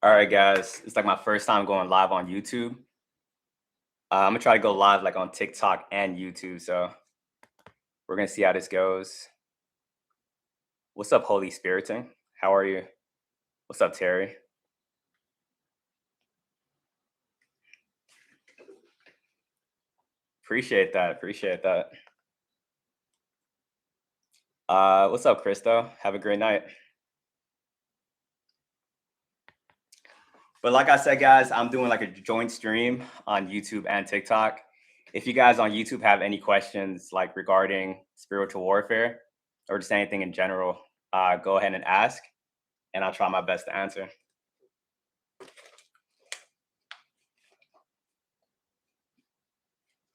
All right, guys. It's like my first time going live on YouTube. I'm gonna try to go live like on TikTok and YouTube. So we're gonna see how this goes. What's up, Holy Spiriting? How are you? What's up, Terry? Appreciate that. Appreciate that. What's up, Christo? Have a great night. But like I said, guys, I'm doing like a joint stream on YouTube and TikTok. If you guys on YouTube have any questions like regarding spiritual warfare or just anything in general, go ahead and ask, and I'll try my best to answer.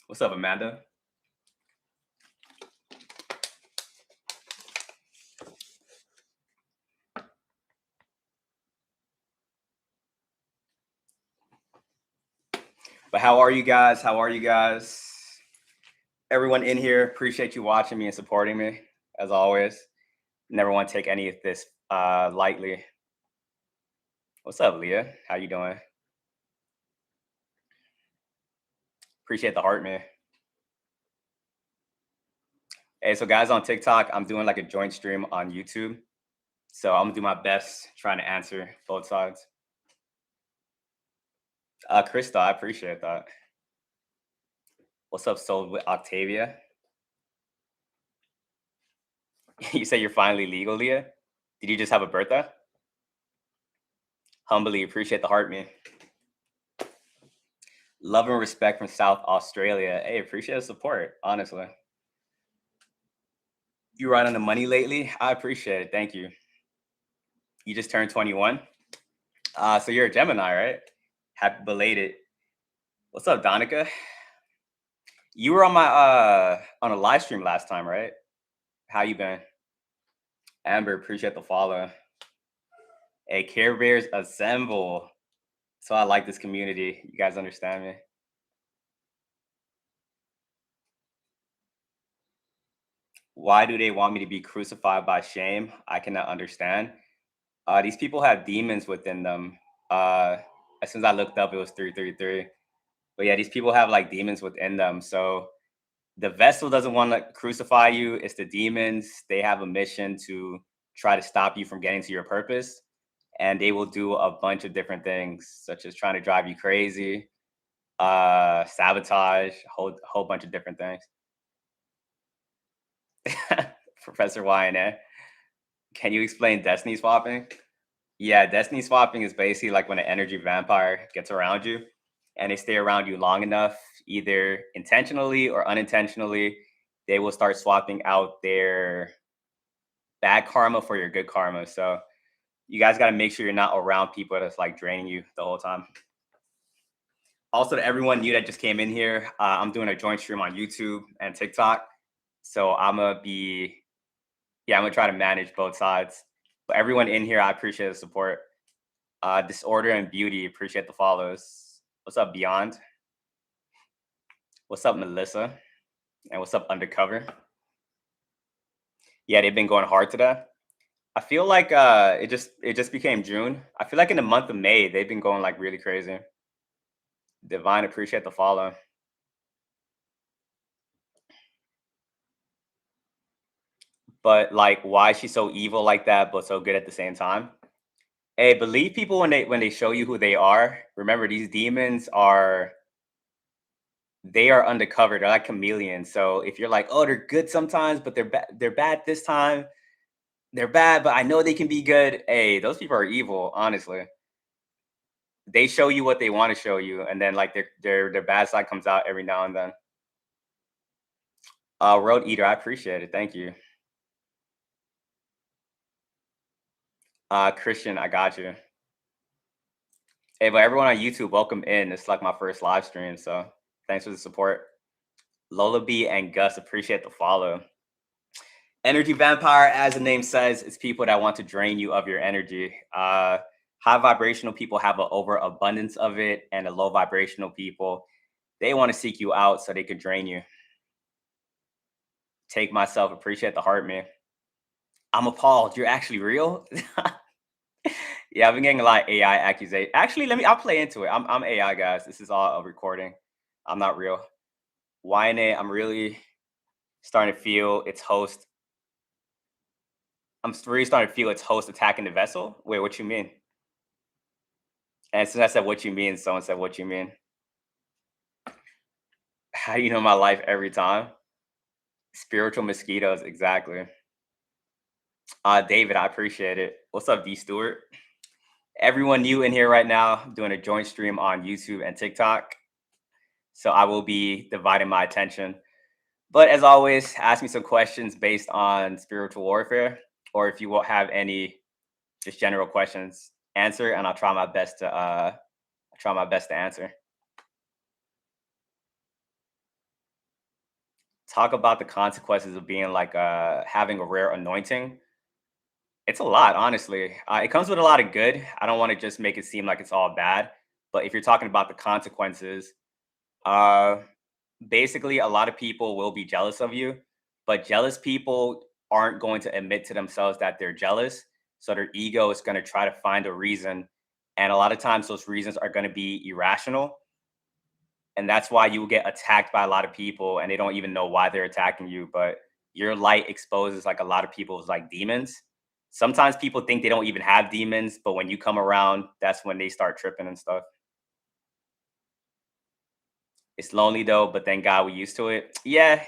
What's up, Amanda? But how are you guys? How are you guys? Everyone in here, appreciate you watching me and supporting me as always. Never want to take any of this lightly. What's up, Leah? How you doing? Appreciate the heart, man. Hey, so guys on TikTok, I'm doing like a joint stream on YouTube. So I'm gonna do my best trying to answer both sides. Krista, I appreciate that. What's up, Soul with Octavia? You say you're finally legal, Leah? Did you just have a birthday? Humbly appreciate the heart, man. Love and respect from South Australia. Hey, appreciate the support, honestly. You right on the money lately? I appreciate it. Thank you. You just turned 21. So you're a Gemini, right? Happy belated. What's up, Donica? You were on my on a live stream last time, right? How you been? Amber, appreciate the follow. Hey, Care Bears assemble. So I like this community. You guys understand me? Why do they want me to be crucified by shame? I cannot understand. These people have demons within them. As soon as I looked up, it was 333. But yeah, these people have like demons within them. So the vessel doesn't want to crucify you. It's the demons. They have a mission to try to stop you from getting to your purpose. And they will do a bunch of different things, such as trying to drive you crazy, sabotage, whole bunch of different things. Professor YNA, can you explain destiny swapping? Yeah, destiny swapping is basically like when an energy vampire gets around you and they stay around you long enough, either intentionally or unintentionally, they will start swapping out their bad karma for your good karma. So you guys got to make sure you're not around people that's like draining you the whole time. Also, to everyone new that just came in here, I'm doing a joint stream on YouTube and TikTok. So I'm gonna try to manage both sides. But everyone in here, I appreciate the support. Disorder and Beauty, appreciate the follows. What's up, Beyond? What's up, Melissa? And what's up, Undercover? Yeah, they've been going hard today. I feel like it just became June. I feel like in the month of May, they've been going like really crazy. Divine, appreciate the follow. But like, why is she so evil like that, but so good at the same time? Hey, believe people when they show you who they are. Remember, these demons are they are undercover. They're like chameleons. So if you're like, oh, they're good sometimes, but they're bad this time. They're bad, but I know they can be good. Hey, those people are evil. Honestly, they show you what they want to show you, and then like their bad side comes out every now and then. Road Eater, I appreciate it. Thank you. Christian, I got you. Hey, but everyone on YouTube, welcome in. It's like my first live stream, so thanks for the support. Lola B and Gus, appreciate the follow. Energy vampire, as the name says, is people that want to drain you of your energy. High vibrational people have an overabundance of it, and the low vibrational people, they want to seek you out so they can drain you. Take myself, appreciate the heart, man. I'm appalled. You're actually real? Yeah, I've been getting a lot of AI accusations. Actually, I'll play into it. I'm AI, guys. This is all a recording. I'm not real. YNA, I'm really starting to feel its host. Really starting to feel its host attacking the vessel. Wait, what you mean? And since I said what you mean, someone said what you mean. How do you know my life every time? Spiritual mosquitoes, exactly. David, I appreciate it. What's up, D Stewart? Everyone new in here right now, doing a joint stream on YouTube and TikTok. So I will be dividing my attention. But as always, ask me some questions based on spiritual warfare, or if you will have any just general questions, answer, and I'll try my best to answer. Talk about the consequences of being like having a rare anointing. It's a lot, honestly. It comes with a lot of good. I don't want to just make it seem like it's all bad. But if you're talking about the consequences, uh, basically, a lot of people will be jealous of you, but jealous people aren't going to admit to themselves that they're jealous. So their ego is going to try to find a reason. And a lot of times, those reasons are going to be irrational. And that's why you will get attacked by a lot of people and they don't even know why they're attacking you. But your light exposes like a lot of people's like demons. Sometimes people think they don't even have demons, but when you come around, that's when they start tripping and stuff. It's lonely though, but thank God we used to it. Yeah,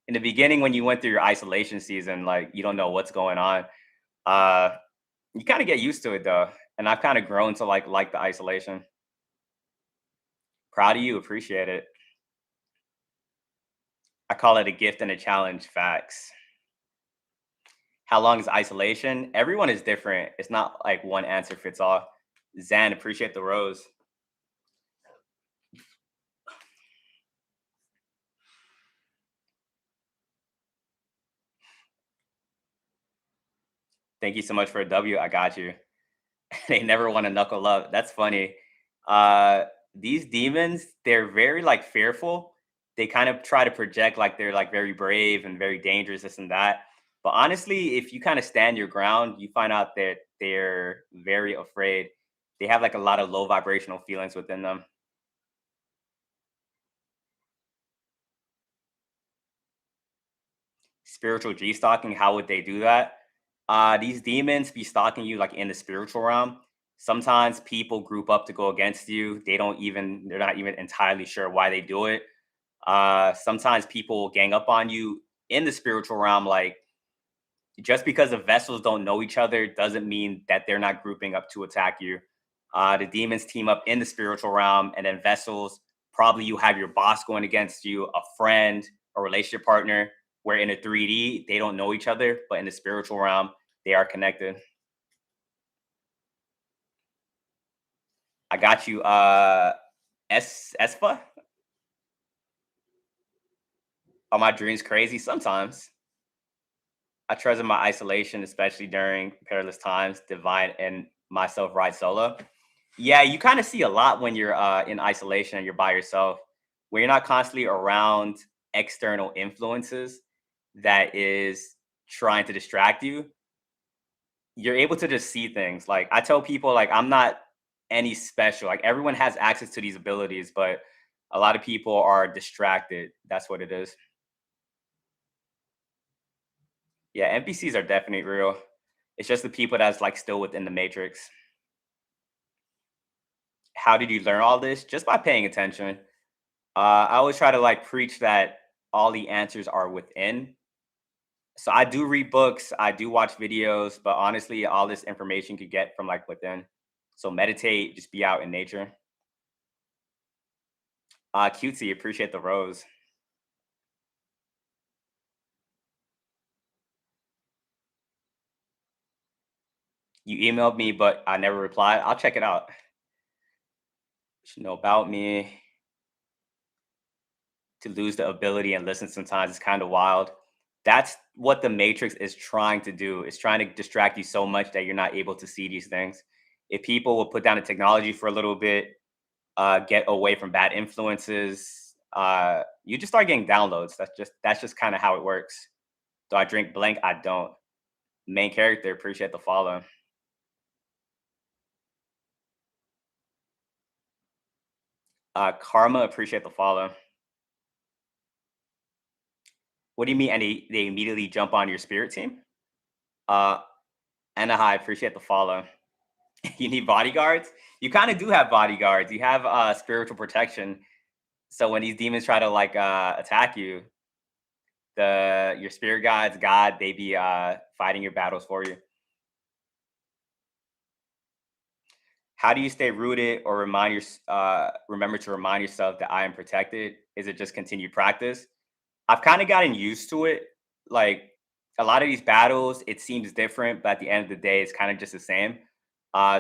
in the beginning when you went through your isolation season, like you don't know what's going on. Uh, you kind of get used to it though, and I've kind of grown to like the isolation. Proud of you, appreciate it. I call it a gift and a challenge. Facts. How long is isolation? Everyone is different. It's not like one answer fits all. Zan, appreciate the rose. Thank you so much for a W. I got you. They never want to knuckle up. That's funny. Uh, these demons, they're very like fearful. They kind of try to project like they're like very brave and very dangerous, this and that. But honestly, if you kind of stand your ground, you find out that they're very afraid. They have like a lot of low vibrational feelings within them. Spiritual G stalking, how would they do that? These demons be stalking you like in the spiritual realm. Sometimes people group up to go against you. They're not even entirely sure why they do it. Sometimes people will gang up on you in the spiritual realm. Like just because the vessels don't know each other doesn't mean that they're not grouping up to attack you. The demons team up in the spiritual realm, and then vessels, probably you have your boss going against you, a friend, a relationship partner, where in a 3D, they don't know each other, but in the spiritual realm, they are connected. I got you. Espa? Are my dreams crazy? Sometimes. I treasure my isolation, especially during perilous times, divine and myself ride solo. Yeah, you kind of see a lot when you're in isolation and you're by yourself, when you're not constantly around external influences that is trying to distract you. You're able to just see things. Like I tell people, like I'm not any special. Like everyone has access to these abilities, but a lot of people are distracted. That's what it is. Yeah, NPCs are definitely real. It's just the people that's like still within the matrix. How did you learn all this? Just by paying attention. I always try to like preach that all the answers are within. So I do read books, I do watch videos, but honestly, all this information could get from like within. So meditate, just be out in nature. Cutesy, appreciate the rose. You emailed me, but I never replied. I'll check it out. You know about me. To lose the ability and listen sometimes is kind of wild. That's what the Matrix is trying to do. It's trying to distract you so much that you're not able to see these things. If people will put down the technology for a little bit, get away from bad influences, you just start getting downloads. That's just kind of how it works. Do I drink blank? I don't. Main character, appreciate the follow. Karma, appreciate the follow. What do you mean? And they immediately jump on your spirit team? Uh, Anahai, appreciate the follow. You need bodyguards? You kind of do have bodyguards. You have spiritual protection. So when these demons try to like attack you, the your spirit guides, God, they be fighting your battles for you. How do you stay rooted or remember to remind yourself that I am protected? Is it just continued practice? I've kind of gotten used to it. Like a lot of these battles, it seems different, but at the end of the day, it's kind of just the same.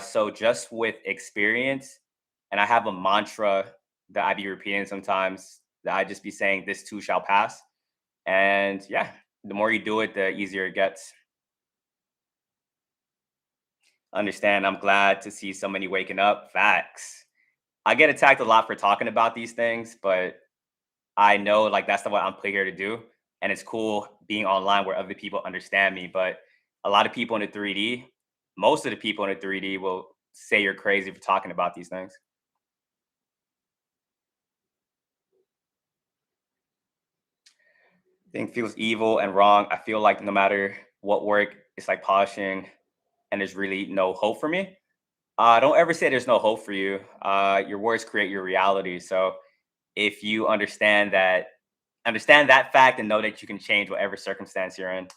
So just with experience, and I have a mantra that I be repeating sometimes that I just be saying, "This too shall pass." And yeah, the more you do it, the easier it gets. Understand? I'm glad to see so many waking up. Facts. I get attacked a lot for talking about these things, but I know like that's not what I'm put here to do. And it's cool being online where other people understand me. But a lot of people in the 3D, most of the people in the 3D will say you're crazy for talking about these things. Thing feels evil and wrong. I feel like no matter what work, it's like polishing and there's really no hope for me. Don't ever say there's no hope for you. Your words create your reality. So if you understand that fact and know that you can change whatever circumstance you're in.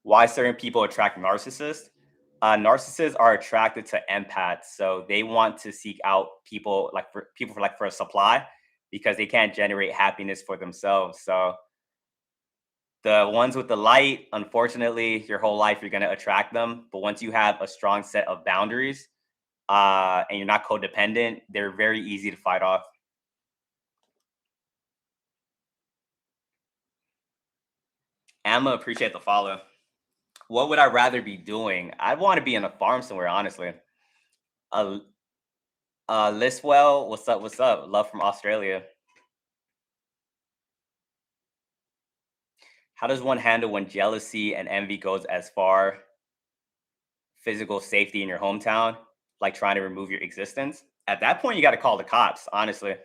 Why certain people attract narcissists? Narcissists are attracted to empaths, so they want to seek out people for a supply because they can't generate happiness for themselves. So the ones with the light, unfortunately, your whole life you're going to attract them. But once you have a strong set of boundaries and you're not codependent, they're very easy to fight off. Emma, appreciate the follow. What would I rather be doing? I'd want to be in a farm somewhere, honestly. Uh, Liswell, what's up? What's up? Love from Australia. How does one handle when jealousy and envy goes as far physical safety in your hometown, like trying to remove your existence? At that point, you got to call the cops. Honestly,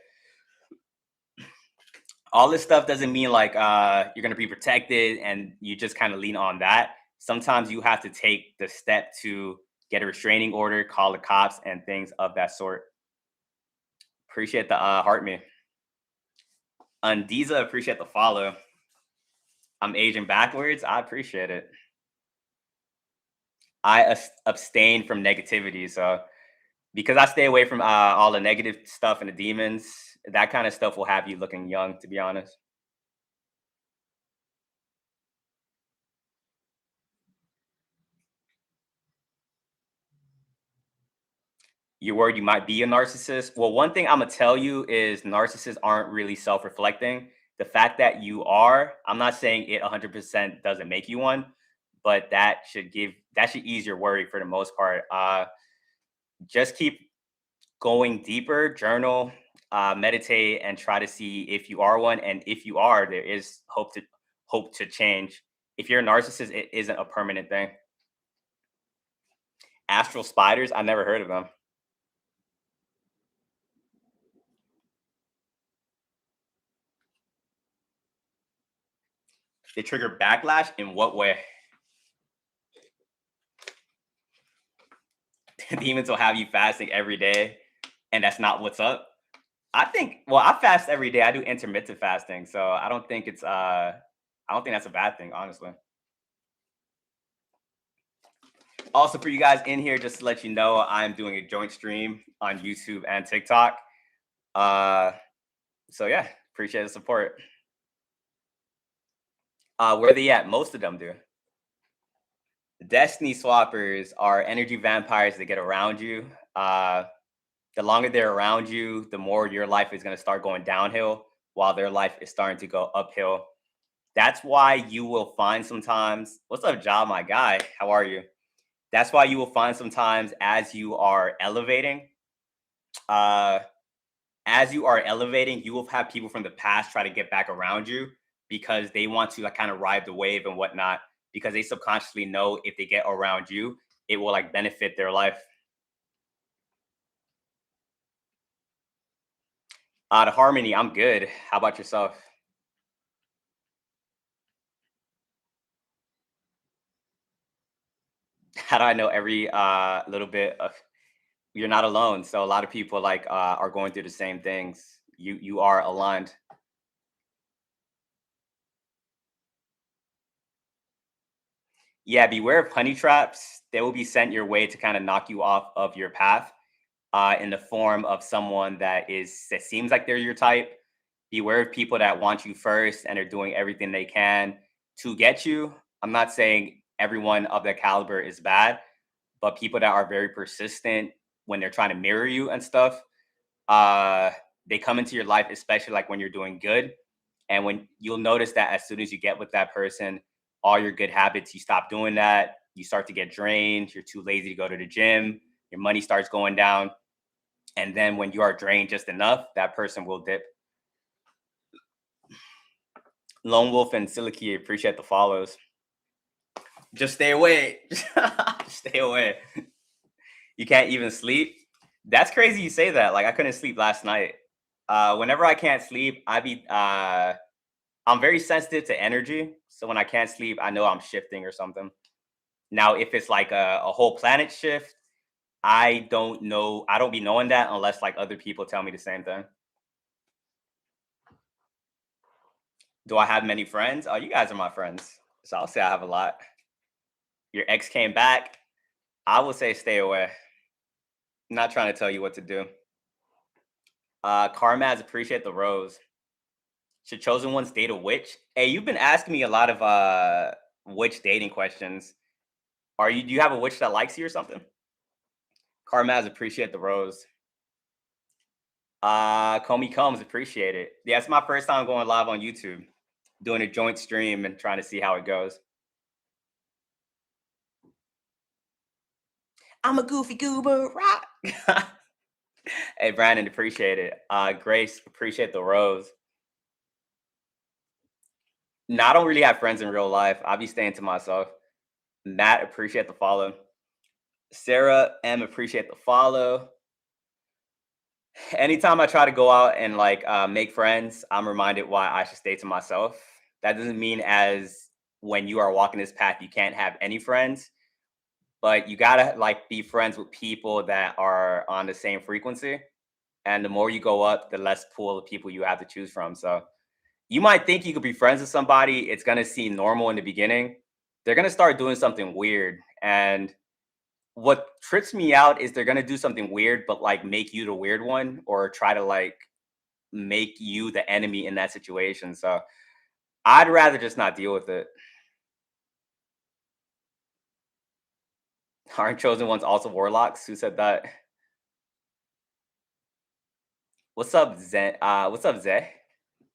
all this stuff doesn't mean like you're gonna be protected, and you just kind of lean on that. Sometimes you have to take the step to get a restraining order, call the cops, and things of that sort. Appreciate the heart me. Undiza, appreciate the follow. I'm aging backwards. I appreciate it. Abstain from negativity. So because I stay away from all the negative stuff and the demons, that kind of stuff will have you looking young, to be honest. You're worried you might be a narcissist. Well, one thing I'm gonna tell you is narcissists aren't really self-reflecting. The fact that you are, I'm not saying it 100% doesn't make you one, but that should ease your worry for the most part. Just keep going deeper, journal, meditate, and try to see if you are one. And if you are, there is hope to change. If you're a narcissist, it isn't a permanent thing. Astral spiders, I never heard of them. They trigger backlash in what way? Demons will have you fasting every day, and that's not what's up. I think. Well, I fast every day. I do intermittent fasting, so I don't think it's. I don't think that's a bad thing, honestly. Also, for you guys in here, just to let you know, I'm doing a joint stream on YouTube and TikTok. Uh, so yeah, appreciate the support. Where they at? Most of them do. Destiny swappers are energy vampires that get around you. The longer they're around you, the more your life is going to start going downhill while their life is starting to go uphill. That's why you will find sometimes, what's up, Job, my guy? How are you? That's why you will find sometimes uh, as you are elevating, you will have people from the past try to get back around you because they want to like kind of ride the wave and whatnot because they subconsciously know if they get around you, it will like benefit their life. The harmony, I'm good. How about yourself? How do I know every little bit of you're not alone. So a lot of people like are going through the same things. You are aligned. Yeah, beware of honey traps. They will be sent your way to kind of knock you off of your path in the form of someone that seems like they're your type. Beware of people that want you first and are doing everything they can to get you. I'm not saying everyone of that caliber is bad, but people that are very persistent when they're trying to mirror you and stuff, uh, they come into your life, especially like when you're doing good. And when you'll notice that as soon as you get with that person, all your good habits, you stop doing that. You start to get drained. You're too lazy to go to the gym. Your money starts going down. And then when you are drained just enough, that person will dip. Lone Wolf and Siliki appreciate the follows. Just stay away. Stay away. You can't even sleep. That's crazy you say that. Like I couldn't sleep last night. Whenever I can't sleep, I'm very sensitive to energy. So when I can't sleep, I know I'm shifting or something. Now, if it's like a whole planet shift, I don't know. I don't be knowing that unless like other people tell me the same thing. Do I have many friends? Oh, you guys are my friends. So I'll say I have a lot. Your ex came back. I will say stay away. I'm not trying to tell you what to do. Carmaz, appreciate the rose. Should chosen ones date a witch? Hey, you've been asking me a lot of witch dating questions. Do you have a witch that likes you or something? Carmaz, appreciate the rose. Comey Combs, appreciate it. Yeah, it's my first time going live on YouTube, doing a joint stream and trying to see how it goes. I'm a goofy goober rock. Hey, Brandon, appreciate it. Grace, appreciate the rose. No, I don't really have friends in real life. I'll be staying to myself. Matt, appreciate the follow. Sarah M, appreciate the follow. Anytime I try to go out and like make friends, I'm reminded why I should stay to myself. That doesn't mean as when you are walking this path, you can't have any friends, but you gotta like be friends with people that are on the same frequency. And the more you go up, the less pool of people you have to choose from. So you might think you could be friends with somebody. It's gonna seem normal in the beginning. They're gonna start doing something weird, and what trips me out is they're gonna do something weird, but like make you the weird one, or try to like make you the enemy in that situation. So I'd rather just not deal with it. Aren't chosen ones also warlocks? Who said that? What's up, Zen? What's up, Zay?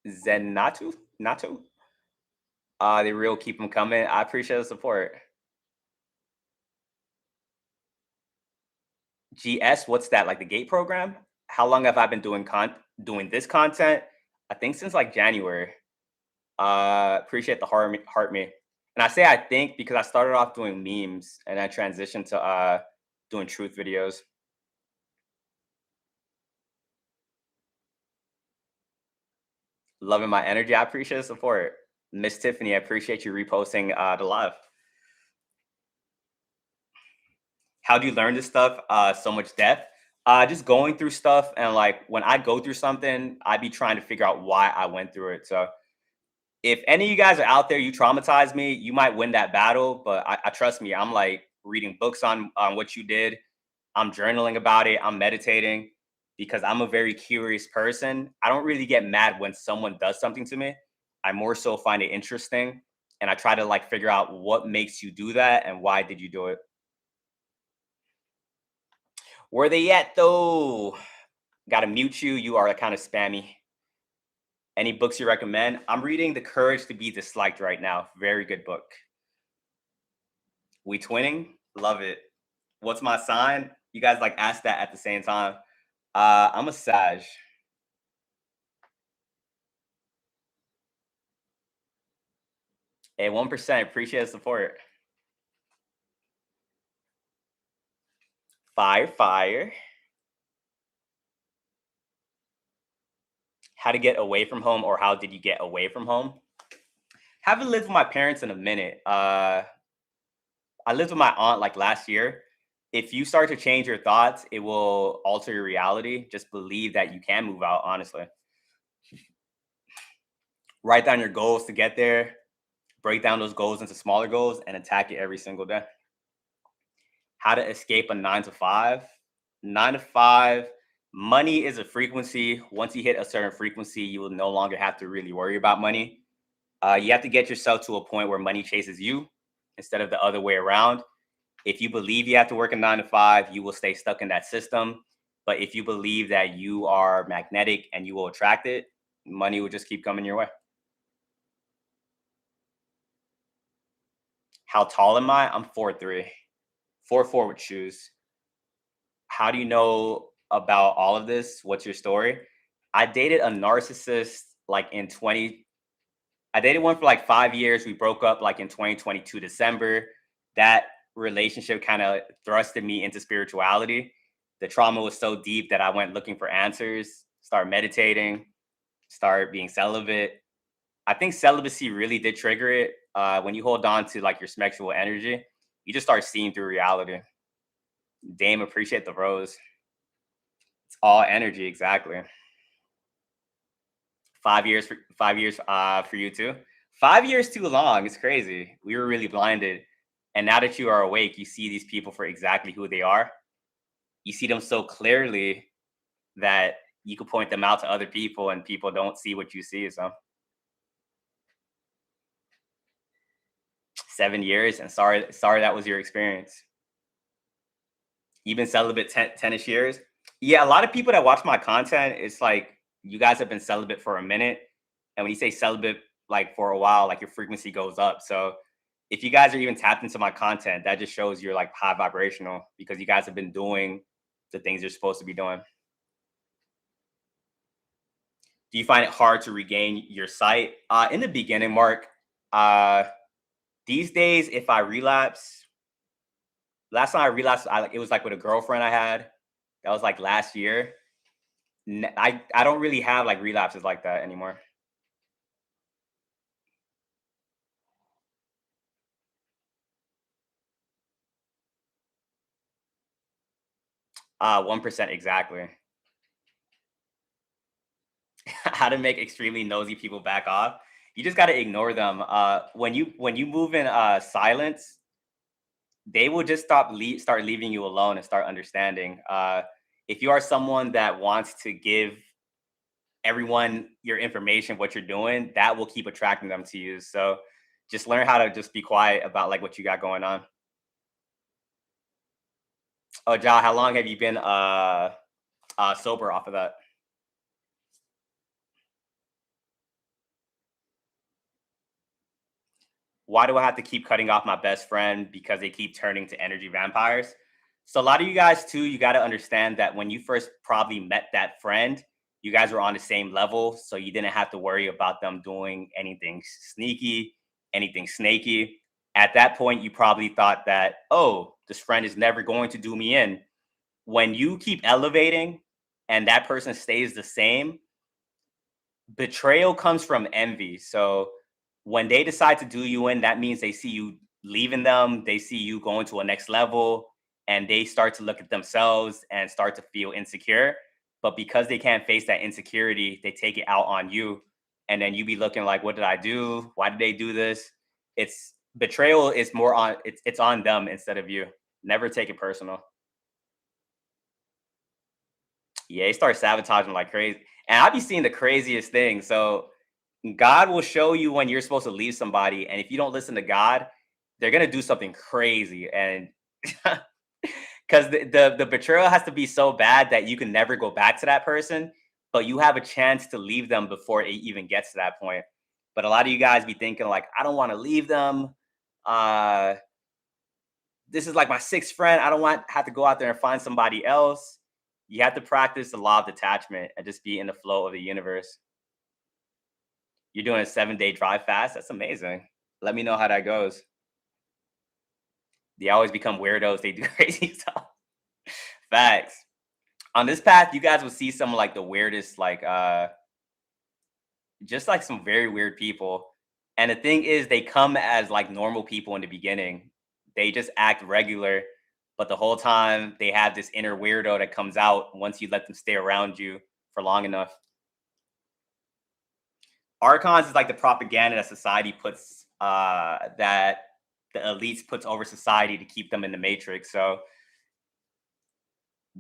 Zenatu? Natu? They real keep them coming. I appreciate the support. GS, what's that? Like the gate program? How long have I been doing this content? I think since like January. Appreciate the heart me. And I say I think because I started off doing memes and I transitioned to doing truth videos. Loving my energy. I appreciate the support. Miss Tiffany, I appreciate you reposting the live. How do you learn this stuff? So much depth. Just going through stuff and like when I go through something, I be trying to figure out why I went through it. So if any of you guys are out there, you traumatize me, you might win that battle. But I trust me, I'm like reading books on what you did. I'm journaling about it. I'm meditating because I'm a very curious person. I don't really get mad when someone does something to me. I more so find it interesting and I try to like figure out what makes you do that and why did you do it. Where they at though? Gotta mute you. You are kind of spammy. Any books you recommend? I'm reading The Courage to Be Disliked right now. Very good book. We twinning? Love it. What's my sign? You guys like ask that at the same time. I'm a Sag. Hey, 1%. Appreciate the support. Fire, fire. How to get away from home, or how did you get away from home? Haven't lived with my parents in a minute. I lived with my aunt like last year. If you start to change your thoughts, it will alter your reality. Just believe that you can move out, honestly. Write down your goals to get there, break down those goals into smaller goals, and attack it every single day. How to escape a 9 to 5? 9 to 5, money is a frequency. Once you hit a certain frequency, you will no longer have to really worry about money. You have to get yourself to a point where money chases you instead of the other way around. If you believe you have to work a 9 to 5, you will stay stuck in that system. But if you believe that you are magnetic and you will attract it, money will just keep coming your way. How tall am I? I'm 4'3", 4'4" with shoes. How do you know about all of this? What's your story? I dated a narcissist like in 20. I dated one for like 5 years. We broke up like in 2022 December. That relationship kind of thrusted me into spirituality. The trauma was so deep that I went looking for answers, start meditating, start being celibate. I think celibacy really did trigger it. When you hold on to like your sexual energy, you just start seeing through reality. Dame, appreciate the rose. It's all energy, exactly. 5 years for 5 years for you too. 5 years too long. It's crazy. We were really blinded, and now that you are awake, you see these people for exactly who they are. You see them so clearly that you could point them out to other people, and people don't see what you see. So 7 years, and sorry that was your experience. You've been celibate 10ish years. Yeah, a lot of people that watch my content, it's like you guys have been celibate for a minute. And when you say celibate like for a while, like your frequency goes up. So if you guys are even tapped into my content, that just shows you're like high vibrational because you guys have been doing the things you're supposed to be doing. Do you find it hard to regain your sight? In the beginning, Mark, uh, these days, if I relapse, last time I relapsed, it was like with a girlfriend I had. That was like last year. I don't really have like relapses like that anymore. 1% exactly. How to make extremely nosy people back off. You just got to ignore them. When you move in silence, they will just start leaving you alone and start understanding. If you are someone that wants to give everyone your information, what you're doing, that will keep attracting them to you. So just learn how to just be quiet about like what you got going on. Oh, Ja, how long have you been sober off of that? Why do I have to keep cutting off my best friend because they keep turning to energy vampires? So a lot of you guys too, you got to understand that when you first probably met that friend, you guys were on the same level, so you didn't have to worry about them doing anything sneaky, anything snaky. At that point, you probably thought that, oh, this friend is never going to do me in. When you keep elevating and that person stays the same, betrayal comes from envy. So when they decide to do you in, that means they see you leaving them, they see you going to a next level, and they start to look at themselves and start to feel insecure. But because they can't face that insecurity, they take it out on you. And then you be looking like, what did I do? Why did they do this? It's betrayal is more on it's on them instead of you. Never take it personal. Yeah, they start sabotaging like crazy. And I be seeing the craziest thing. So God will show you when you're supposed to leave somebody, and if you don't listen to God, they're gonna do something crazy. And because the betrayal has to be so bad that you can never go back to that person, but you have a chance to leave them before it even gets to that point. But a lot of you guys be thinking like, I don't want to leave them. Uh, this is like my sixth friend. I don't want have to go out there and find somebody else. You have to practice the law of detachment and just be in the flow of the universe. You're doing a 7-day drive fast. That's amazing. Let me know how that goes. They always become weirdos. They do crazy stuff. Facts. On this path, you guys will see some like the weirdest, like just like some very weird people. And the thing is, they come as like normal people in the beginning. They just act regular, but the whole time they have this inner weirdo that comes out once you let them stay around you for long enough. Archons is like the propaganda that society puts, that the elites puts over society to keep them in the matrix. So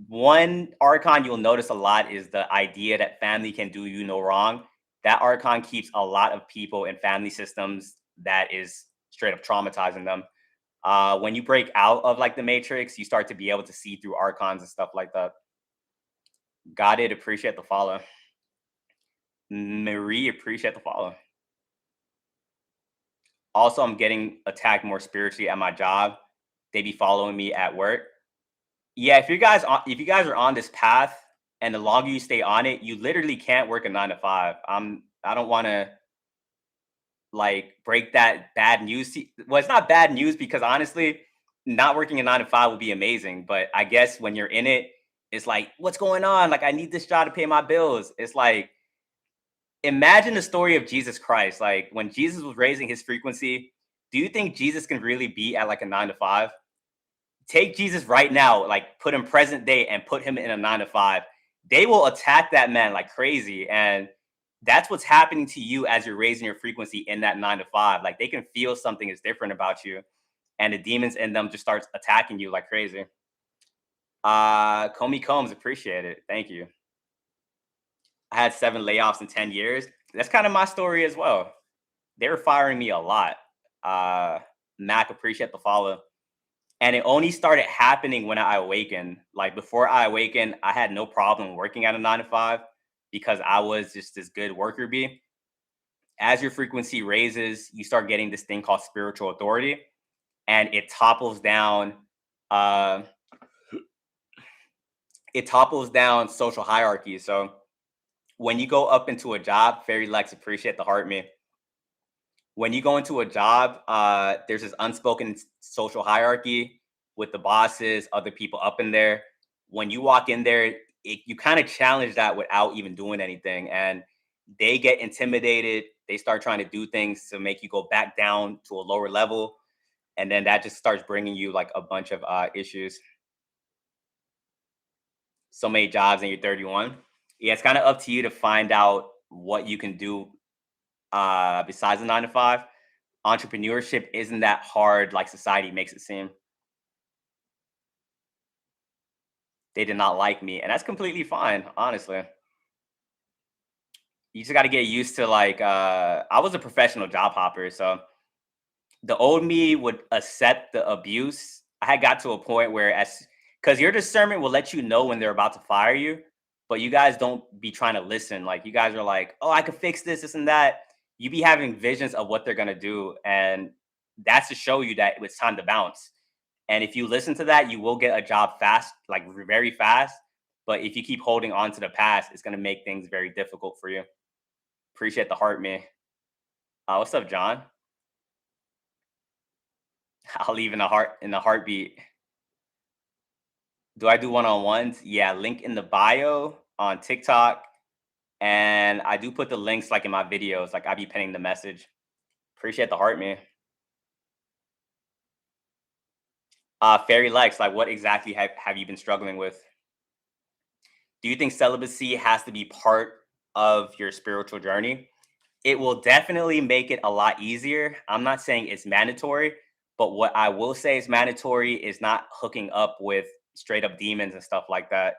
one archon you'll notice a lot is the idea that family can do you no wrong. That archon keeps a lot of people in family systems that is straight up traumatizing them. When you break out of like the matrix, you start to be able to see through archons and stuff like that. Got it. Appreciate the follow. Marie, appreciate the follow. Also, I'm getting attacked more spiritually at my job. They be following me at work. Yeah, if you guys are on this path and the longer you stay on it, you literally can't work a 9 to 5. I don't want to like break that bad news. Well, it's not bad news because honestly, not working a 9 to 5 would be amazing. But I guess when you're in it, it's like, what's going on? Like, I need this job to pay my bills. It's like, imagine the story of Jesus Christ. Like, when Jesus was raising his frequency, do you think Jesus can really be at like a 9 to 5? Take Jesus right now, like put him present day and put him in a 9 to 5. They will attack that man like crazy. And that's what's happening to you as you're raising your frequency in that 9 to 5. Like they can feel something is different about you. And the demons in them just starts attacking you like crazy. Comey Combs, appreciate it. Thank you. I had 7 layoffs in 10 years. That's kind of my story as well. They were firing me a lot. Uh Mac, appreciate the follow. And it only started happening when I awakened. Like before I awakened, I had no problem working at a 9 to 5 because I was just this good worker bee. As your frequency raises, you start getting this thing called spiritual authority, and uh, it topples down social hierarchies. So when you go up into a job, Fairy Lex, appreciate the heart me. When you go into a job, there's this unspoken social hierarchy with the bosses, other people up in there. When you walk in there, you kind of challenge that without even doing anything, and they get intimidated. They start trying to do things to make you go back down to a lower level, and then that just starts bringing you like a bunch of issues. So many jobs, and you're 31. Yeah, it's kind of up to you to find out what you can do besides the 9 to 5. Entrepreneurship isn't that hard like society makes it seem. They did not like me, and that's completely fine, honestly. You just got to get used to like I was a professional job hopper, so the old me would accept the abuse. I had got to a point where as because your discernment will let you know when they're about to fire you, but you guys don't be trying to listen. Like you guys are like, oh, I could fix this and that. You be having visions of what they're gonna do, and that's to show you that it's time to bounce. And if you listen to that, you will get a job fast, like very fast. But if you keep holding on to the past, it's gonna make things very difficult for you. Appreciate the heart, man. What's up, John? I'll leave in a heartbeat. Do I do one-on-ones? Yeah, link in the bio on TikTok. And I do put the links like in my videos. Like I be pinning the message. Appreciate the heart, man. Fairy Lex, like what exactly have you been struggling with? Do you think celibacy has to be part of your spiritual journey? It will definitely make it a lot easier. I'm not saying it's mandatory, but what I will say is mandatory is not hooking up with straight up demons and stuff like that.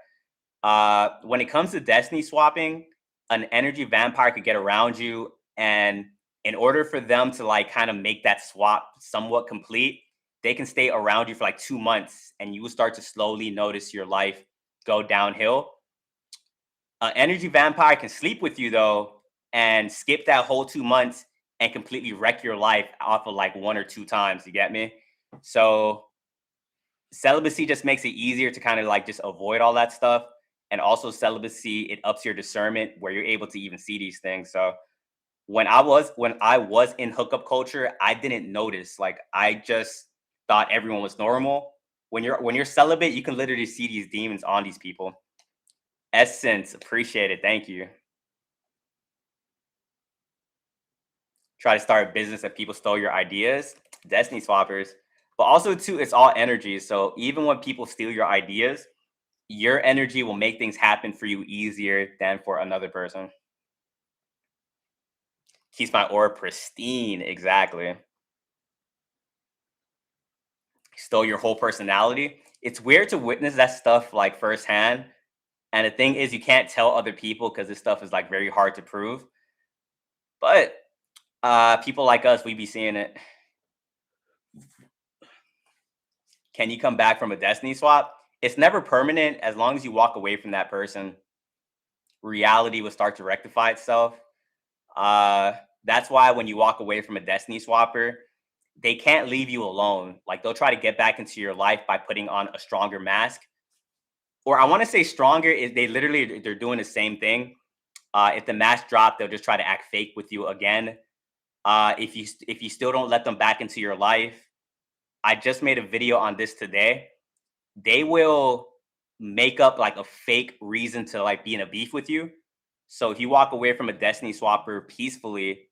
When it comes to destiny swapping, an energy vampire could get around you, and in order for them to like kind of make that swap somewhat complete, they can stay around you for like 2 months, and you will start to slowly notice your life go downhill. An energy vampire can sleep with you though, and skip that whole 2 months and completely wreck your life off of like 1 or 2 times. You get me? So celibacy just makes it easier to kind of like just avoid all that stuff. And also celibacy, it ups your discernment where you're able to even see these things. So when I was in hookup culture, I didn't notice. Like I just thought everyone was normal. When you're celibate, you can literally see these demons on these people. Essence, appreciate it. Thank you. try to start a business and people stole your ideas, destiny swappers. But also too, it's all energy. So even when people steal your ideas, your energy will make things happen for you easier than for another person. Keeps my aura pristine. Exactly. Stole your whole personality. It's weird to witness that stuff like firsthand. And the thing is, you can't tell other people because this stuff is like very hard to prove. But people like us, we be seeing it. Can you come back from a destiny swap? It's never permanent. As long as you walk away from that person, reality will start to rectify itself. Uh, that's why when you walk away from a destiny swapper, they can't leave you alone. Like they'll try to get back into your life by putting on a stronger mask. Or I want to say stronger is they literally they're doing the same thing. If the mask drop, they'll just try to act fake with you again. If you still don't let them back into your life, I just made a video on this today. They will make up like a fake reason to like be in a beef with you. So if you walk away from a destiny swapper peacefully,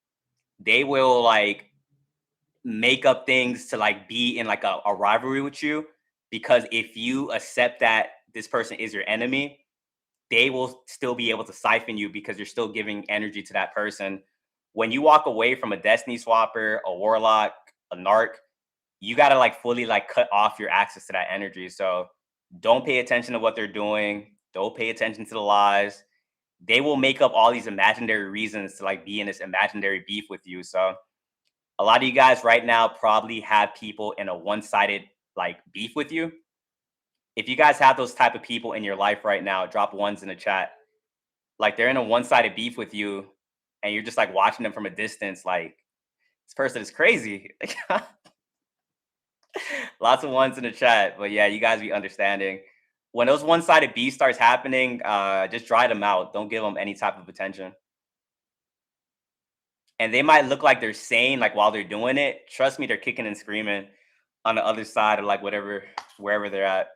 they will like make up things to like be in like a rivalry with you. Because if you accept that this person is your enemy, they will still be able to siphon you because you're still giving energy to that person. When you walk away from a destiny swapper, a warlock, a narc, you got to like fully like cut off your access to that energy. So don't pay attention to what they're doing. Don't pay attention to the lies. They will make up all these imaginary reasons to like be in this imaginary beef with you. So a lot of you guys right now probably have people in a one-sided like beef with you. If you guys have those type of people in your life right now, drop ones in the chat. Like they're in a one-sided beef with you and you're just like watching them from a distance like this person is crazy. Lots of ones in the chat, but yeah, you guys be understanding. When those one-sided beef starts happening, just dry them out. Don't give them any type of attention. And they might look like they're sane, like while they're doing it. Trust me, they're kicking and screaming on the other side of like whatever, wherever they're at.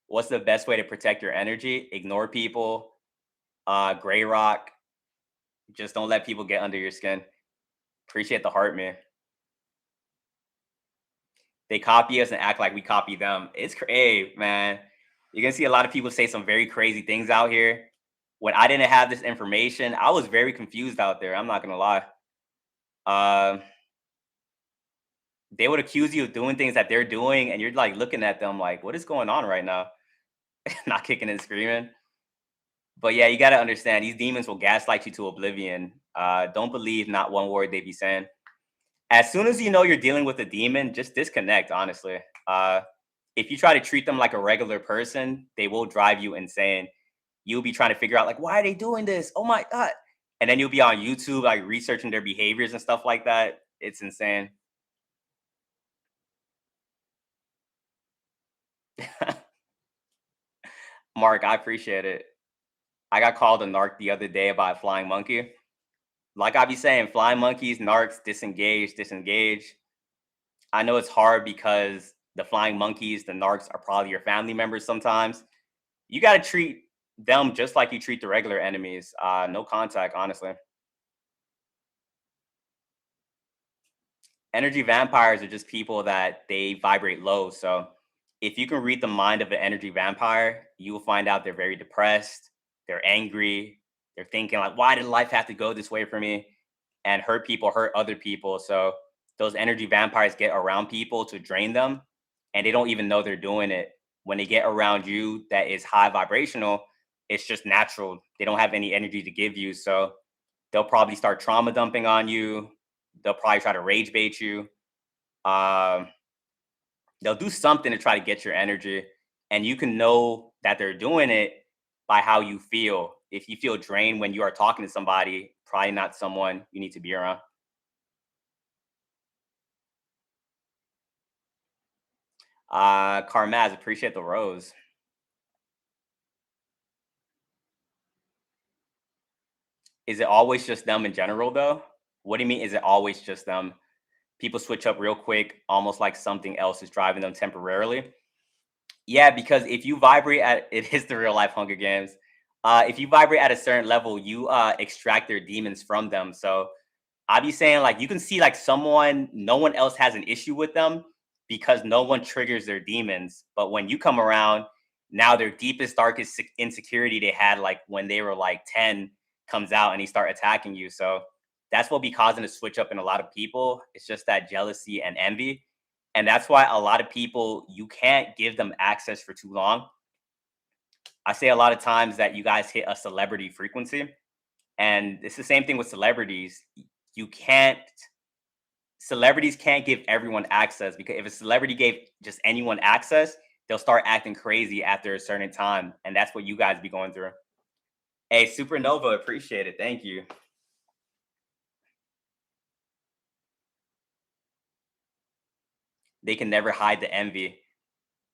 What's the best way to protect your energy? Ignore people. Gray rock. Just don't let people get under your skin. Appreciate the heart, man. They copy us and act like we copy them. It's crazy, man. You're gonna see a lot of people say some very crazy things out here. When I didn't have this information, I was very confused out there. I'm not gonna lie. Um, they would accuse you of doing things that they're doing, and you're like looking at them like, "What is going on right now?" Not kicking and screaming. But yeah, you gotta understand these demons will gaslight you to oblivion. Don't believe not one word they be saying. As soon as you know you're dealing with a demon, just disconnect, honestly. If you try to treat them like a regular person, they will drive you insane. You'll be trying to figure out, like, why are they doing this? Oh my God. And then you'll be on YouTube, like, researching their behaviors and stuff like that. It's insane. Mark, I appreciate it. I got called a narc the other day by a flying monkey. Like I be saying, flying monkeys, narcs, disengage, disengage. I know it's hard because the flying monkeys, the narcs are probably your family members sometimes. You got to treat them just like you treat the regular enemies. No contact, honestly. Energy vampires are just people that they vibrate low. So if you can read the mind of an energy vampire, you will find out they're very depressed, they're angry, they're thinking like, why did life have to go this way for me? And hurt people hurt other people. So those energy vampires get around people to drain them, and they don't even know they're doing it. When they get around you that is high vibrational, it's just natural. They don't have any energy to give you. So they'll probably start trauma dumping on you. They'll probably try to rage bait you. Um, they'll do something to try to get your energy. And you can know that they're doing it by how you feel. If you feel drained when you are talking to somebody, probably not someone you need to be around. Carmaz, appreciate the rose. Is it always just them in general, though? What do you mean? Is it always just them? People switch up real quick, almost like something else is driving them temporarily. Yeah, because if you vibrate at it is the real life Hunger Games. If you vibrate at a certain level, you extract their demons from them. So I be saying like you can see like someone, no one else has an issue with them because no one triggers their demons. But when you come around, now their deepest, darkest insecurity they had like when they were like 10 comes out and he start attacking you. So that's what be causing a switch up in a lot of people. It's just that jealousy and envy. And that's why a lot of people, you can't give them access for too long. I say a lot of times that you guys hit a celebrity frequency. And it's the same thing with celebrities. You can't Celebrities can't give everyone access because if a celebrity gave just anyone access, they'll start acting crazy after a certain time. And that's what you guys be going through. Hey, Supernova, appreciate it. Thank you. They can never hide the envy.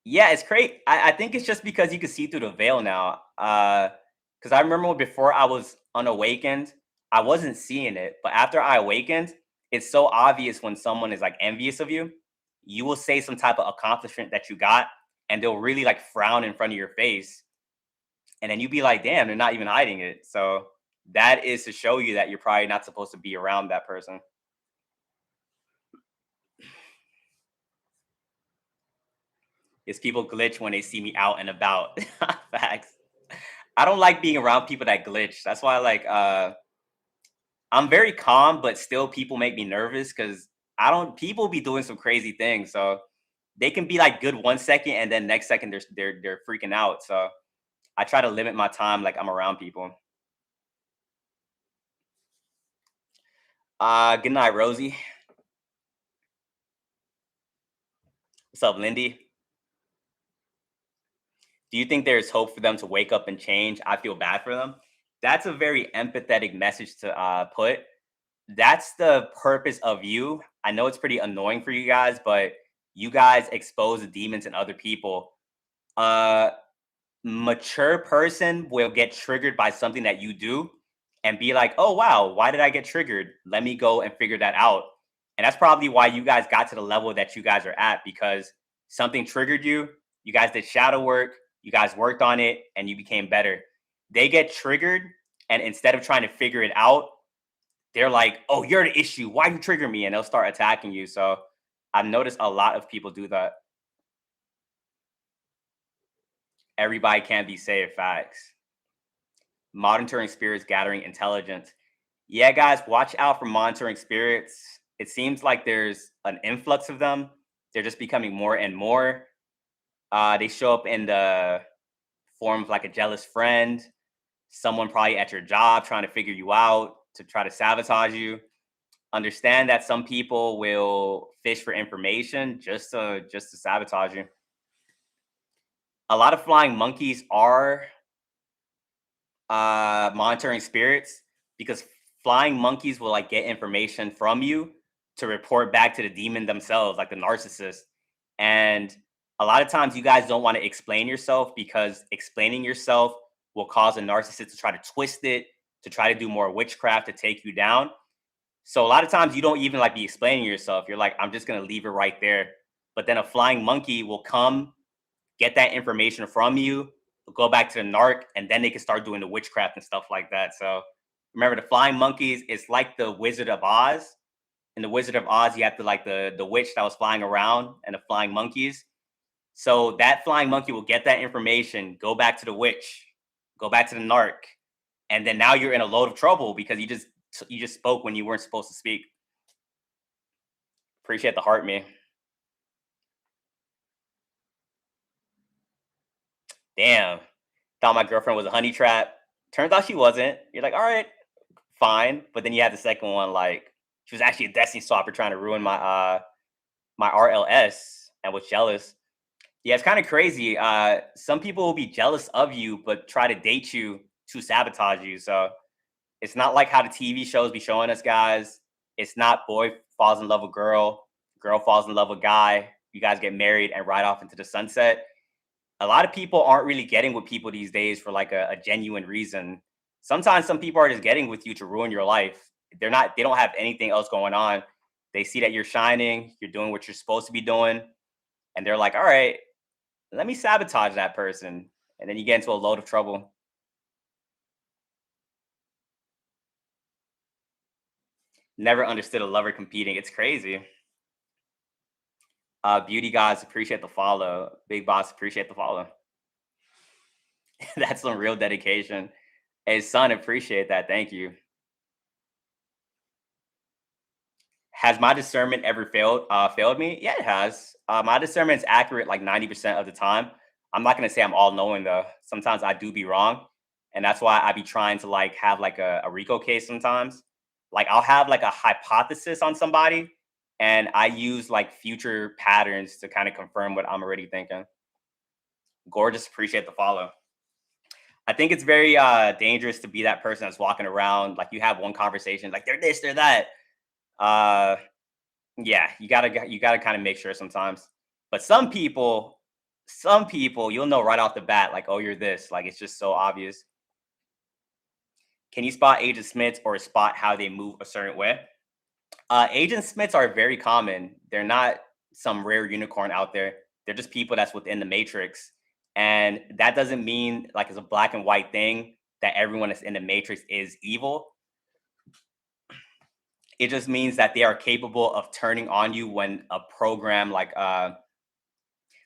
Yeah, it's great. I think it's just because you can see through the veil now. Because I remember before I was unawakened, I wasn't seeing it. But after I awakened, it's so obvious when someone is like envious of you. You will say some type of accomplishment that you got, and they'll really like frown in front of your face. And then you be like, damn, they're not even hiding it. So that is to show you that you're probably not supposed to be around that person. Is people glitch when they see me out and about. Facts. I don't like being around people that glitch. That's why I'm very calm, but still people make me nervous because I don't people be doing some crazy things. So they can be like good 1 second and then next second they're freaking out. So I try to limit my time like I'm around people. Good night, Rosie. What's up, Lindy? Do you think there's hope for them to wake up and change? I feel bad for them. That's a very empathetic message to put. That's the purpose of you. I know it's pretty annoying for you guys, but you guys expose the demons in other people. A mature person will get triggered by something that you do and be like, oh, wow, why did I get triggered? Let me go and figure that out. And that's probably why you guys got to the level that you guys are at because something triggered you. You guys did shadow work, you guys worked on it, and you became better. They get triggered, and instead of trying to figure it out, they're like, "Oh, you're the issue. Why you trigger me?" And they'll start attacking you. So I've noticed a lot of people do that. Everybody can't be saved. Facts. Monitoring spirits, gathering intelligence. Yeah, guys, watch out for monitoring spirits. It seems like there's an influx of them. They're just becoming more and more. They show up in the form of like a jealous friend, someone probably at your job trying to figure you out to try to sabotage you. Understand that some people will fish for information just to sabotage you. A lot of flying monkeys are monitoring spirits because flying monkeys will like get information from you to report back to the demon themselves, like the narcissist. And a lot of times you guys don't want to explain yourself because explaining yourself will cause a narcissist to try to twist it, to try to do more witchcraft to take you down. So a lot of times you don't even like be explaining yourself. You're like, I'm just gonna leave it right there. But then a flying monkey will come, get that information from you, go back to the narc, and then they can start doing the witchcraft and stuff like that. So remember the flying monkeys, it's like the Wizard of Oz. In the Wizard of Oz, you have the witch that was flying around and the flying monkeys. So that flying monkey will get that information, go back to the witch, go back to the narc, and then now you're in a load of trouble because you just spoke when you weren't supposed to speak. Appreciate the heart, me. Damn. Thought my girlfriend was a honey trap. Turns out she wasn't. You're like, all right, fine. But then you had the second one, like she was actually a destiny swapper trying to ruin my RLS and was jealous. Yeah, it's kind of crazy. Some people will be jealous of you, but try to date you to sabotage you. So it's not like how the TV shows be showing us, guys. It's not boy falls in love with girl falls in love with guy. You guys get married and ride off into the sunset. A lot of people aren't really getting with people these days for like a genuine reason. Sometimes some people are just getting with you to ruin your life. They don't have anything else going on. They see that you're shining, you're doing what you're supposed to be doing, and they're like, all right, let me sabotage that person. And then you get into a load of trouble. Never understood a lover competing. It's crazy. Beauty gods appreciate the follow. Big boss appreciate the follow. That's some real dedication. Hey, son, appreciate that. Thank you. Has my discernment ever failed me? Yeah, it has. My discernment is accurate like 90% of the time. I'm not gonna say I'm all knowing though. Sometimes I do be wrong. And that's why I be trying to like have like a Rico case sometimes. Like I'll have like a hypothesis on somebody and I use like future patterns to kind of confirm what I'm already thinking. Gorgeous, appreciate the follow. I think it's very dangerous to be that person that's walking around like you have one conversation like they're this, they're that. Uh Yeah, you gotta kind of make sure sometimes. But some people, you'll know right off the bat, like, oh, you're this. Like it's just so obvious. Can you spot agent Smiths or spot how they move a certain way? Agent Smiths are very common. They're not some rare unicorn out there. They're just people that's within the matrix. And that doesn't mean like it's a black and white thing that everyone that's in the matrix is evil. It just means that they are capable of turning on you when a program like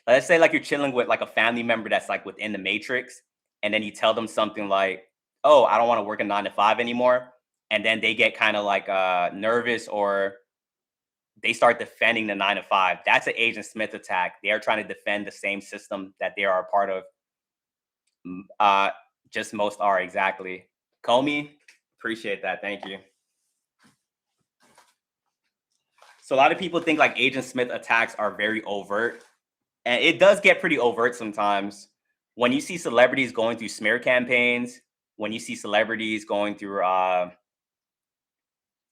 let's say like you're chilling with like a family member that's like within the matrix, and then you tell them something like, "Oh, I don't want to work a 9 to 5 anymore," and then they get kind of like nervous or they start defending the 9 to 5. That's an Agent Smith attack. They are trying to defend the same system that they are a part of. Mm, just most are exactly. Comey, appreciate that. Thank you. So a lot of people think like Agent Smith attacks are very overt, and it does get pretty overt sometimes. When you see celebrities going through smear campaigns, when you see celebrities going through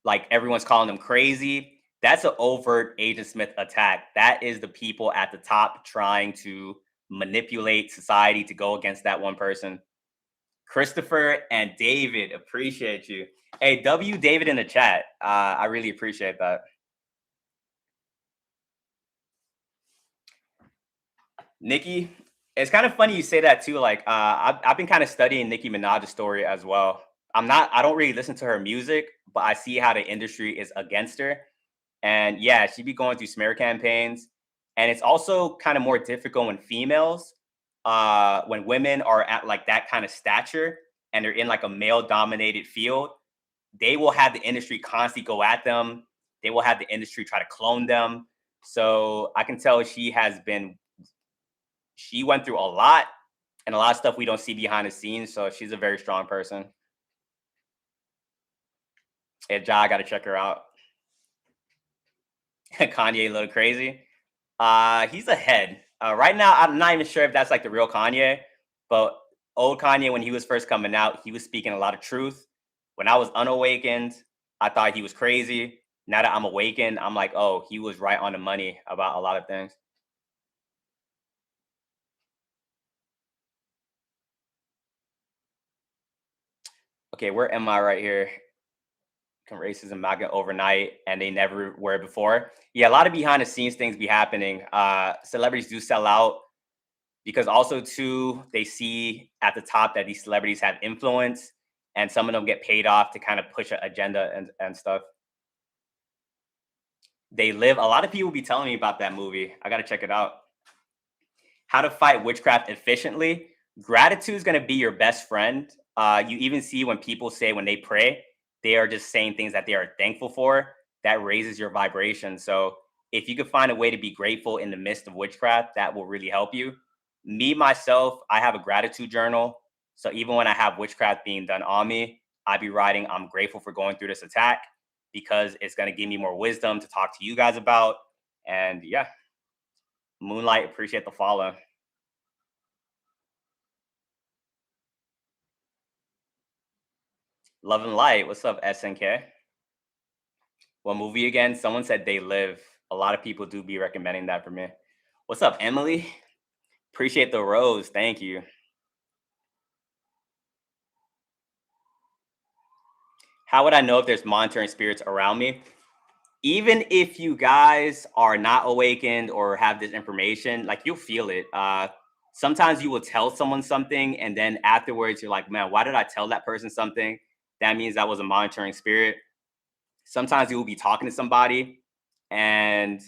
like everyone's calling them crazy, that's an overt Agent Smith attack. That is the people at the top trying to manipulate society to go against that one person. Christopher and David, appreciate you. Hey, W David in the chat. I really appreciate that. Nikki, it's kind of funny you say that too. Like, I've been kind of studying Nicki Minaj's story as well. I don't really listen to her music, but I see how the industry is against her. And yeah, she be going through smear campaigns. And it's also kind of more difficult when women are at like that kind of stature and they're in like a male dominated field, they will have the industry constantly go at them. They will have the industry try to clone them. So I can tell she went through a lot and a lot of stuff we don't see behind the scenes. So she's a very strong person. Hey, Ja, I gotta check her out. Kanye a little crazy. He's ahead. Right now, I'm not even sure if that's like the real Kanye, but old Kanye, when he was first coming out, he was speaking a lot of truth. When I was unawakened, I thought he was crazy. Now that I'm awakened, I'm like, oh, he was right on the money about a lot of things. Okay, where am I right here? Can racism not get overnight and they never were before? Yeah, a lot of behind the scenes things be happening. Celebrities do sell out because also too they see at the top that these celebrities have influence and some of them get paid off to kind of push an agenda and stuff. They live. A lot of people be telling me about that movie. I gotta check it out. How to fight witchcraft efficiently. Gratitude is gonna be your best friend. You even see when people say when they pray, they are just saying things that they are thankful for. That raises your vibration. So if you could find a way to be grateful in the midst of witchcraft, that will really help you. Me myself, I have a gratitude journal. So even when I have witchcraft being done on me, I be writing, I'm grateful for going through this attack because it's gonna give me more wisdom to talk to you guys about. And yeah, Moonlight, appreciate the follow. Love and Light, what's up, SNK? What movie again? Someone said They Live. A lot of people do be recommending that for me. What's up, Emily? Appreciate the rose. Thank you. How would I know if there's monitoring spirits around me? Even if you guys are not awakened or have this information, like you'll feel it. Sometimes you will tell someone something, and then afterwards, you're like, man, why did I tell that person something? That means that was a monitoring spirit. Sometimes you will be talking to somebody and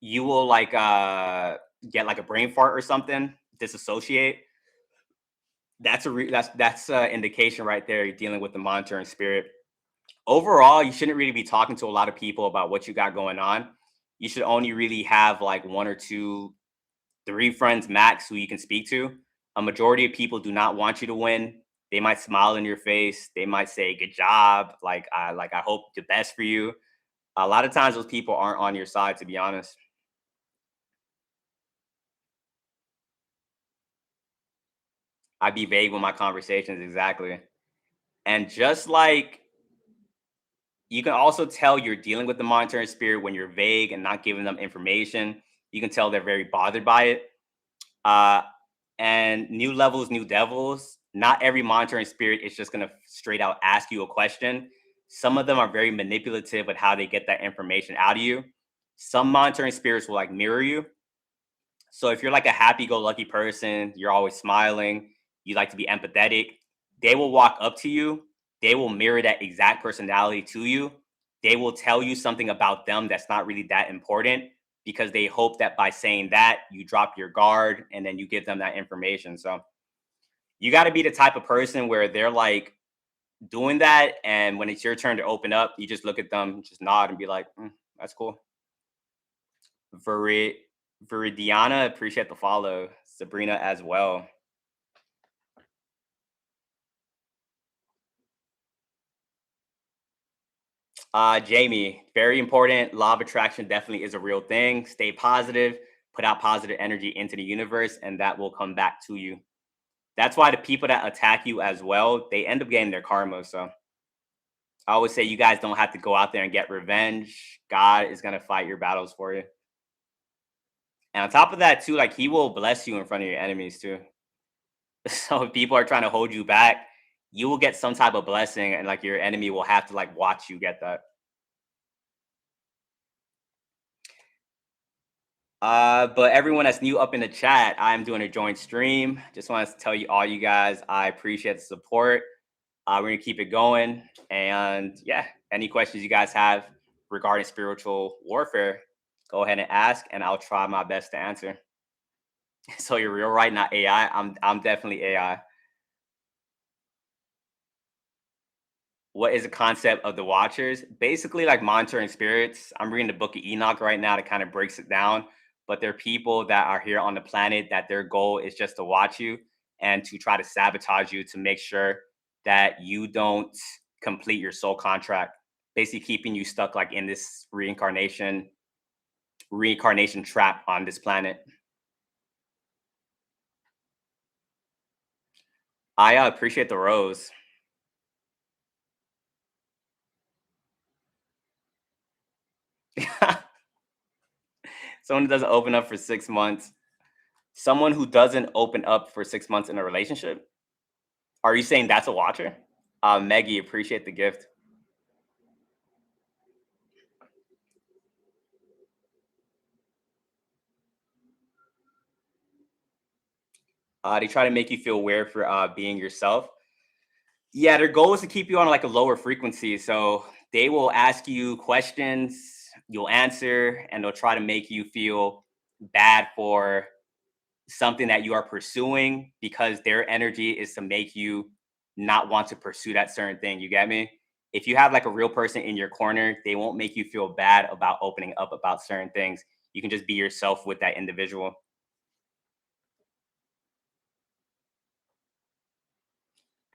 you will like get like a brain fart or something, disassociate. That's an indication right there. You're dealing with the monitoring spirit. Overall, you shouldn't really be talking to a lot of people about what you got going on. You should only really have like one or two, three friends max who you can speak to. A majority of people do not want you to win. They might smile in your face. They might say, "Good job." Like I hope the best for you. A lot of times, those people aren't on your side. To be honest, I'd be vague with my conversations exactly. And just like you can also tell you're dealing with the monitoring spirit when you're vague and not giving them information. You can tell they're very bothered by it. Uh, and new levels, new devils. Not every monitoring spirit is just going to straight out ask you a question. Some of them are very manipulative with how they get that information out of you. Some monitoring spirits will like mirror you. So if you're like a happy go lucky person, you're always smiling, you like to be empathetic, they will walk up to you, they will mirror that exact personality to you. They will tell you something about them that's not really that important because they hope that by saying that, you drop your guard and then you give them that information. So you got to be the type of person where they're like doing that. And when it's your turn to open up, you just look at them, just nod and be like, "Mm, that's cool." Viri- Viridiana, appreciate the follow. Sabrina as well. Jamie, very important. Law of attraction definitely is a real thing. Stay positive, put out positive energy into the universe, and that will come back to you. That's why the people that attack you as well, they end up getting their karma. So I always say you guys don't have to go out there and get revenge. God is gonna fight your battles for you. And on top of that, too, like he will bless you in front of your enemies too. So if people are trying to hold you back, you will get some type of blessing, and like your enemy will have to like watch you get that. But everyone that's new up in the chat, I'm doing a joint stream. Just want to tell you all you guys, I appreciate the support. We're gonna keep it going, and yeah, any questions you guys have regarding spiritual warfare, go ahead and ask, and I'll try my best to answer. So you're real right, not AI. I'm definitely AI. What is the concept of the Watchers? Basically, like monitoring spirits. I'm reading the Book of Enoch right now that kind of breaks it down. But they're people that are here on the planet that their goal is just to watch you and to try to sabotage you to make sure that you don't complete your soul contract. Basically, keeping you stuck like in this reincarnation trap on this planet. I appreciate the rose. Someone who doesn't open up for 6 months. Someone who doesn't open up for 6 months in a relationship. Are you saying that's a watcher? Maggie, appreciate the gift. They try to make you feel weird for being yourself. Yeah, their goal is to keep you on like a lower frequency. So they will ask you questions, you'll answer, and they'll try to make you feel bad for something that you are pursuing because their energy is to make you not want to pursue that certain thing. You get me? If you have like a real person in your corner, they won't make you feel bad about opening up about certain things. You can just be yourself with that individual.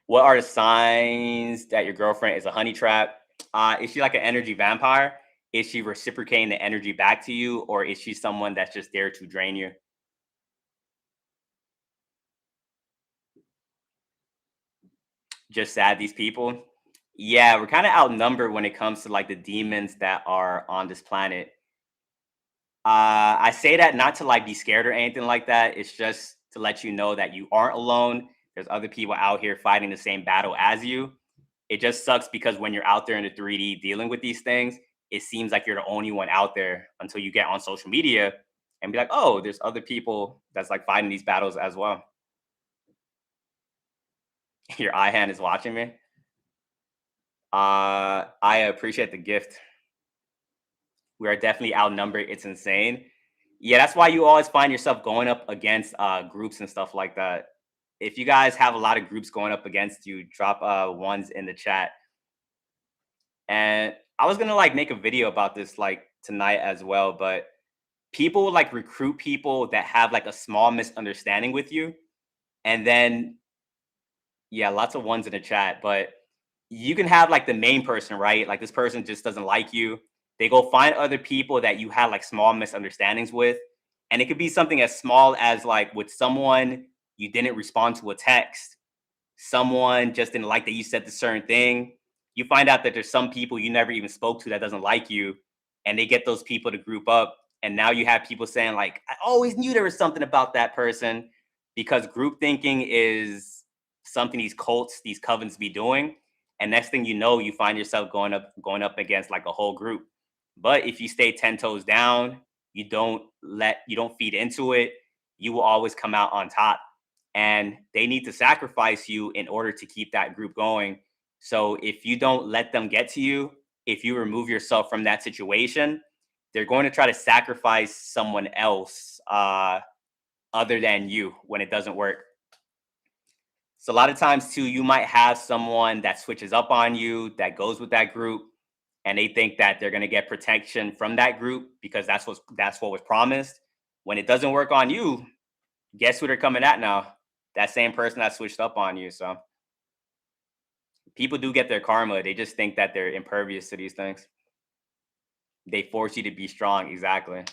What are the signs that your girlfriend is a honey trap? Is she like an energy vampire? Is she reciprocating the energy back to you, or is she someone that's just there to drain you? Just sad these people. Yeah, we're kind of outnumbered when it comes to like the demons that are on this planet. I say that not to like be scared or anything like that. It's just to let you know that you aren't alone. There's other people out here fighting the same battle as you. It just sucks because when you're out there in the 3D dealing with these things, it seems like you're the only one out there until you get on social media and be like, oh, there's other people that's like fighting these battles as well. Your eye hand is watching me. I appreciate the gift. We are definitely outnumbered. It's insane. Yeah, that's why you always find yourself going up against groups and stuff like that. If you guys have a lot of groups going up against you, drop ones in the chat. And I was gonna like make a video about this like tonight as well, but people would like recruit people that have like a small misunderstanding with you, and then yeah, lots of ones in the chat, but you can have like the main person, right? Like this person just doesn't like you. They go find other people that you had like small misunderstandings with. And it could be something as small as like with someone you didn't respond to a text, someone just didn't like that you said the certain thing. You find out that there's some people you never even spoke to that doesn't like you, and they get those people to group up. And now you have people saying, like, I always knew there was something about that person, because group thinking is something these cults, these covens be doing. And next thing you know, you find yourself going up against like a whole group. But if you stay 10 toes down, you don't feed into it, you will always come out on top. And they need to sacrifice you in order to keep that group going. So if you don't let them get to you, if you remove yourself from that situation, they're going to try to sacrifice someone else other than you when it doesn't work. So a lot of times too, you might have someone that switches up on you, that goes with that group, and they think that they're going to get protection from that group because that's what was promised. When it doesn't work on you, guess who they're coming at now? That same person that switched up on you. So people do get their karma. They just think that they're impervious to these things. They force you to be strong. Exactly.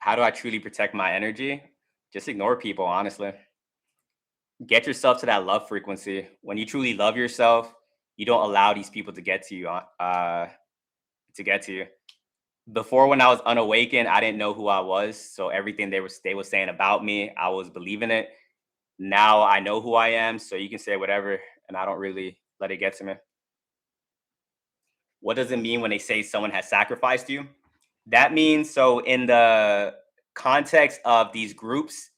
How do I truly protect my energy? Just ignore people, honestly. Get yourself to that love frequency. When you truly love yourself, you don't allow these people to get to you. To get to you. Before, when I was unawakened, I didn't know who I was. So everything they were saying about me, I was believing it. Now I know who I am, so you can say whatever, and I don't really let it get to me. What does it mean when they say someone has sacrificed you? That means, so in the context of these groups,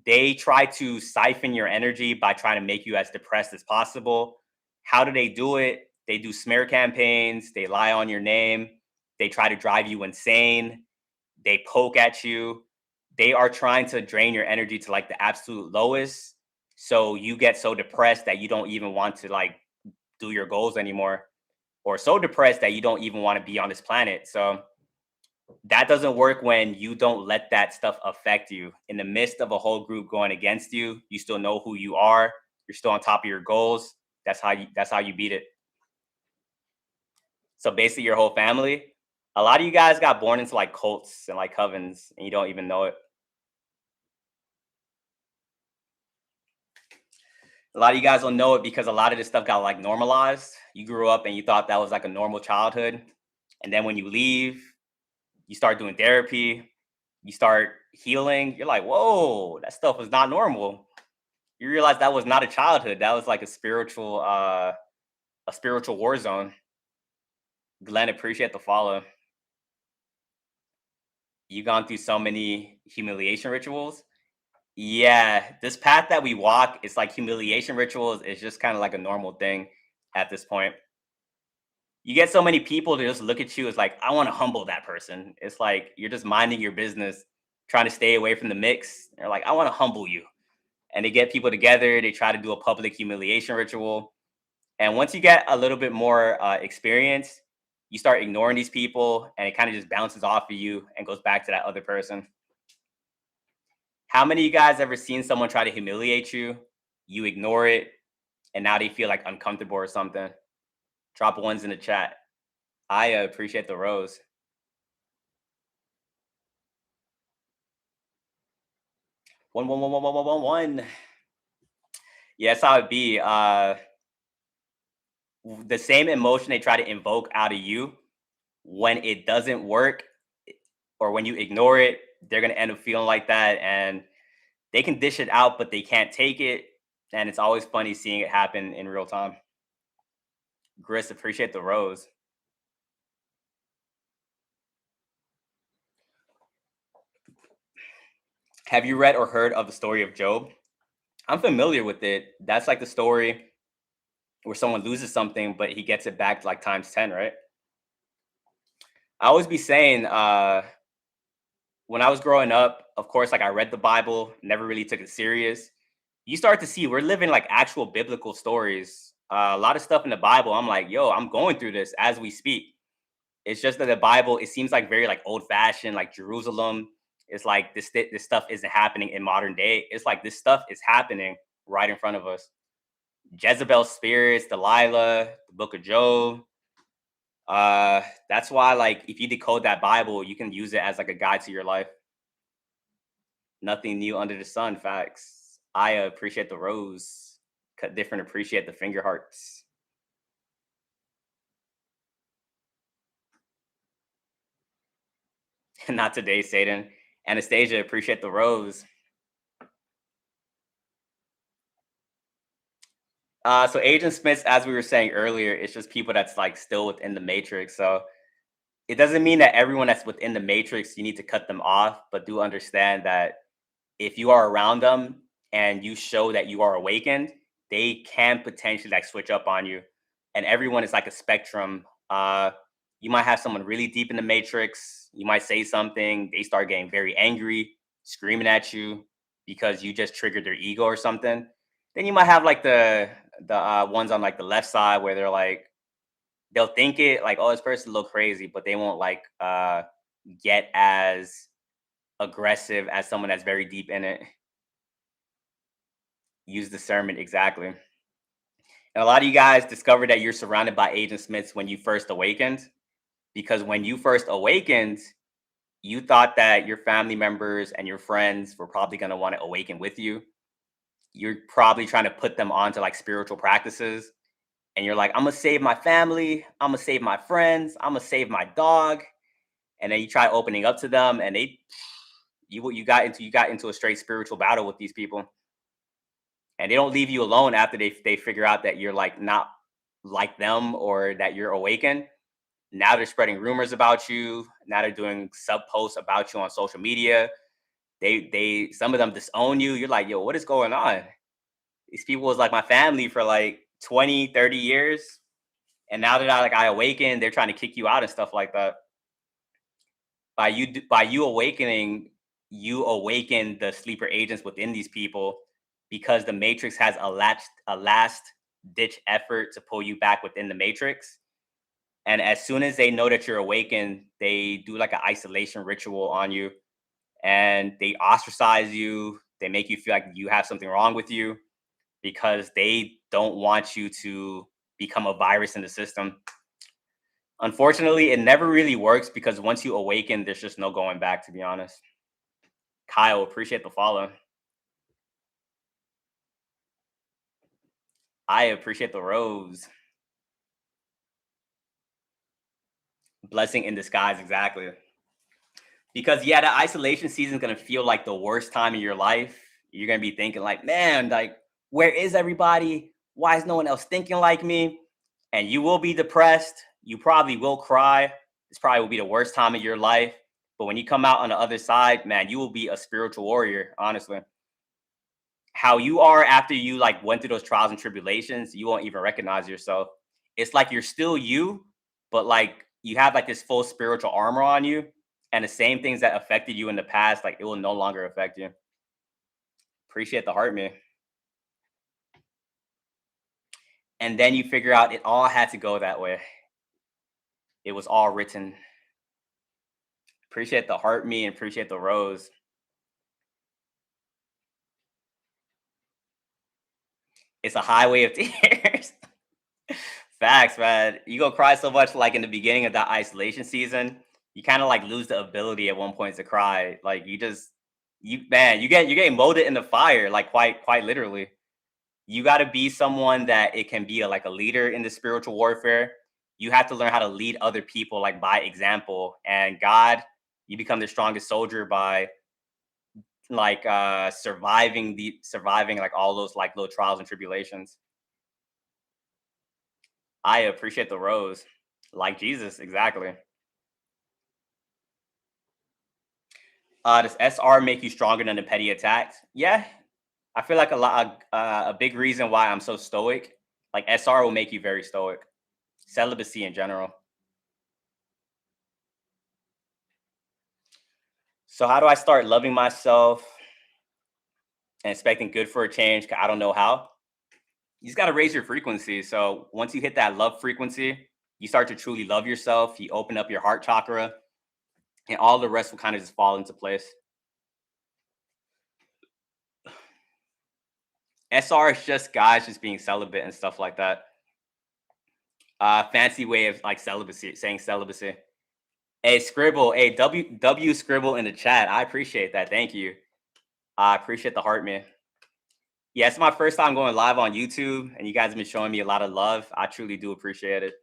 they try to siphon your energy by trying to make you as depressed as possible. How do they do it? They do smear campaigns, they lie on your name, they try to drive you insane, they poke at you. They are trying to drain your energy to like the absolute lowest. So you get so depressed that you don't even want to like do your goals anymore, or so depressed that you don't even want to be on this planet. So that doesn't work when you don't let that stuff affect you. In the midst of a whole group going against you, you still know who you are. You're still on top of your goals. That's how you beat it. So basically your whole family, a lot of you guys got born into like cults and like covens and you don't even know it. A lot of you guys don't know it because a lot of this stuff got like normalized. You grew up and you thought that was like a normal childhood. And then when you leave, you start doing therapy, you start healing. You're like, whoa, that stuff was not normal. You realize that was not a childhood. That was like a spiritual war zone. Glenn, appreciate the follow. You gone through so many humiliation rituals. Yeah, this path that we walk, it's like humiliation rituals. It's just kind of like a normal thing at this point. You get so many people to just look at you as like, I want to humble that person. It's like you're just minding your business, trying to stay away from the mix. They're like, I want to humble you. And they get people together, they try to do a public humiliation ritual. And once you get a little bit more experience, you start ignoring these people and it kind of just bounces off of you and goes back to that other person. How many of you guys ever seen someone try to humiliate you? You ignore it and now they feel like uncomfortable or something. Drop ones in the chat. I appreciate the rose. One, one, one, one, one, one, one, one. Yeah, that's how it be. The same emotion they try to invoke out of you, when it doesn't work or when you ignore it, they're gonna end up feeling like that, and they can dish it out, but they can't take it. And it's always funny seeing it happen in real time. Gris, appreciate the rose. Have you read or heard of the story of Job? I'm familiar with it. That's like the story. where someone loses something, but he gets it back like times 10, right? I always be saying, when I was growing up, of course, like I read the Bible, never really took it serious. You start to see we're living like actual biblical stories. A lot of stuff in the Bible, I'm like, yo, I'm going through this as we speak. It's just that the Bible, it seems like very like old fashioned, like Jerusalem. It's like this stuff isn't happening in modern day. It's like this stuff is happening right in front of us. Jezebel's spirits, Delilah, the Book of Job. That's why like if you decode that Bible, you can use it as like a guide to your life. Nothing new under the sun. Facts. I appreciate the rose. Cut different. Appreciate the finger hearts. Not today, Satan. Anastasia, appreciate the rose. So Agent Smiths, as we were saying earlier, it's just people that's like still within the matrix. So it doesn't mean that everyone that's within the matrix, you need to cut them off, but do understand that if you are around them and you show that you are awakened, they can potentially like switch up on you. And everyone is like a spectrum. You might have someone really deep in the matrix. You might say something, they start getting very angry, screaming at you because you just triggered their ego or something. Then you might have like the ones on like the left side where they're like they'll think it like, oh, this person look crazy, but they won't like get as aggressive as someone that's very deep in it. Use discernment exactly. And a lot of you guys discovered that you're surrounded by Agent Smiths when you first awakened, because when you first awakened, you thought that your family members and your friends were probably going to want to awaken with you. You're probably trying to put them onto like spiritual practices, and you're like, I'm gonna save my family, I'm gonna save my friends, I'm gonna save my dog, and then you try opening up to them, and they you got into a straight spiritual battle with these people, and they don't leave you alone after they figure out that you're like not like them or that you're awakened. Now they're spreading rumors about you. Now they're doing sub posts about you on social media. They some of them disown you. You're like, yo, what is going on? These people was like my family for like 20, 30 years. And now that I awaken, they're trying to kick you out and stuff like that. By you awakening, you awaken the sleeper agents within these people, because the matrix has a last ditch effort to pull you back within the matrix. And as soon as they know that you're awakened, they do like an isolation ritual on you, and they ostracize you. They make you feel like you have something wrong with you because they don't want you to become a virus in the system. Unfortunately, it never really works because once you awaken, there's just no going back, to be honest. Kyle, appreciate the follow. I appreciate the rose. Blessing in disguise, exactly. Because yeah, that isolation season is gonna feel like the worst time in your life. You're gonna be thinking like, man, like, where is everybody? Why is no one else thinking like me? And you will be depressed. You probably will cry. This probably will be the worst time of your life. But when you come out on the other side, man, you will be a spiritual warrior, honestly. How you are after you like went through those trials and tribulations, you won't even recognize yourself. It's like you're still you, but like you have like this full spiritual armor on you, and the same things that affected you in the past, like it will no longer affect you. Appreciate the heart, man. And then you figure out it all had to go that way. It was all written. Appreciate the heart, me, and appreciate the rose. It's a highway of tears. Facts, man. You go cry so much, like in the beginning of that isolation season, you kind of like lose the ability at one point to cry. Like you just, you man, you get molded in the fire, like quite literally. You got to be someone that it can be like a leader in the spiritual warfare. You have to learn how to lead other people, like by example. And God, you become the strongest soldier by like surviving like all those like little trials and tribulations. I appreciate the rose, like Jesus, exactly. Does SR make you stronger than the petty attacks? Yeah, I feel like a big reason why I'm so stoic. Like SR will make you very stoic. Celibacy in general. So how do I start loving myself and expecting good for a change? 'Cause I don't know how. You just got to raise your frequency. So once you hit that love frequency, you start to truly love yourself. You open up your heart chakra, and all the rest will kind of just fall into place. SR is just guys just being celibate and stuff like that. Fancy way of like celibacy, saying celibacy. Hey, Scribble. Hey, W Scribble in the chat. I appreciate that. Thank you. I appreciate the heart, man. Yeah, it's my first time going live on YouTube, and you guys have been showing me a lot of love. I truly do appreciate it.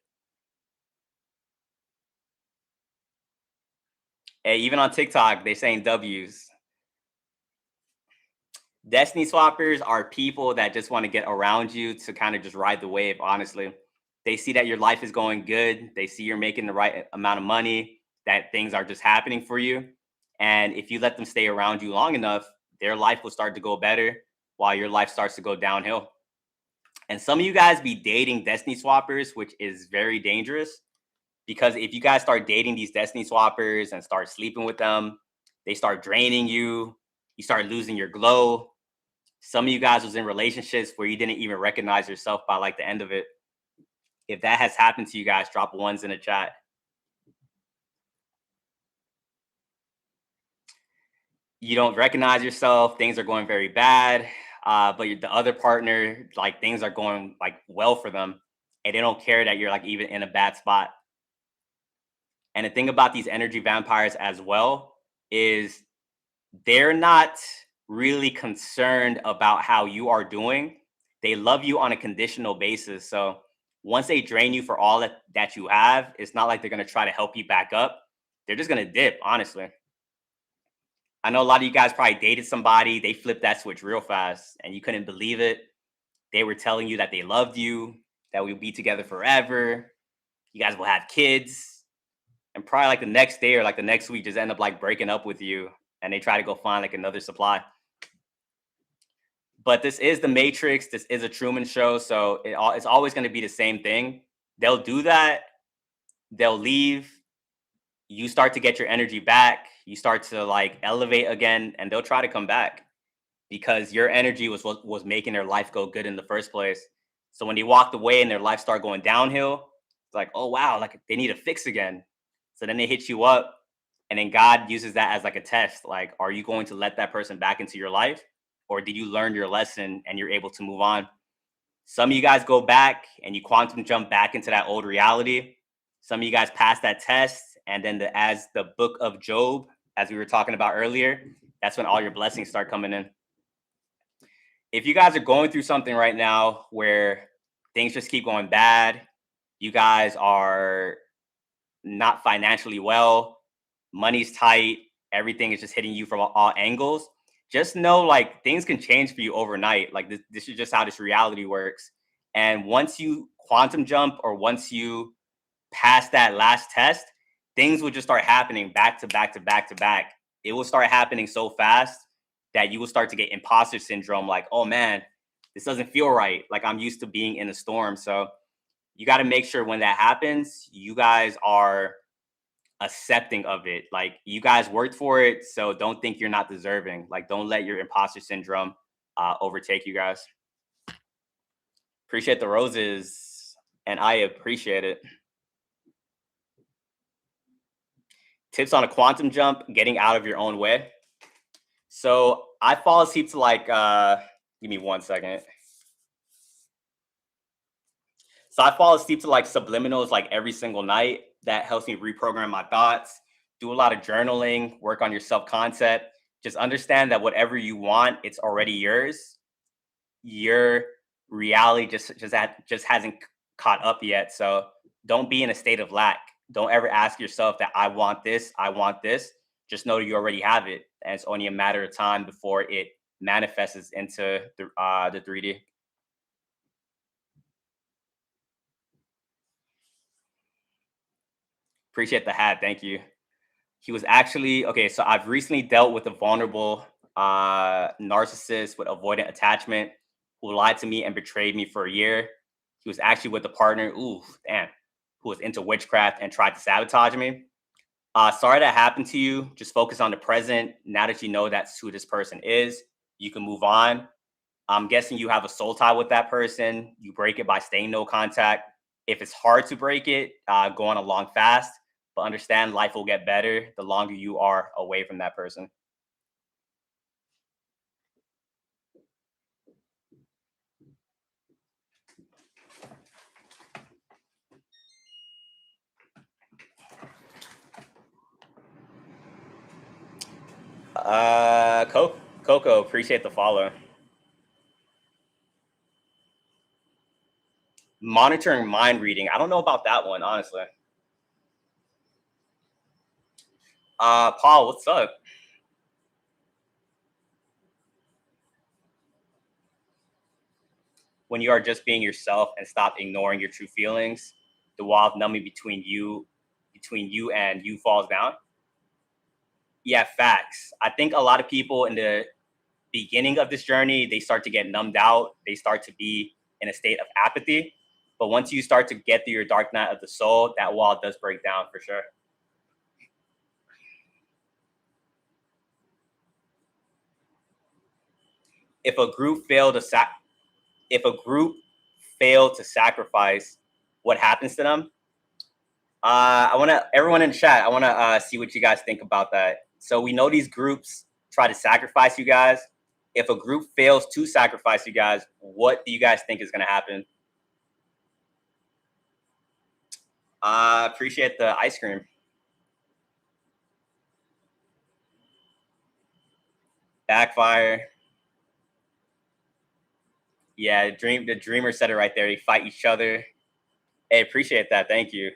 Hey, even on TikTok, they're saying W's. Destiny swappers are people that just want to get around you to kind of just ride the wave, honestly. They see that your life is going good. They see you're making the right amount of money, that things are just happening for you. And if you let them stay around you long enough, their life will start to go better while your life starts to go downhill. And some of you guys be dating Destiny swappers, which is very dangerous because if you guys start dating these Destiny swappers and start sleeping with them, they start draining you. You start losing your glow. Some of you guys was in relationships where you didn't even recognize yourself by like the end of it. If that has happened to you guys, drop ones in the chat. You don't recognize yourself, things are going very bad, but the other partner, like things are going like well for them, and they don't care that you're like even in a bad spot. And the thing about these energy vampires as well is they're not really concerned about how you are doing. They love you on a conditional basis. So once they drain you for all that you have, it's not like they're going to try to help you back up. They're just going to dip, honestly. I know a lot of you guys probably dated somebody, they flipped that switch real fast and you couldn't believe it. They were telling you that they loved you, that we'll be together forever. You guys will have kids. And probably like the next day or like the next week just end up like breaking up with you and they try to go find like another supply. But this is the Matrix. This is a Truman Show. So it's always going to be the same thing. They'll do that. They'll leave. You start to get your energy back. You start to like elevate again and they'll try to come back because your energy was what was making their life go good in the first place. So when they walked away and their life started going downhill, it's like, oh wow, like they need a fix again. So then they hit you up and then God uses that as like a test. Like, are you going to let that person back into your life? Or did you learn your lesson and you're able to move on? Some of you guys go back and you quantum jump back into that old reality. Some of you guys pass that test. And then as the book of Job, as we were talking about earlier, that's when all your blessings start coming in. If you guys are going through something right now where things just keep going bad, you guys are not financially well, money's tight, everything is just hitting you from all angles, just know like things can change for you overnight. Like this is just how this reality works. And once you quantum jump or once you pass that last test, things will just start happening back to back to back to back. It will start happening so fast that you will start to get imposter syndrome. Like, oh man, this doesn't feel right. Like I'm used to being in a storm. So you got to make sure when that happens, you guys are accepting of it. Like you guys worked for it. So don't think you're not deserving. Like don't let your imposter syndrome overtake you guys. Appreciate the roses. And I appreciate it. Tips on a quantum jump, getting out of your own way. So I fall asleep to like, give me 1 second. So I fall asleep to like subliminals like every single night. That helps me reprogram my thoughts, do a lot of journaling, work on your self-concept. Just understand that whatever you want, it's already yours. Your reality just hasn't caught up yet. So don't be in a state of lack. Don't ever ask yourself that I want this, I want this. Just know you already have it, and it's only a matter of time before it manifests into the 3D. Appreciate the hat. Thank you. He was actually okay. So I've recently dealt with a vulnerable narcissist with avoidant attachment who lied to me and betrayed me for a year. He was actually with a partner, ooh, damn, who was into witchcraft and tried to sabotage me. Sorry that happened to you. Just focus on the present. Now that you know that's who this person is, you can move on. I'm guessing you have a soul tie with that person. You break it by staying no contact. If it's hard to break it, go on a long fast. But understand life will get better the longer you are away from that person. Coco, appreciate the follow. Monitoring mind reading. I don't know about that one, honestly. Paul, what's up? When you are just being yourself and stop ignoring your true feelings, the wall of numbing between you and you falls down. Yeah, facts. I think a lot of people in the beginning of this journey, they start to get numbed out. They start to be in a state of apathy. But once you start to get through your dark night of the soul, that wall does break down for sure. If a group failed to if a group failed to sacrifice, what happens to them? I want to everyone in chat. I want to see what you guys think about that. So we know these groups try to sacrifice you guys. If a group fails to sacrifice you guys, what do you guys think is going to happen? Appreciate the ice cream. Backfire. Yeah, the dreamer said it right there. They fight each other. Hey, appreciate that. Thank you.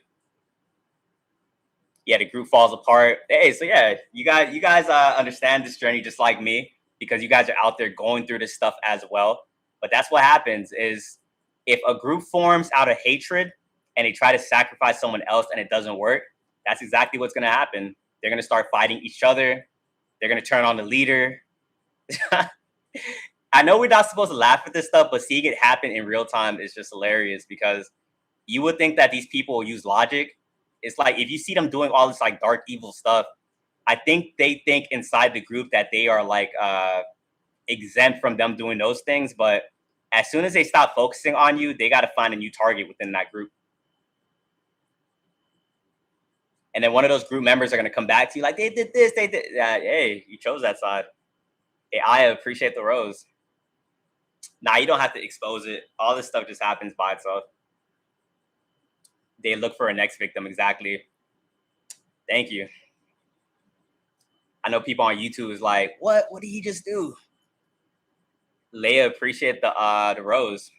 Yeah, the group falls apart. Hey, so yeah, you guys understand this journey just like me because you guys are out there going through this stuff as well. But that's what happens is if a group forms out of hatred and they try to sacrifice someone else and it doesn't work, that's exactly what's going to happen. They're going to start fighting each other. They're going to turn on the leader. I know we're not supposed to laugh at this stuff, but seeing it happen in real time is just hilarious because you would think that these people will use logic. It's like if you see them doing all this like dark evil stuff, I think they think inside the group that they are like exempt from them doing those things. But as soon as they stop focusing on you, they got to find a new target within that group. And then one of those group members are going to come back to you like they did this, they did that. Hey, you chose that side. Hey, I appreciate the rose. Nah, you don't have to expose it. All this stuff just happens by itself. They look for a next victim. Exactly. Thank you. I know people on YouTube is like, what? What did he just do? Leia, appreciate the rose.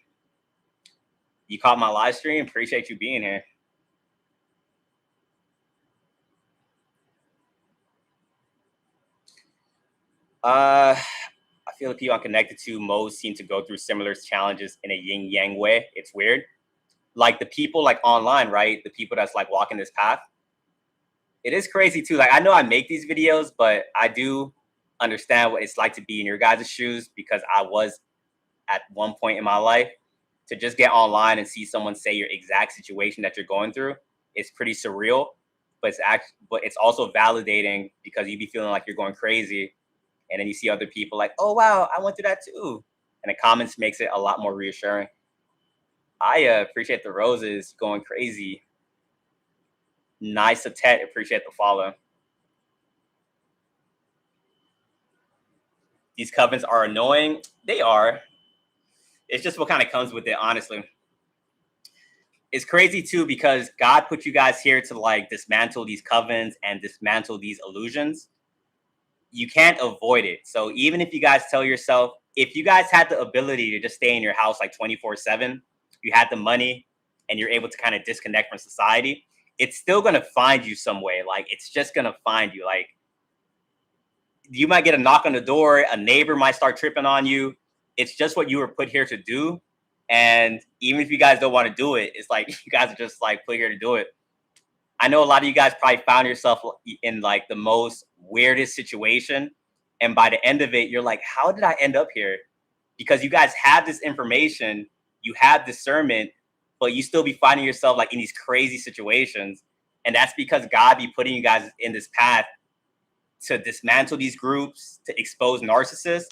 You caught my live stream. Appreciate you being here. I feel the people I'm connected to most seem to go through similar challenges in a yin yang way. It's weird. Like the people like online, right? The people that's like walking this path. It is crazy too. Like I know I make these videos, but I do understand what it's like to be in your guys' shoes because I was at one point in my life to just get online and see someone say your exact situation that you're going through. It's pretty surreal, but it's also validating because you be feeling like you're going crazy, and then you see other people like, oh wow, I went through that too, and the comments makes it a lot more reassuring. I appreciate the roses going crazy. Nice to Tet, appreciate the follow. These covens are annoying. They are. It's just what kind of comes with it, honestly. It's crazy too because God put you guys here to like dismantle these covens and dismantle these illusions. You can't avoid it. So even if you guys tell yourself, if you guys had the ability to just stay in your house like 24/7, you had the money and you're able to kind of disconnect from society, it's still gonna find you some way. Like it's just gonna find you. Like you might get a knock on the door, a neighbor might start tripping on you. It's just what you were put here to do. And even if you guys don't want to do it, it's like you guys are just like put here to do it. I know a lot of you guys probably found yourself in like the most weirdest situation. And by the end of it, you're like, how did I end up here? Because you guys have this information, you have discernment, but you still be finding yourself like in these crazy situations. And that's because God be putting you guys in this path to dismantle these groups, to expose narcissists,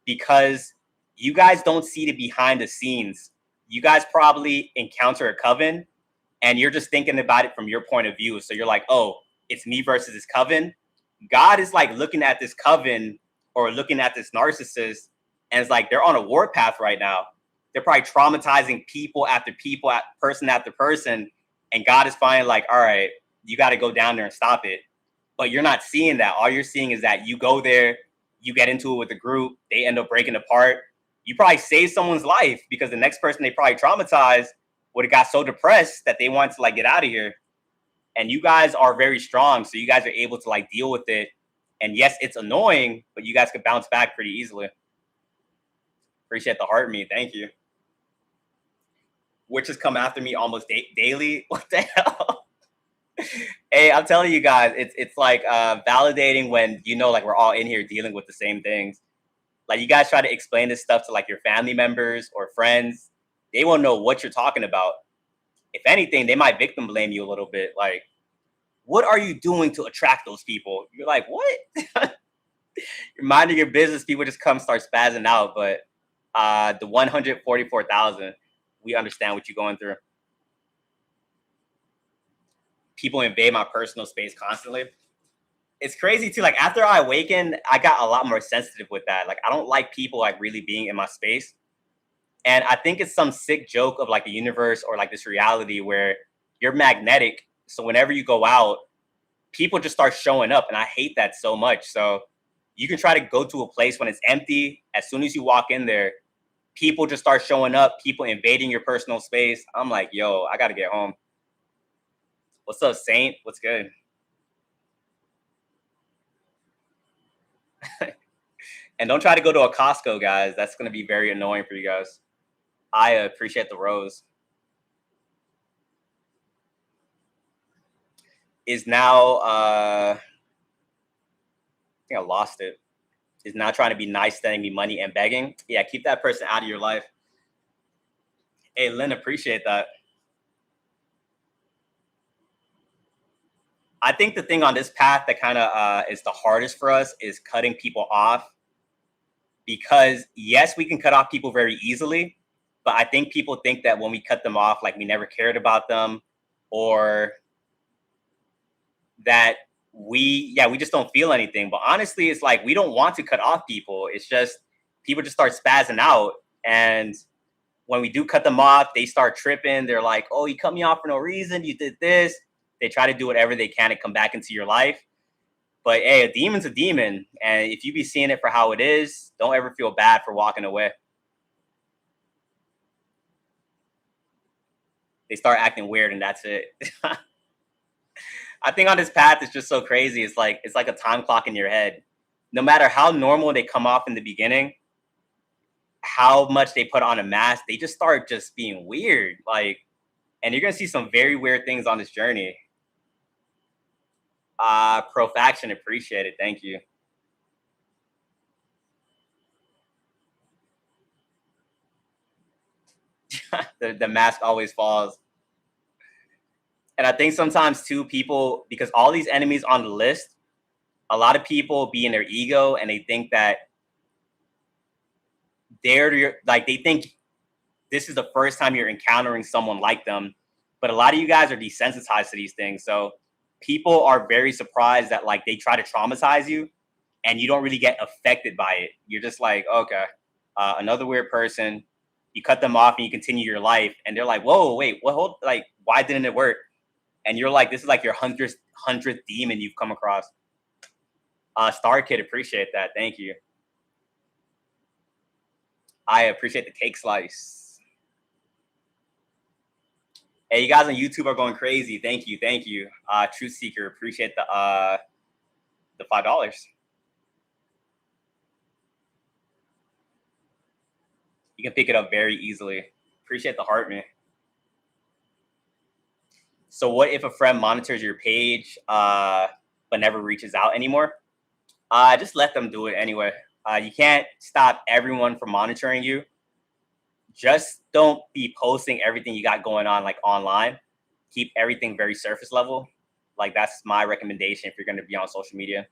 because you guys don't see the behind the scenes. You guys probably encounter a coven and you're just thinking about it from your point of view. So you're like, oh, it's me versus this coven. God is like looking at this coven or looking at this narcissist, and it's like they're on a war path right now. They're probably traumatizing people after people, person after person. And God is finally like, all right, you got to go down there and stop it. But you're not seeing that. All you're seeing is that you go there, you get into it with the group, they end up breaking apart. You probably save someone's life because the next person they probably traumatized would have got so depressed that they want to like get out of here. And you guys are very strong, so you guys are able to like deal with it. And yes, it's annoying, but you guys could bounce back pretty easily. Appreciate the heart me. Thank you. Witches come after me almost daily. What the hell? Hey, I'm telling you guys, it's like validating when you know like we're all in here dealing with the same things. Like you guys try to explain this stuff to like your family members or friends, they won't know what you're talking about. If anything, they might victim blame you a little bit. Like, what are you doing to attract those people? You're like, what? You're minding your business. People just come start spazzing out. But the 144,000, we understand what you're going through. People invade my personal space constantly. It's crazy too. Like after I awakened, I got a lot more sensitive with that. Like I don't like people like really being in my space. And I think it's some sick joke of like the universe or like this reality where you're magnetic. So whenever you go out, people just start showing up. And I hate that so much. So you can try to go to a place when it's empty. As soon as you walk in there, people just start showing up, people invading your personal space. I'm like, yo, I got to get home. What's up, Saint? What's good? And don't try to go to a Costco, guys. That's going to be very annoying for you guys. I appreciate the rose. Is now, I think I lost it. Is now trying to be nice, sending me money and begging. Yeah, keep that person out of your life. Hey, Lynn, appreciate that. I think the thing on this path that kind of is the hardest for us is cutting people off. Because yes, we can cut off people very easily, but I think people think that when we cut them off, like we never cared about them, or that we just don't feel anything. But honestly, it's like we don't want to cut off people. It's just people just start spazzing out. And when we do cut them off, they start tripping. They're like, oh, you cut me off for no reason. You did this. They try to do whatever they can to come back into your life. But hey, a demon's a demon. And if you be seeing it for how it is, don't ever feel bad for walking away. They start acting weird and that's it. I think on this path, it's just so crazy. It's like a time clock in your head. No matter how normal they come off in the beginning, how much they put on a mask, they just start just being weird. Like, and you're gonna see some very weird things on this journey. Profaction, appreciate it. Thank you. The mask always falls. And I think sometimes too, people, because all these enemies on the list, a lot of people be in their ego and they think that they think this is the first time you're encountering someone like them. But a lot of you guys are desensitized to these things. So people are very surprised that like they try to traumatize you and you don't really get affected by it. You're just like, okay, another weird person. You cut them off and you continue your life. And they're like, whoa, wait, what? Hold, like, why didn't it work? And you're like, this is like your hundredth demon you've come across. Star Kid, appreciate that. Thank you. I appreciate the cake slice. Hey, you guys on YouTube are going crazy. Thank you, thank you. Truth Seeker, appreciate the $5. You can pick it up very easily. Appreciate the heart, man. So what if a friend monitors your page but never reaches out anymore? Just let them do it anyway. You can't stop everyone from monitoring you. Just don't be posting everything you got going on like online. Keep everything very surface level. Like that's my recommendation if you're going to be on social media.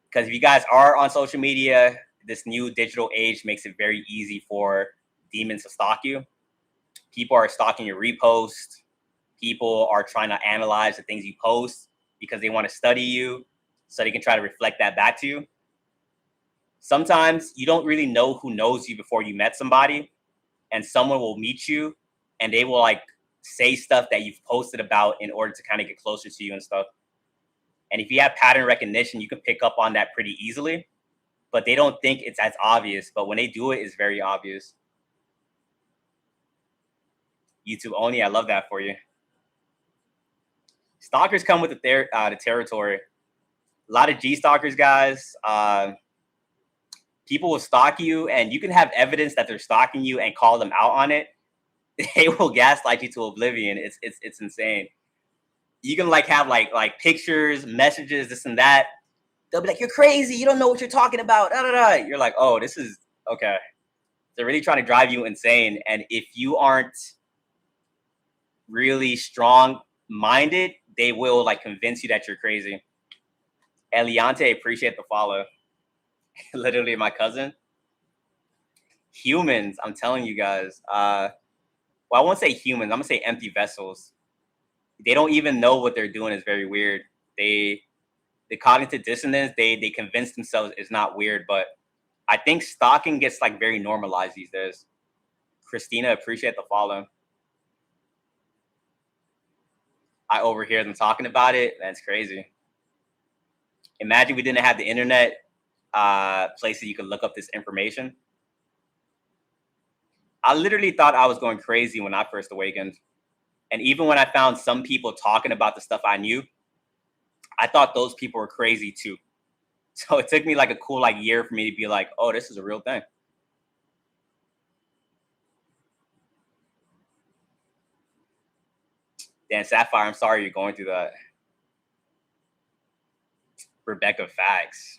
Because if you guys are on social media, this new digital age makes it very easy for demons to stalk you. People are stalking your repost. People are trying to analyze the things you post because they want to study you so they can try to reflect that back to you. Sometimes you don't really know who knows you before you met somebody, and someone will meet you and they will like say stuff that you've posted about in order to kind of get closer to you and stuff. And if you have pattern recognition, you can pick up on that pretty easily, but they don't think it's as obvious. But when they do it, it's very obvious. YouTube only, I love that for you. Stalkers come with the territory. A lot of G stalkers, guys. People will stalk you, and you can have evidence that they're stalking you and call them out on it. They will gaslight you to oblivion. It's insane. You can like have like pictures, messages, this and that. They'll be like, "You're crazy. You don't know what you're talking about." Da, da, da. You're like, "Oh, this is okay." They're really trying to drive you insane, and if you aren't really strong minded, they will like convince you that you're crazy. Eliante, appreciate the follow. Literally my cousin. Humans, I'm telling you guys. Well, I won't say humans. I'm gonna say empty vessels. They don't even know what they're doing. Is very weird. The cognitive dissonance. They convince themselves it's not weird, but I think stalking gets like very normalized these days. Christina, appreciate the follow. I overhear them talking about it. That's crazy. Imagine we didn't have the internet, places you could look up this information. I literally thought I was going crazy when I first awakened. And even when I found some people talking about the stuff I knew, I thought those people were crazy too. So it took me like a cool like year for me to be like, oh, this is a real thing. Dan Sapphire, I'm sorry you're going through that. Rebecca, facts.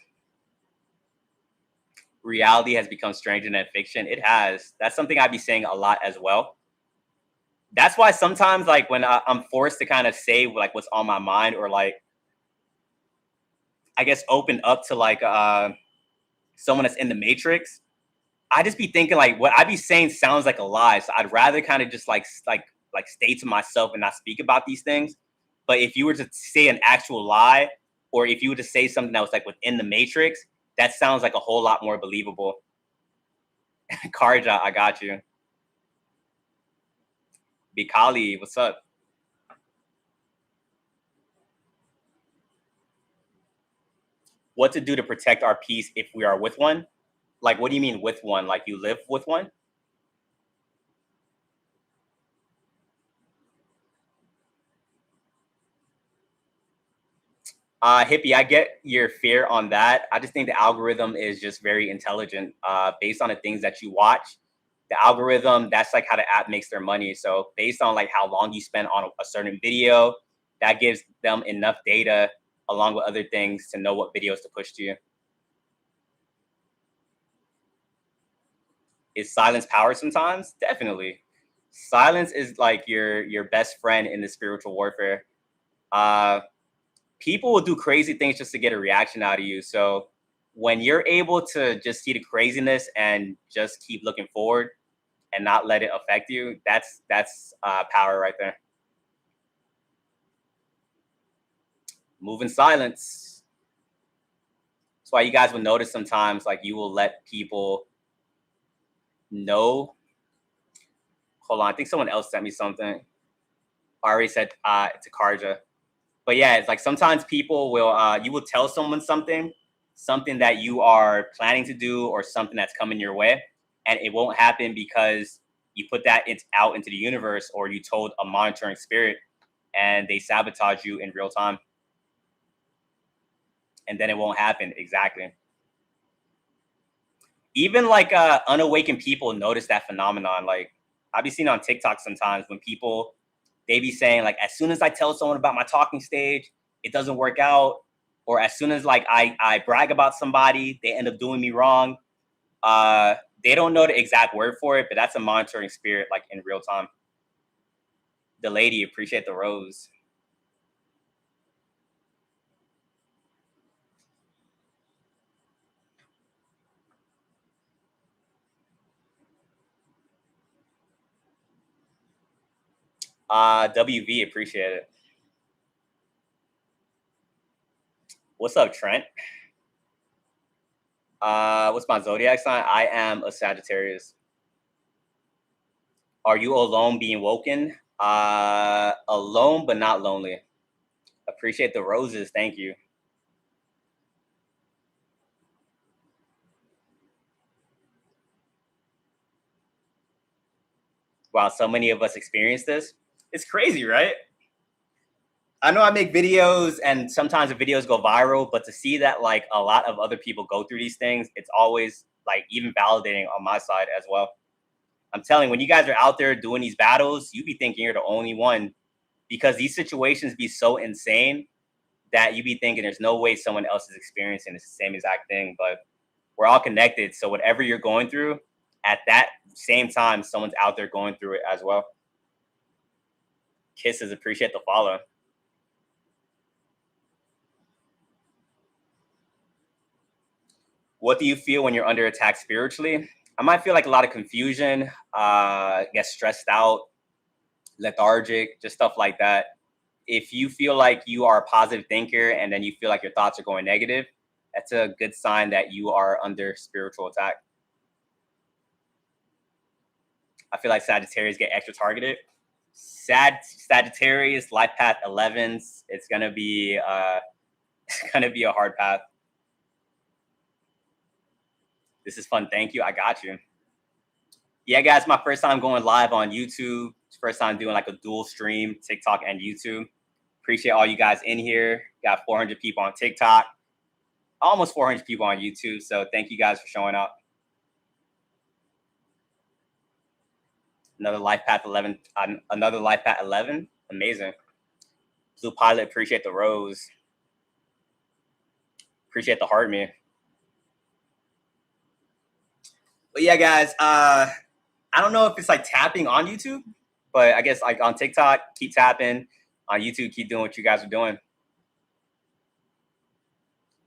Reality has become stranger than fiction. It has. That's something I'd be saying a lot as well. That's why sometimes like when I'm forced to kind of say like what's on my mind, or like I guess open up to like someone that's in the matrix, I just be thinking like what I be saying sounds like a lie. So I'd rather kind of just like stay to myself and not speak about these things. But if you were to say an actual lie, or if you were to say something that was like within the matrix, that sounds like a whole lot more believable. Karja, I got you. Bikali, what's up? What to do to protect our peace if we are with one? Like, what do you mean with one? Like you live with one? Hippie, I get your fear on that. I just think the algorithm is just very intelligent. Based on the things that you watch, the algorithm, that's like how the app makes their money. So based on like how long you spend on a certain video, that gives them enough data along with other things to know what videos to push to you. Is silence power sometimes? Definitely. Silence is like your best friend in the spiritual warfare. Uh, People will do crazy things just to get a reaction out of you. So when you're able to just see the craziness and just keep looking forward and not let it affect you, that's power right there. Move in silence. That's why you guys will notice sometimes like you will let people know. Hold on, I think someone else sent me something. I already said to Karja. But yeah, it's like sometimes people will you will tell someone something that you are planning to do or something that's coming your way, and it won't happen because you put that out into the universe, or you told a monitoring spirit and they sabotage you in real time, and then it won't happen. Exactly. Even like unawakened people notice that phenomenon. Like I've been seeing on TikTok sometimes when people, they be saying like, as soon as I tell someone about my talking stage, it doesn't work out. Or as soon as like I brag about somebody, they end up doing me wrong. Uh, They don't know the exact word for it, but that's a monitoring spirit, like in real time. The lady, appreciate the rose. WV, appreciate it. What's up, Trent? What's my zodiac sign? I am a Sagittarius. Are you alone being woken? Alone but not lonely. Appreciate the roses. Thank you. Wow, so many of us experience this. It's crazy, right? I know I make videos and sometimes the videos go viral, but to see that like a lot of other people go through these things, it's always like even validating on my side as well. I'm telling you, when you guys are out there doing these battles, you be thinking you're the only one because these situations be so insane that you be thinking there's no way someone else is experiencing the same exact thing. But we're all connected. So whatever you're going through, at that same time, someone's out there going through it as well. Kisses, appreciate the follow. What do you feel when you're under attack spiritually? I might feel like a lot of confusion, get stressed out, lethargic, just stuff like that. If you feel like you are a positive thinker and then you feel like your thoughts are going negative, that's a good sign that you are under spiritual attack. I feel like Sagittarius get extra targeted. Sagittarius, life path 11s. It's gonna be it's gonna be a hard path. This is fun. Thank you. I got you. Yeah, guys, my first time going live on YouTube. First time doing like a dual stream, TikTok and YouTube. Appreciate all you guys in here. Got 400 people on TikTok, almost 400 people on YouTube. So thank you guys for showing up. Another life path 11. Another life path 11. Amazing. Blue Pilot, appreciate the rose. Appreciate the heart, man. But yeah, guys, I don't know if it's like tapping on YouTube, but I guess like on TikTok, keep tapping. On YouTube, keep doing what you guys are doing.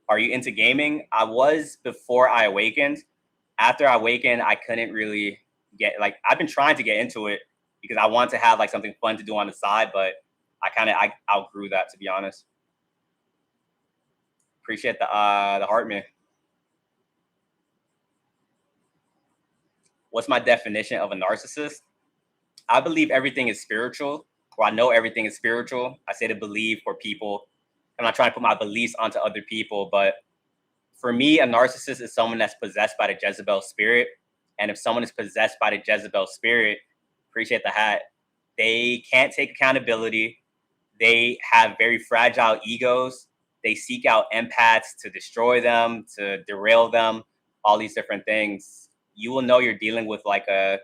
Are you into gaming? I was before I awakened. After I awakened, I couldn't really get like I've been trying to get into it because I want to have like something fun to do on the side, but I outgrew that, to be honest. Appreciate the heart, man. What's my definition of a narcissist? I believe everything is spiritual, or I know everything is spiritual. I say to believe for people. I'm not trying to put my beliefs onto other people, but for me, a narcissist is someone that's possessed by the Jezebel spirit. And if someone is possessed by the Jezebel spirit, appreciate the hat. They can't take accountability. They have very fragile egos. They seek out empaths to destroy them, to derail them, all these different things. You will know you're dealing with like a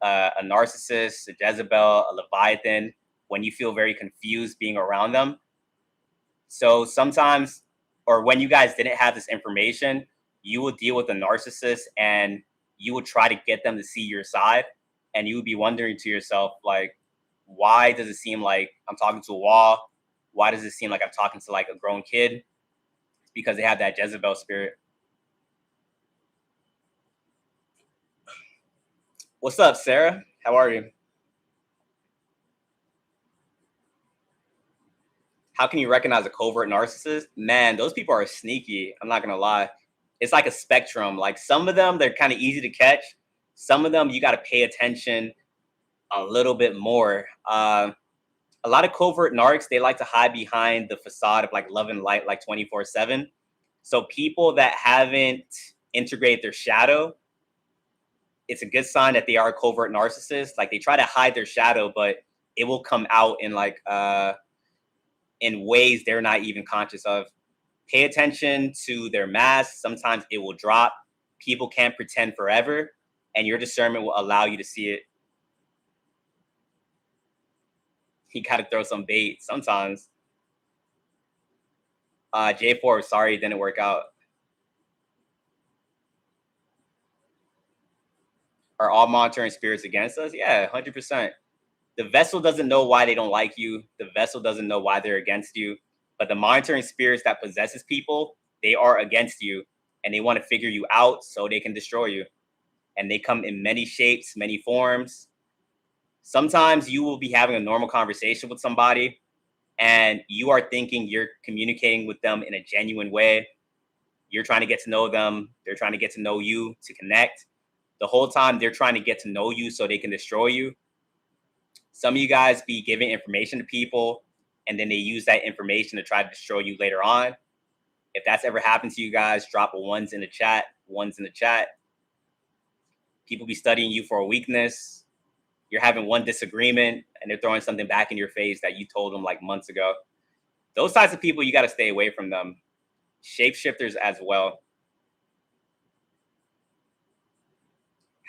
narcissist, a Jezebel, a Leviathan when you feel very confused being around them. So sometimes, or when you guys didn't have this information, you will deal with a narcissist and you will try to get them to see your side. And you would be wondering to yourself, like, why does it seem like I'm talking to a wall? Why does it seem like I'm talking to like a grown kid? It's because they have that Jezebel spirit. What's up, Sarah? How are you? How can you recognize a covert narcissist? Man, those people are sneaky. I'm not gonna lie. It's like a spectrum. Like some of them, they're kind of easy to catch. Some of them, you got to pay attention a little bit more. A lot of covert narcs, they like to hide behind the facade of like love and light, like 24/7. So people that haven't integrated their shadow, it's a good sign that they are a covert narcissist. Like they try to hide their shadow, but it will come out in like in ways they're not even conscious of. Pay attention to their mask. Sometimes it will drop. People can't pretend forever, and your discernment will allow you to see it. You got to throw some bait sometimes. J4, sorry it didn't work out. Are all monitoring spirits against us? Yeah, 100%. The vessel doesn't know why they don't like you. The vessel doesn't know why they're against you. But the monitoring spirits that possesses people, they are against you, and they want to figure you out so they can destroy you. And they come in many shapes, many forms. Sometimes you will be having a normal conversation with somebody and you are thinking you're communicating with them in a genuine way. You're trying to get to know them. They're trying to get to know you to connect. The whole time they're trying to get to know you so they can destroy you. Some of you guys be giving information to people and then they use that information to try to destroy you later on. If that's ever happened to you guys, drop a ones in the chat. Ones in the chat. People be studying you for a weakness. You're having one disagreement and they're throwing something back in your face that you told them like months ago. Those types of people, you got to stay away from them. Shapeshifters as well.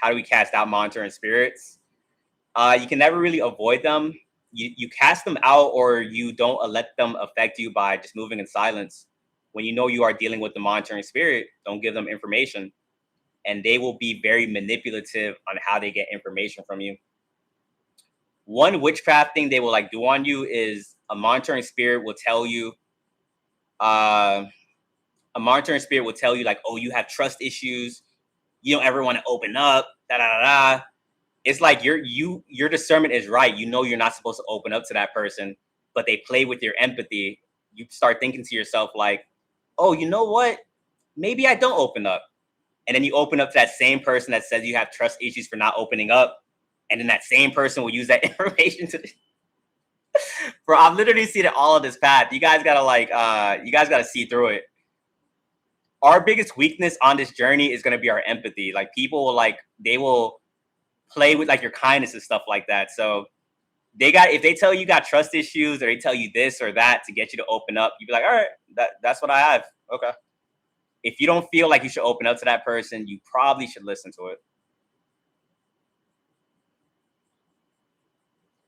How do we cast out monitoring spirits? You can never really avoid them. You cast them out or you don't let them affect you by just moving in silence. When you know you are dealing with the monitoring spirit, don't give them information. And they will be very manipulative on how they get information from you. One witchcraft thing they will like do on you is a monitoring spirit will tell you, uh, a monitoring spirit will tell you like, oh, you have trust issues. You don't ever want to open up. Da da da da. It's like your discernment is right. You know you're not supposed to open up to that person, but they play with your empathy. You start thinking to yourself like, oh, you know what? Maybe I don't open up. And then you open up to that same person that says you have trust issues for not opening up. And then that same person will use that information to bro, I've literally seen it all of this path. You guys gotta you guys gotta see through it. Our biggest weakness on this journey is gonna be our empathy. Like people will they will play with like your kindness and stuff like that. So if they tell you got trust issues or they tell you this or that to get you to open up, you'd be like, all right, that's what I have. Okay. If you don't feel like you should open up to that person, you probably should listen to it.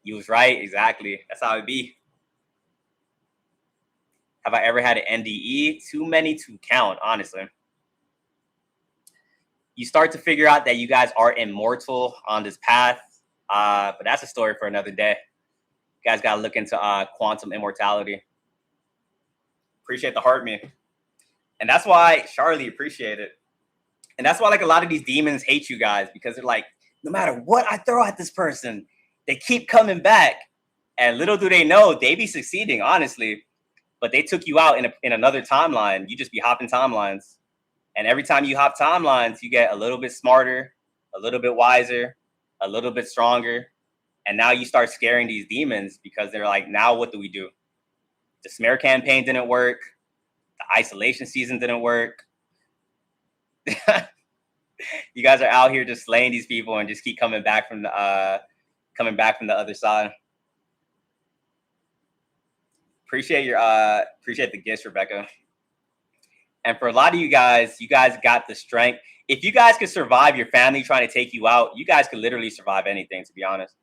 You was right, exactly. That's how it be. Have I ever had an NDE? Too many to count, honestly. You start to figure out that you guys are immortal on this path. But that's a story for another day. You guys got to look into quantum immortality. Appreciate the heart me. And that's why Charlie appreciate it. And that's why like a lot of these demons hate you guys because they're like, no matter what I throw at this person, they keep coming back. And little do they know, they be succeeding, honestly. But they took you out in another timeline. You just be hopping timelines. And every time you hop timelines, you get a little bit smarter, a little bit wiser, a little bit stronger. And now you start scaring these demons because they're like, now what do we do? The smear campaign didn't work. The isolation season didn't work. You guys are out here just slaying these people and just keep coming back from the other side. Appreciate the gifts, Rebecca. And for a lot of you guys got the strength. If you guys could survive your family trying to take you out, you guys could literally survive anything, to be honest.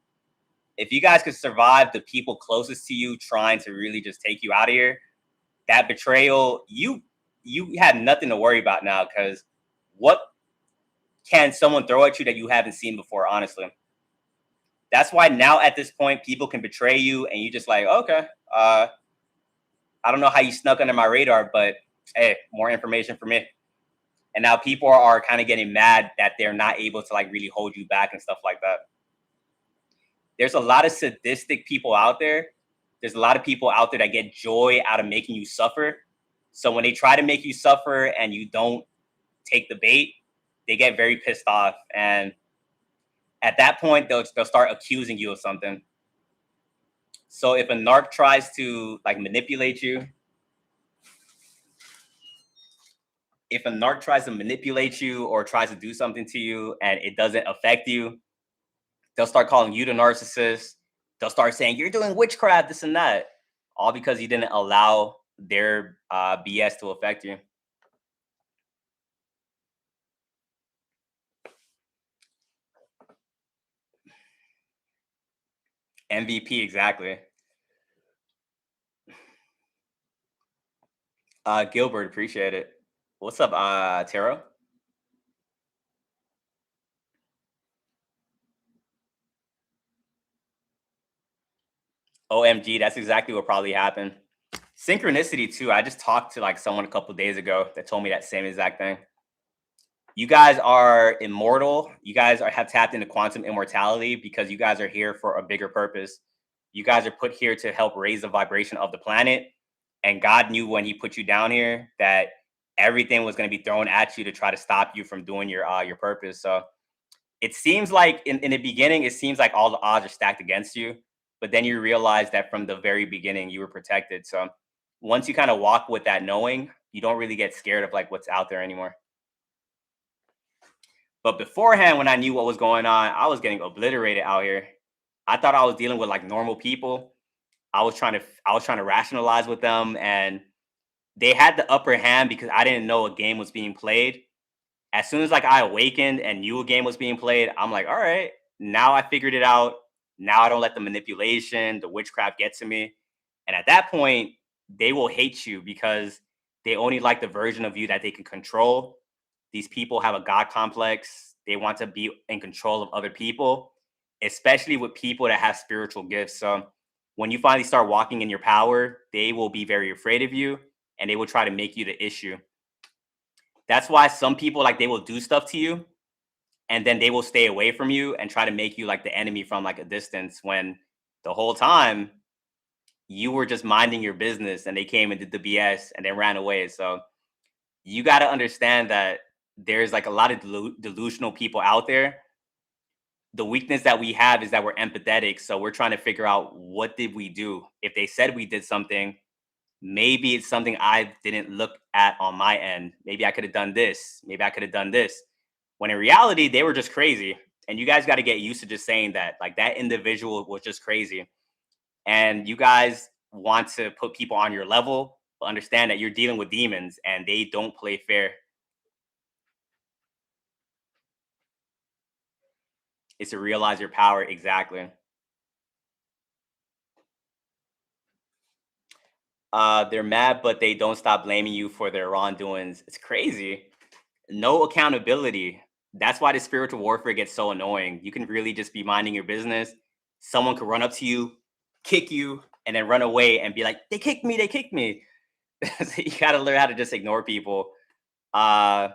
If you guys could survive the people closest to you trying to really just take you out of here, that betrayal, you have nothing to worry about now, because what can someone throw at you that you haven't seen before, honestly? That's why now at this point, people can betray you and you just like, okay, I don't know how you snuck under my radar, but hey, more information for me. And now people are kind of getting mad that they're not able to like really hold you back and stuff like that. There's a lot of sadistic people out there. There's a lot of people out there that get joy out of making you suffer. So when they try to make you suffer and you don't take the bait, they get very pissed off. And at that point, they'll start accusing you of something. So if a narc tries to like manipulate you, or tries to do something to you and it doesn't affect you, they'll start calling you the narcissist. They'll start saying you're doing witchcraft, this and that, all because you didn't allow their BS to affect you. MVP, exactly. Gilbert, appreciate it. What's up, Taro? OMG, that's exactly what probably happened. Synchronicity too. I just talked to like someone a couple days ago that told me that same exact thing. You guys are immortal. You guys have tapped into quantum immortality because you guys are here for a bigger purpose. You guys are put here to help raise the vibration of the planet. And God knew when He put you down here that everything was going to be thrown at you to try to stop you from doing your purpose. So it seems like in the beginning, it seems like all the odds are stacked against you. But then you realize that from the very beginning, you were protected. So once you kind of walk with that knowing, you don't really get scared of like what's out there anymore. But beforehand, when I knew what was going on, I was getting obliterated out here. I thought I was dealing with like normal people. I was trying to rationalize with them, and they had the upper hand because I didn't know a game was being played. As soon as like I awakened and knew a game was being played, I'm like, all right, now I figured it out. Now I don't let the manipulation, the witchcraft get to me. And at that point, they will hate you because they only like the version of you that they can control. These people have a God complex. They want to be in control of other people, especially with people that have spiritual gifts. So when you finally start walking in your power, they will be very afraid of you and they will try to make you the issue. That's why some people like they will do stuff to you and then they will stay away from you and try to make you like the enemy from like a distance when the whole time you were just minding your business and they came and did the BS and then ran away. So you got to understand that there's like a lot of delusional people out there. The weakness that we have is that we're empathetic. So we're trying to figure out what did we do? If they said we did something, maybe it's something I didn't look at on my end. Maybe I could have done this. Maybe I could have done this. When in reality, they were just crazy. And you guys got to get used to just saying that. Like that individual was just crazy. And you guys want to put people on your level, but understand that you're dealing with demons and they don't play fair. It's to realize your power exactly. They're mad, but they don't stop blaming you for their wrongdoings. It's crazy. No accountability. That's why the spiritual warfare gets so annoying. You can really just be minding your business. Someone could run up to you, kick you, and then run away and be like, "They kicked me. They kicked me." So you got to learn how to just ignore people. Uh,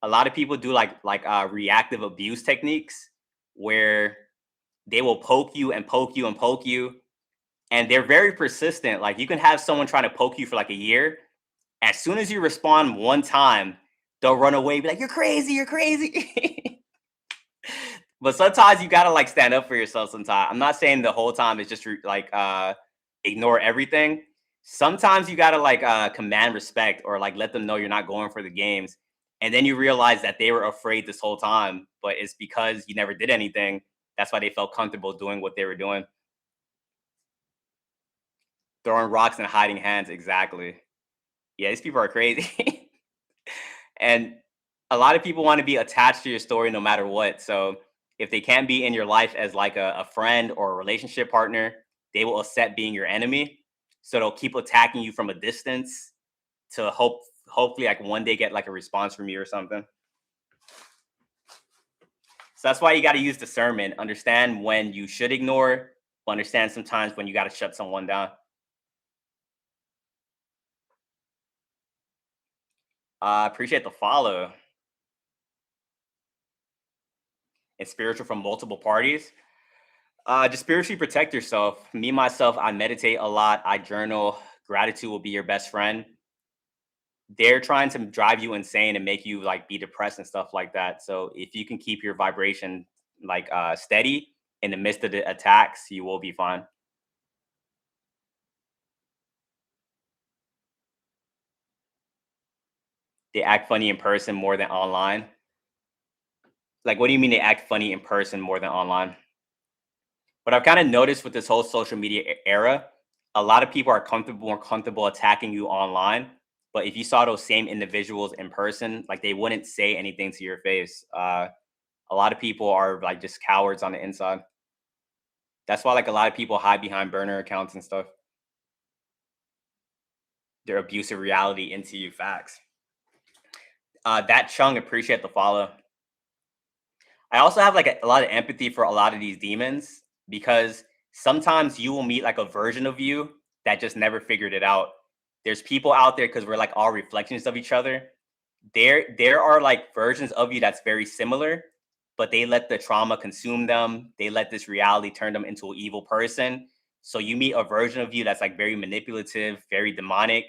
a lot of people do like reactive abuse techniques where they will poke you and poke you and poke you, and they're very persistent. Like you can have someone trying to poke you for like a year. As soon as you respond one time, they'll run away, be like, "You're crazy, you're crazy." But sometimes you gotta like stand up for yourself. Sometimes I'm not saying the whole time it's just ignore everything. Sometimes you gotta like command respect or like let them know you're not going for the games, and then you realize that they were afraid this whole time, but it's because you never did anything. That's why they felt comfortable doing what they were doing. Throwing rocks and hiding hands, exactly. Yeah, these people are crazy. And a lot of people want to be attached to your story no matter what. So if they can't be in your life as like a friend or a relationship partner, they will accept being your enemy. So they'll keep attacking you from a distance to hopefully like one day get like a response from you or something. So that's why you got to use discernment, understand when you should ignore, but understand sometimes when you got to shut someone down. I appreciate the follow. It's spiritual from multiple parties. Just spiritually protect yourself. Me myself, I meditate a lot. I journal. Gratitude will be your best friend. They're trying to drive you insane and make you like be depressed and stuff like that. So if you can keep your vibration like steady in the midst of the attacks, you will be fine. They act funny in person more than online. Like, what do you mean they act funny in person more than online? What I've kind of noticed with this whole social media era, a lot of people are more comfortable attacking you online. But if you saw those same individuals in person, like they wouldn't say anything to your face. A lot of people are like just cowards on the inside. That's why like a lot of people hide behind burner accounts and stuff. Their abusive reality into you. Facts. That Chung, appreciate the follow. I also have like a lot of empathy for a lot of these demons because Sometimes you will meet like a version of you that just never figured it out. There's people out there because we're like all reflections of each other. There are like versions of you that's very similar, but they let the trauma consume them. They let this reality turn them into an evil person. So you meet a version of you that's like very manipulative, very demonic.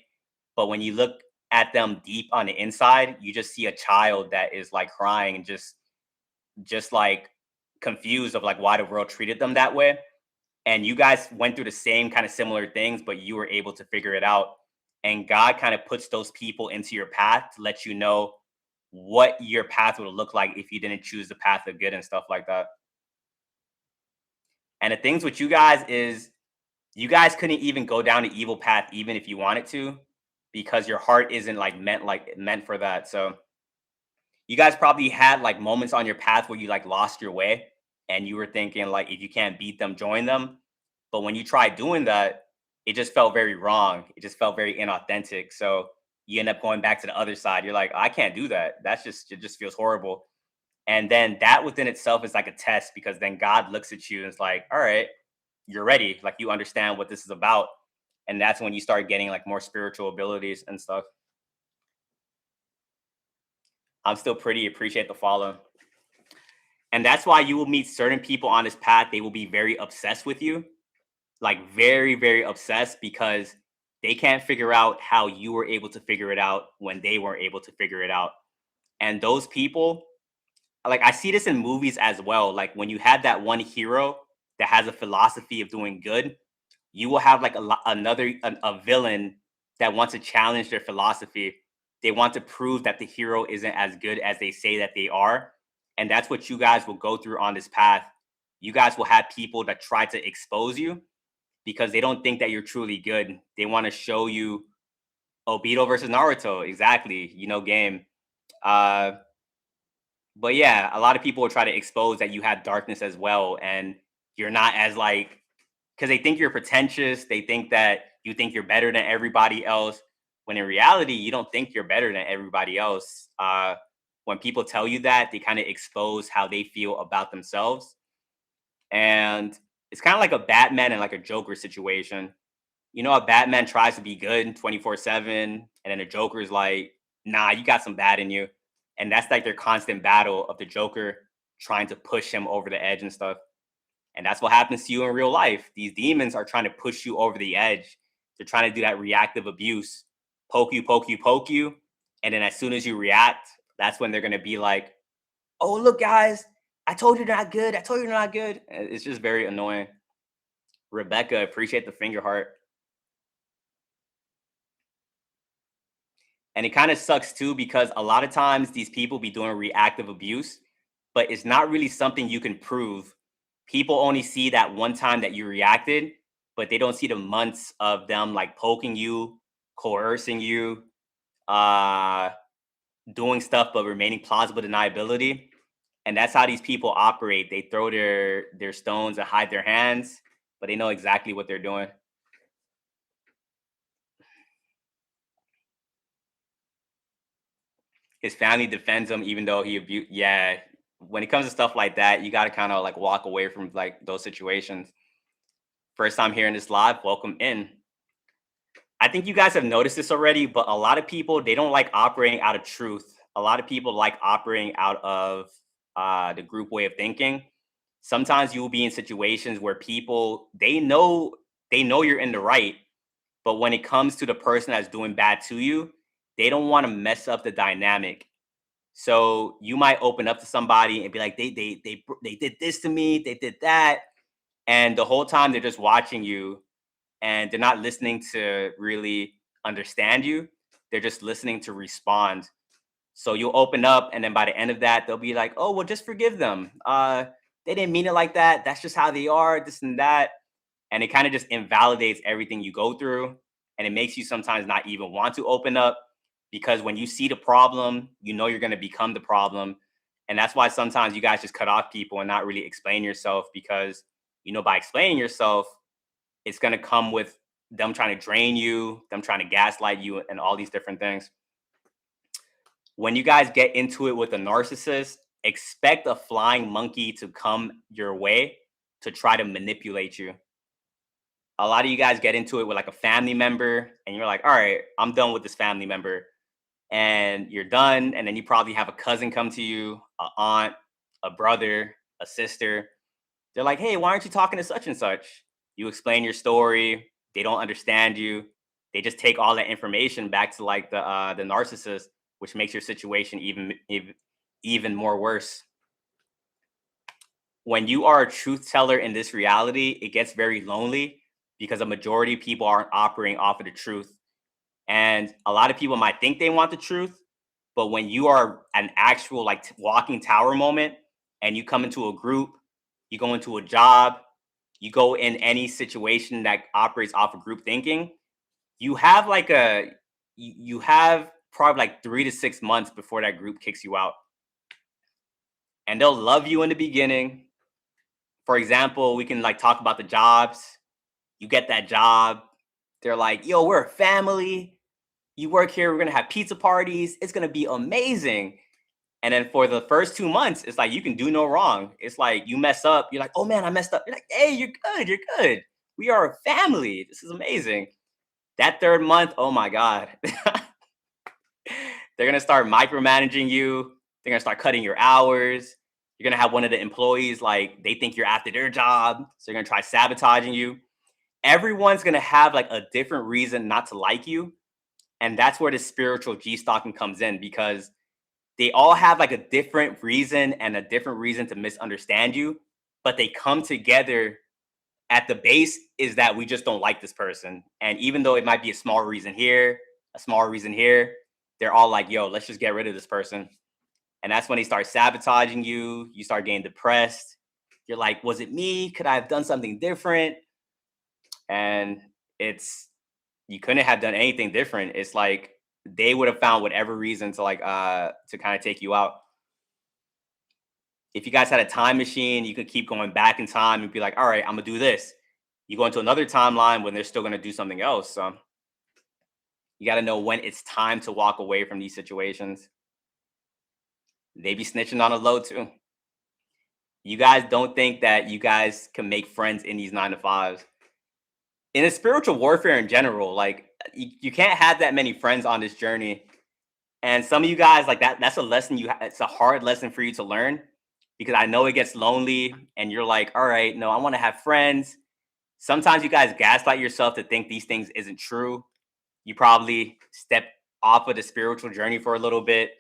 But when you look at them deep on the inside, you just see a child that is like crying and just like confused of like why the world treated them that way. And you guys went through the same kind of similar things, but you were able to figure it out. And God kind of puts those people into your path to let you know what your path would look like if you didn't choose the path of good and stuff like that. And the things with you guys is you guys couldn't even go down the evil path even if you wanted to, because your heart isn't like meant for that. So you guys probably had like moments on your path where you like lost your way and you were thinking like if you can't beat them, join them. But when you tried doing that, it just felt very wrong. It just felt very inauthentic. So you end up going back to the other side. You're like, I can't do that. That's just it just feels horrible. And then that within itself is like a test because then God looks at you and is like, all right, you're ready. Like you understand what this is about. And that's when you start getting like more spiritual abilities and stuff. I'm still pretty appreciate the follow. And that's why you will meet certain people on this path. They will be very obsessed with you, like very, very obsessed because they can't figure out how you were able to figure it out when they weren't able to figure it out. And those people, like I see this in movies as well. Like when you have that one hero that has a philosophy of doing good, you will have like a villain that wants to challenge their philosophy. They want to prove that the hero isn't as good as they say that they are. And that's what you guys will go through on this path. You guys will have people that try to expose you because they don't think that you're truly good. They want to show you Obito versus Naruto, exactly, game. Uh, but yeah, a lot of people will try to expose that you have darkness as well, and you're not as like because they think you're pretentious. They think that you think you're better than everybody else, when in reality, you don't think you're better than everybody else. When people tell you that, they kind of expose how they feel about themselves, and it's kind of like a Batman and like a Joker situation. A Batman tries to be good 24/7, and then the Joker is like, nah, you got some bad in you. And that's like their constant battle of the Joker trying to push him over the edge and stuff. And that's what happens to you in real life. These demons are trying to push you over the edge. They're trying to do that reactive abuse, poke you, poke you, poke you. And then as soon as you react, that's when they're going to be like, oh, look, guys, I told you they're not good. I told you they're not good. And it's just very annoying. Rebecca, appreciate the finger heart. And it kind of sucks too because a lot of times these people be doing reactive abuse, but it's not really something you can prove. People only see that one time that you reacted, but they don't see the months of them like poking you, coercing you, uh, doing stuff but remaining plausible deniability. And that's how these people operate. They throw their stones and hide their hands, but they know exactly what they're doing. His family defends him even though he abused. Yeah, when it comes to stuff like that, you got to kind of like walk away from like those situations. First time hearing this live, welcome in. I think you guys have noticed this already, but a lot of people they don't like operating out of truth. A lot of people like operating out of the group way of thinking. Sometimes you will be in situations where people they know you're in the right, but when it comes to the person that's doing bad to you, they don't want to mess up the dynamic. So you might open up to somebody and be like, they did this to me, they did that, and the whole time they're just watching you, and they're not listening to really understand you. They're just listening to respond. So you'll open up, and then by the end of that, they'll be like, "Oh, well, just forgive them. They didn't mean it like that. That's just how they are. This and that." And it kind of just invalidates everything you go through, and it makes you sometimes not even want to open up because when you see the problem, you know you're going to become the problem. And that's why sometimes you guys just cut off people and not really explain yourself because by explaining yourself, it's going to come with them trying to drain you, them trying to gaslight you, and all these different things. When you guys get into it with a narcissist, expect a flying monkey to come your way to try to manipulate you. A lot of you guys get into it with like a family member, and you're like, all right, I'm done with this family member. And you're done. And then you probably have a cousin come to you, a aunt, a brother, a sister. They're like, hey, why aren't you talking to such and such? You explain your story. They don't understand you. They just take all that information back to like the narcissist, which makes your situation even more worse. When you are a truth teller in this reality, it gets very lonely because a majority of people aren't operating off of the truth. And a lot of people might think they want the truth, but when you are an actual like walking tower moment and you come into a group, you go into a job, you go in any situation that operates off of group thinking, you have like you have probably like 3 to 6 months before that group kicks you out. And they'll love you in the beginning. For example, we can like talk about the jobs. You get that job. They're like, yo, we're a family. You work here. We're going to have pizza parties. It's going to be amazing. And then for the first 2 months, it's like you can do no wrong. It's like you mess up. You're like, oh man, I messed up. You're like, hey, you're good. You're good. We are a family. This is amazing. That third month, oh my God. They're going to start micromanaging you. They're going to start cutting your hours. You're going to have one of the employees, like, they think you're after their job. So they're going to try sabotaging you. Everyone's going to have like a different reason not to like you. And that's where the spiritual G stalking comes in, because they all have like a different reason and a different reason to misunderstand you, but they come together at the base is that we just don't like this person. And even though it might be a small reason here, a small reason here, they're all like, yo, let's just get rid of this person. And that's when they start sabotaging you. You start getting depressed. You're like, was it me? Could I have done something different? And it's, you couldn't have done anything different. It's like they would have found whatever reason to like to kind of take you out. If you guys had a time machine, you could keep going back in time and be like, all right, I'm gonna do this. You go into another timeline when they're still gonna do something else. So you gotta know when it's time to walk away from these situations. They be snitching on a low too. You guys don't think that you guys can make friends in these 9 to 5s. In a spiritual warfare in general, like you can't have that many friends on this journey. And some of you guys, like that's a lesson it's a hard lesson for you to learn, because I know it gets lonely and you're like, all right, no, I want to have friends. Sometimes you guys gaslight yourself to think these things isn't true. You probably step off of the spiritual journey for a little bit.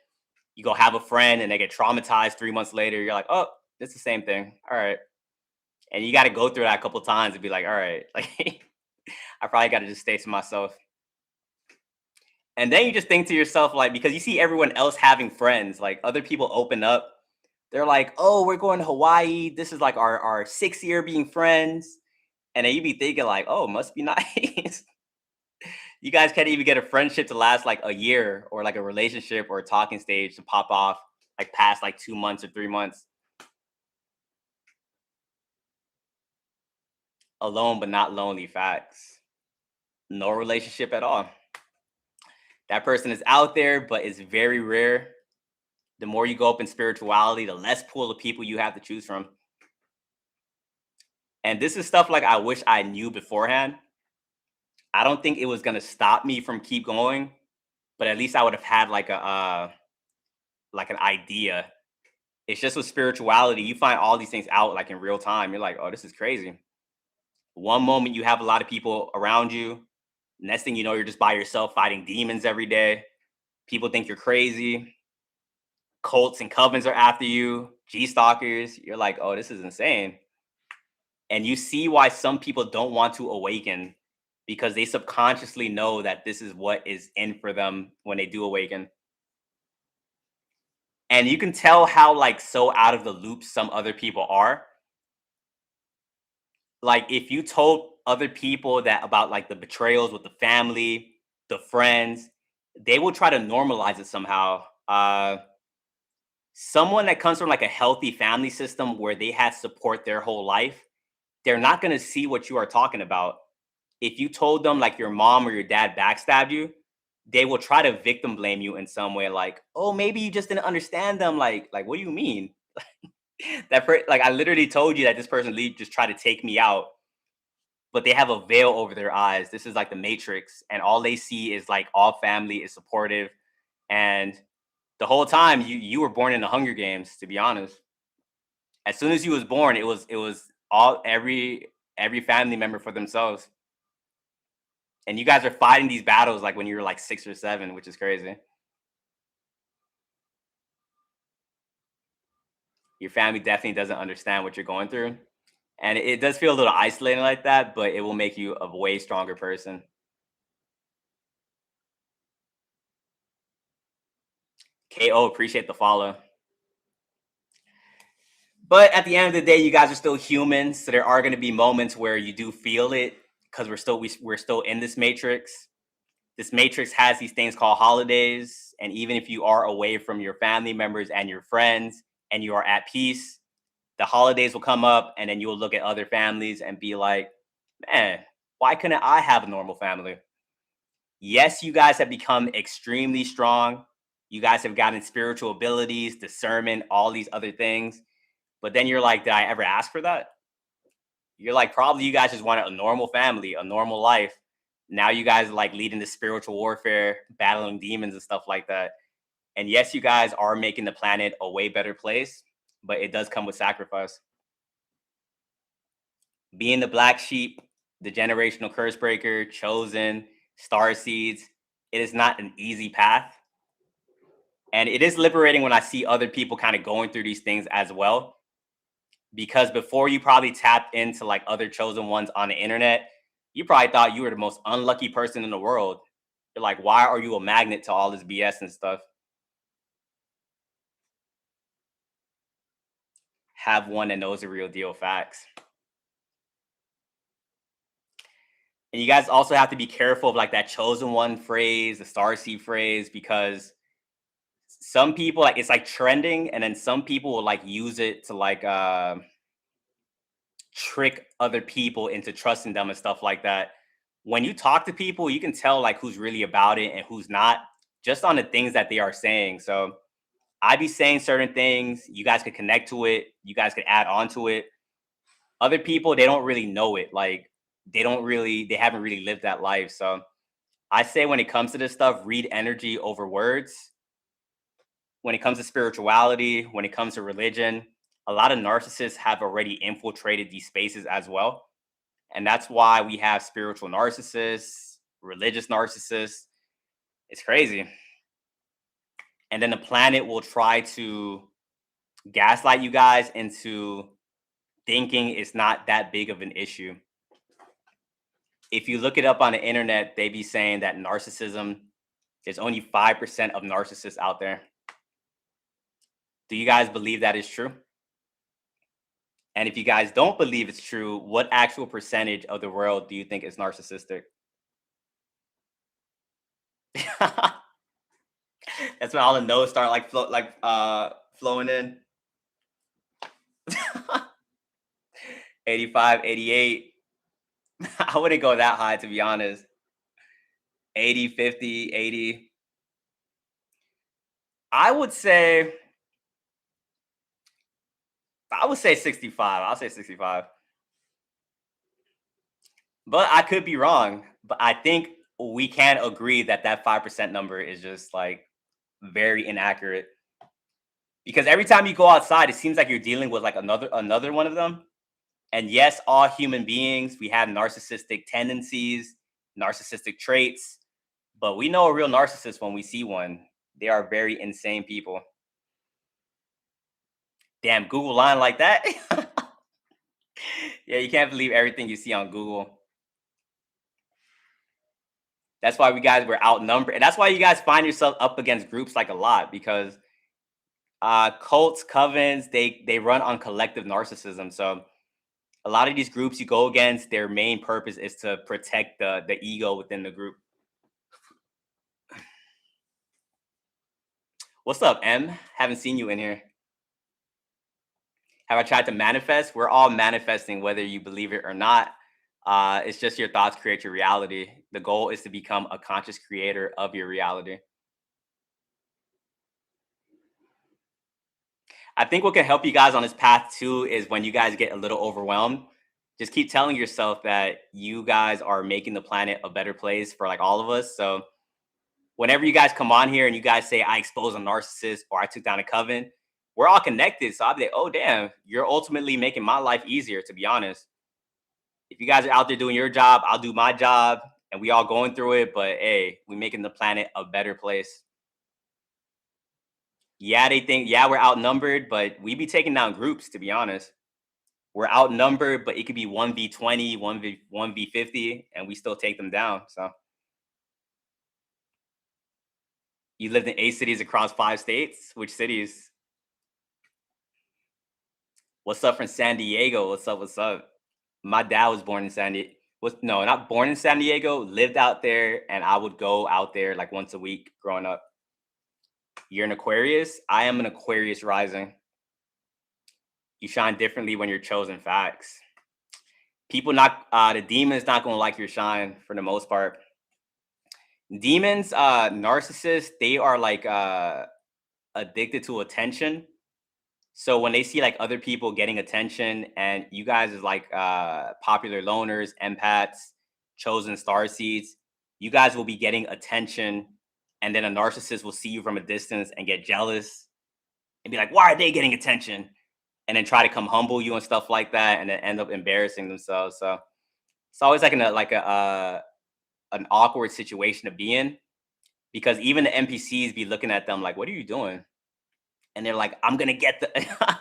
You go have a friend and they get traumatized 3 months later. You're like, oh, it's the same thing. All right. And you got to go through that a couple times and be like, all right, like I probably got to just stay to myself. And then you just think to yourself, like, because you see everyone else having friends, like other people open up. They're like, oh, we're going to Hawaii. This is like our 6th year being friends. And then you be thinking, like, oh, must be nice. You guys can't even get a friendship to last like a year, or like a relationship or a talking stage to pop off like past like 2 months or 3 months. Alone but not lonely, facts. No relationship at all. That person is out there, but it's very rare. The more you go up in spirituality, the less pool of people you have to choose from. And this is stuff like I wish I knew beforehand. I don't think it was gonna stop me from keep going, but at least I would have had like an idea. It's just with spirituality, you find all these things out like in real time. You're like, oh, this is crazy. One moment you have a lot of people around you. Next thing you know, you're just by yourself fighting demons every day. People think you're crazy. Cults and covens are after you. G stalkers. You're like, oh, this is insane. And you see why some people don't want to awaken, because they subconsciously know that this is what is in for them when they do awaken. And you can tell how like so out of the loop some other people are. Like if you told other people that about like the betrayals with the family, the friends, they will try to normalize it somehow. Someone that comes from like a healthy family system where they had support their whole life, they're not going to see what you are talking about. If you told them like your mom or your dad backstabbed you, they will try to victim blame you in some way, like, oh, maybe you just didn't understand them. Like what do you mean? Like I literally told you that this person just tried to take me out. but they have a veil over their eyes. This is like the Matrix, and all they see is like all family is supportive, and the whole time you were born in the Hunger Games. To be honest, as soon as you was born, it was all every family member for themselves, and you guys are fighting these battles like when you were like 6 or 7, which is crazy. Your family definitely doesn't understand what you're going through, and it does feel a little isolating like that, but it will make you a way stronger person. KO, appreciate the follow. But at the end of the day, you guys are still humans, so there are going to be moments where you do feel it because we're still in this matrix. This matrix has these things called holidays, and even if you are away from your family members and your friends and you are at peace, the holidays will come up, and then you'll look at other families and be like, "Man, why couldn't I have a normal family?" Yes, you guys have become extremely strong. You guys have gotten spiritual abilities, discernment, all these other things. But then you're like, did I ever ask for that? You're like, probably you guys just wanted a normal family, a normal life. Now you guys are like leading the spiritual warfare, battling demons and stuff like that. And yes, you guys are making the planet a way better place, but it does come with sacrifice. Being the black sheep, the generational curse breaker, chosen, star seeds, it is not an easy path. And it is liberating when I see other people kind of going through these things as well. Because before you probably tapped into like other chosen ones on the internet, you probably thought you were the most unlucky person in the world. You're like, why are you a magnet to all this BS and stuff? Have one that knows the real deal facts. And you guys also have to be careful of like that chosen one phrase, the star seed phrase, because some people like it's like trending, and then some people will like use it to like trick other people into trusting them and stuff like that. When you talk to people, you can tell like who's really about it and who's not just on the things that they are saying. So I be saying certain things, you guys could connect to it, you guys could add on to it. Other people, they don't really know it. Like they haven't really lived that life. So I say when it comes to this stuff, read energy over words. When it comes to spirituality, when it comes to religion, a lot of narcissists have already infiltrated these spaces as well. And that's why we have spiritual narcissists, religious narcissists. It's crazy. And then the planet will try to gaslight you guys into thinking it's not that big of an issue. If you look it up on the internet, they be saying that narcissism, there's only 5% of narcissists out there. Do you guys believe that is true? And if you guys don't believe it's true, what actual percentage of the world do you think is narcissistic? That's when all the no's start like flowing in. 85, 88. I wouldn't go that high to be honest. 80, 50, 80. I would say I would say 65. I'll say 65. But I could be wrong. But I think we can agree that that 5% number is just like very inaccurate. Because every time you go outside, it seems like you're dealing with like another one of them. And yes, all human beings, we have narcissistic tendencies, narcissistic traits, but we know a real narcissist when we see one. They are very insane people. Damn, Google line like that. Yeah, you can't believe everything you see on Google. That's why we guys were outnumbered. And that's why you guys find yourself up against groups like a lot because cults, covens, they run on collective narcissism. So a lot of these groups you go against, their main purpose is to protect the ego within the group. What's up, M? Haven't seen you in here. Have I tried to manifest? We're all manifesting, whether you believe it or not. It's just your thoughts create your reality. The goal is to become a conscious creator of your reality. I think what can help you guys on this path too is when you guys get a little overwhelmed. Just keep telling yourself that you guys are making the planet a better place for like all of us. So whenever you guys come on here and you guys say I exposed a narcissist or I took down a coven, we're all connected. So I'll be like, oh damn, you're ultimately making my life easier, to be honest. If you guys are out there doing your job, I'll do my job and we all going through it. But hey, we making the planet a better place. Yeah, they think, yeah, we're outnumbered, but we be taking down groups, to be honest. We're outnumbered, but it could be 1v20, 1v50, and we still take them down. So you lived in 8 cities across 5 states. Which cities? What's up from San Diego? What's up? What's up? My dad was born in San Diego. Was no, not born in San Diego. Lived out there, and I would go out there like once a week growing up. You're an Aquarius. I am an Aquarius rising. You shine differently when you're chosen. Facts. People not the demons not gonna like your shine for the most part. Demons, narcissists, they are like addicted to attention. So when they see like other people getting attention and you guys is like popular loners, empaths, chosen star seeds, you guys will be getting attention and then a narcissist will see you from a distance and get jealous and be like, why are they getting attention? And then try to come humble you and stuff like that and then end up embarrassing themselves. So it's always like an awkward situation to be in because even the NPCs be looking at them like, what are you doing? And they're like, I'm gonna get the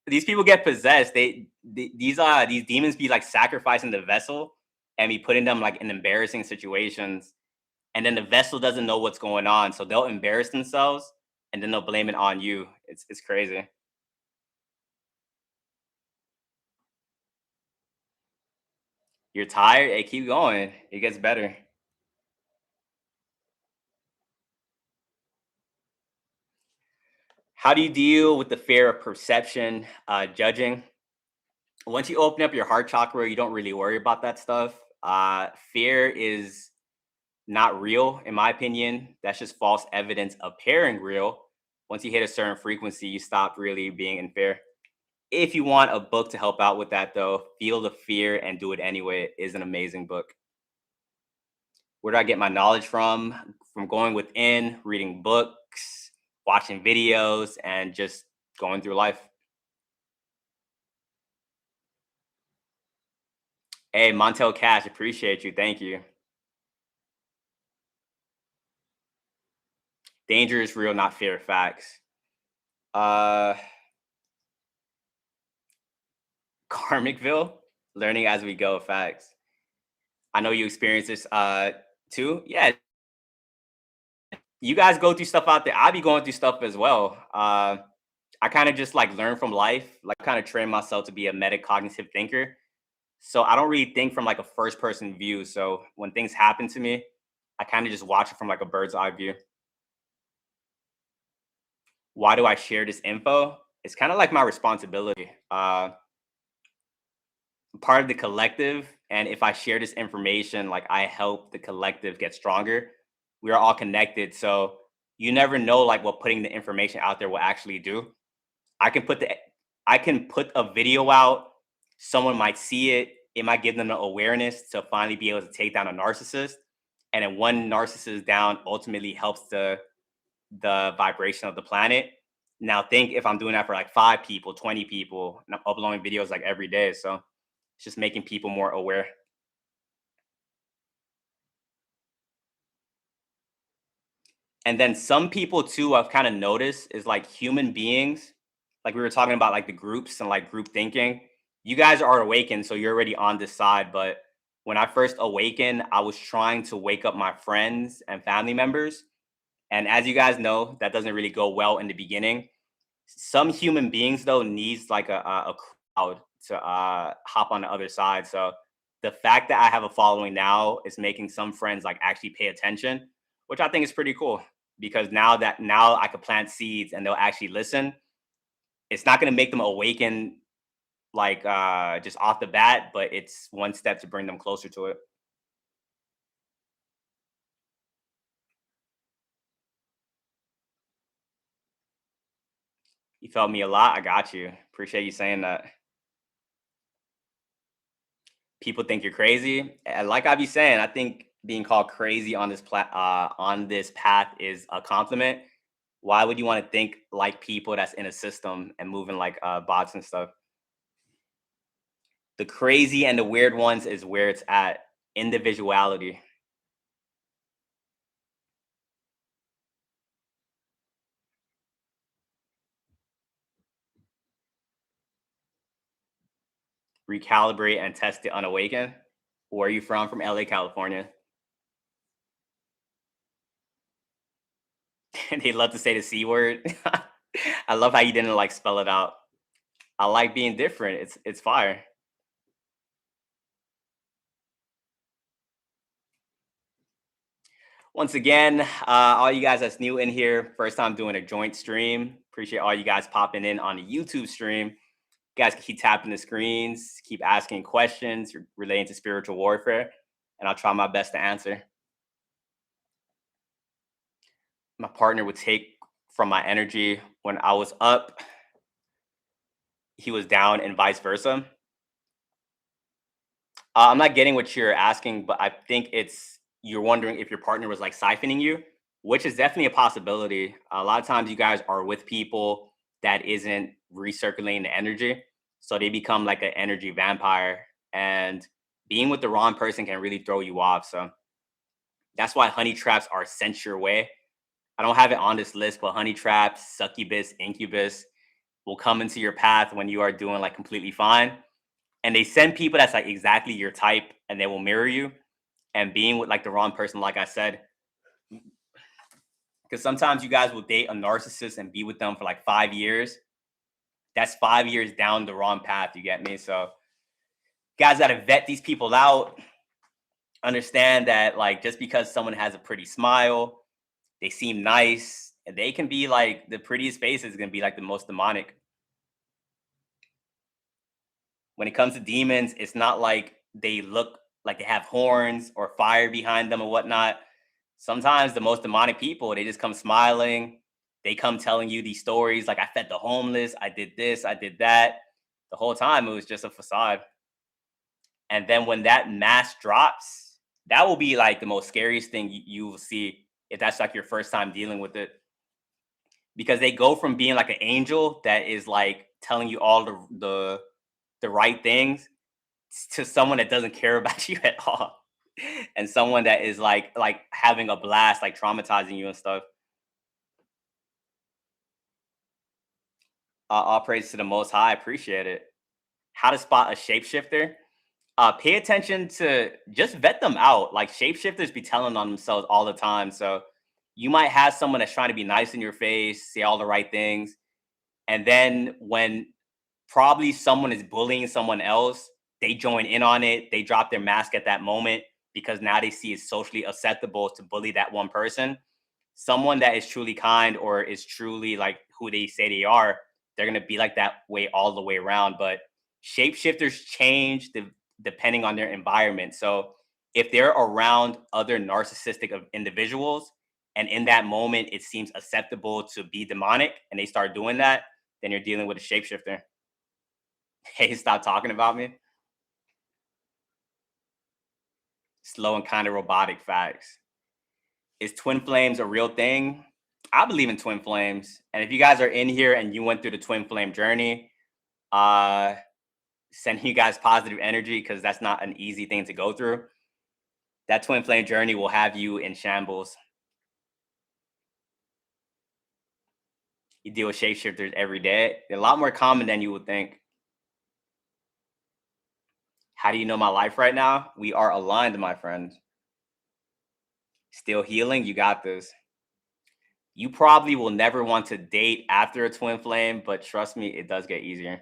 these people get possessed. These demons be like sacrificing the vessel and be putting them like in embarrassing situations. And then the vessel doesn't know what's going on, so they'll embarrass themselves and then they'll blame it on you. It's crazy. You're tired. Hey, keep going. It gets better. How do you deal with the fear of perception, judging? Once you open up your heart chakra, you don't really worry about that stuff. Fear is not real, in my opinion. That's just false evidence appearing real. Once you hit a certain frequency, you stop really being in fear. If you want a book to help out with that, though, Feel the Fear and Do It Anyway is an amazing book. Where do I get my knowledge from? From going within, reading books, watching videos, and just going through life. Hey, Montel Cash, appreciate you. Thank you. Danger is real, not fear. Facts. Uh, Karmicville, learning as we go. Facts. I know you experience this too. Yeah, you guys go through stuff out there. I be going through stuff as well. I kind of just like learn from life, like kind of train myself to be a metacognitive thinker. So I don't really think from like a first person view. So when things happen to me, I kind of just watch it from like a bird's eye view. Why do I share this info? It's kind of like my responsibility. Part of the collective, and if I share this information, like I help the collective get stronger. We are all connected, so you never know like what putting the information out there will actually do. I can put the I can put a video out, someone might see it, it might give them the awareness to finally be able to take down a narcissist. And then one narcissist down ultimately helps the vibration of the planet. Now think if I'm doing that for like 5 people, 20 people, and I'm uploading videos like every day. So it's just making people more aware. And then some people too, I've kind of noticed is like human beings, like we were talking about like the groups and like group thinking. You guys are awakened, so you're already on this side. But when I first awakened, I was trying to wake up my friends and family members. And as you guys know, that doesn't really go well in the beginning. Some human beings though needs like a crowd to hop on the other side. So the fact that I have a following now is making some friends like actually pay attention, which I think is pretty cool because now I could plant seeds and they'll actually listen. It's not going to make them awaken like just off the bat, but it's one step to bring them closer to it. You felt me a lot. I got you. Appreciate you saying that. People think you're crazy. And like I be saying, I think being called crazy on on this path is a compliment. Why would you want to think like people that's in a system and moving like bots and stuff? The crazy and the weird ones is where it's at. Individuality. Recalibrate and test it unawaken. Where are you from? From LA, California. And they love to say the C word. I love how you didn't like spell it out. I like being different. It's fire. Once again, all you guys that's new in here, first time doing a joint stream. Appreciate all you guys popping in on the YouTube stream. You guys can keep tapping the screens, keep asking questions relating to spiritual warfare, and I'll try my best to answer. My partner would take from my energy when I was up, he was down, and vice versa. I'm not getting what you're asking, but I think it's you're wondering if your partner was like siphoning you, which is definitely a possibility. A lot of times you guys are with people that isn't recirculating the energy, so they become like an energy vampire, and being with the wrong person can really throw you off. So that's why honey traps are sent your way. I don't have it on this list, but honey traps, succubus, incubus will come into your path when you are doing like completely fine, and they send people that's like exactly your type and they will mirror you. And being with like the wrong person, like I said, because sometimes you guys will date a narcissist and be with them for like 5 years. That's 5 years down the wrong path. You get me? So guys got to vet these people out. Understand that like just because someone has a pretty smile, they seem nice, and they can be like the prettiest face is gonna be like the most demonic. When it comes to demons, it's not like they look like they have horns or fire behind them or whatnot. Sometimes the most demonic people, they just come smiling. They come telling you these stories like I fed the homeless, I did this, I did that. The whole time it was just a facade. And then when that mask drops, that will be like the most scariest thing you will see if that's like your first time dealing with it. Because they go from being like an angel that is like telling you all the right things to someone that doesn't care about you at all. And someone that is like having a blast, like traumatizing you and stuff. All praise to the Most High. Appreciate it. How to spot a shapeshifter? Pay attention to just vet them out. Like shapeshifters be telling on themselves all the time. So you might have someone that's trying to be nice in your face, say all the right things, and then when probably someone is bullying someone else, they join in on it. They drop their mask at that moment because now they see it's socially acceptable to bully that one person. Someone that is truly kind or is truly like who they say they are, they're gonna be like that way all the way around. But shapeshifters change depending on their environment. So if they're around other narcissistic individuals, and in that moment it seems acceptable to be demonic, and they start doing that, then you're dealing with a shapeshifter. Hey, stop talking about me. Slow and kind of robotic facts. Is twin flames a real thing? I believe in twin flames. And if you guys are in here and you went through the twin flame journey, uh sending you guys positive energy because that's not an easy thing to go through. That twin flame journey will have you in shambles. You deal with shapeshifters every day. They're a lot more common than you would think. How do you know my life right now? We are aligned, my friend. Still healing. You got this. You probably will never want to date after a twin flame, but trust me, it does get easier.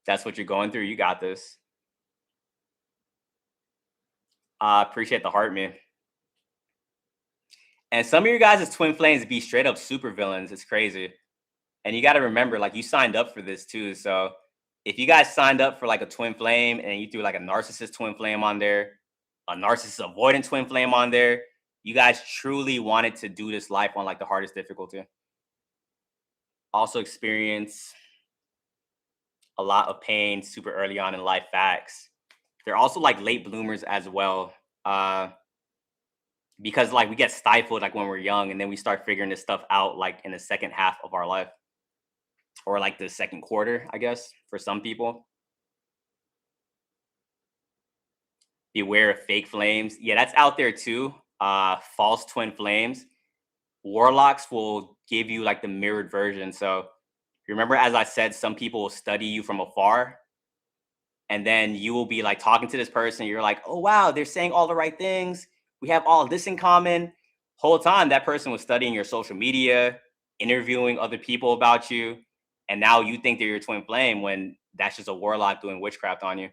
That's what you're going through. You got this. Appreciate the heart, man. And some of your guys' twin flames be straight up super villains. It's crazy. And you got to remember, like, you signed up for this too. So if you guys signed up for like a twin flame and you threw like a narcissist twin flame on there, a narcissist avoidant twin flame on there, you guys truly wanted to do this life on like the hardest difficulty. Also experience a lot of pain super early on in life. Facts. They're also like late bloomers as well. Uh, because like we get stifled like when we're young, and then we start figuring this stuff out like in the second half of our life, or like the second quarter, I guess, for some people. Beware of fake flames. Yeah, that's out there too. False twin flames. Warlocks will give you like the mirrored version. So remember, as I said, some people will study you from afar, and then you will be like talking to this person. You're like, oh wow, they're saying all the right things. We have all this in common. Whole time that person was studying your social media, interviewing other people about you, and now you think they're your twin flame when that's just a warlock doing witchcraft on you.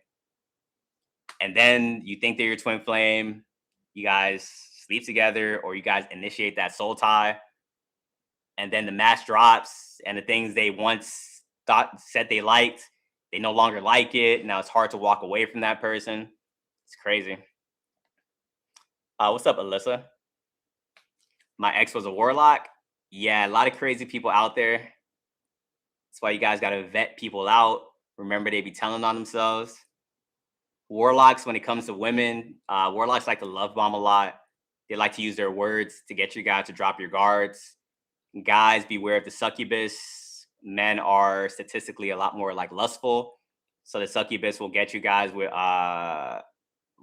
And then you think they're your twin flame. You guys sleep together, or you guys initiate that soul tie, and then the match drops, and the things they once thought said they liked, they no longer like it. Now it's hard to walk away from that person. It's crazy. What's up, Alyssa? My ex was a warlock. Yeah, a lot of crazy people out there. That's why you guys gotta vet people out. Remember, they be telling on themselves. Warlocks, when it comes to women, warlocks like to love bomb a lot. They like to use their words to get you guys to drop your guards. Guys, beware of the succubus. Men are statistically a lot more like lustful, so the succubus will get you guys with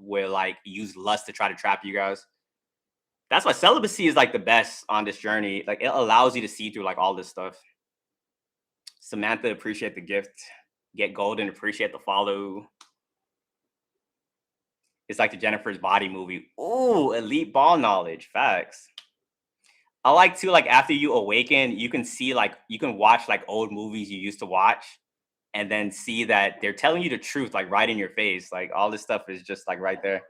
will like use lust to try to trap you guys. That's why celibacy is like the best on this journey. Like, it allows you to see through like all this stuff. Samantha, appreciate the gift. Get golden, appreciate the follow. It's like the Jennifer's Body movie. Ooh, elite ball knowledge. Facts. I like to, like, after you awaken, you can see like you can watch like old movies you used to watch, and then see that they're telling you the truth like right in your face. Like, all this stuff is just like right there.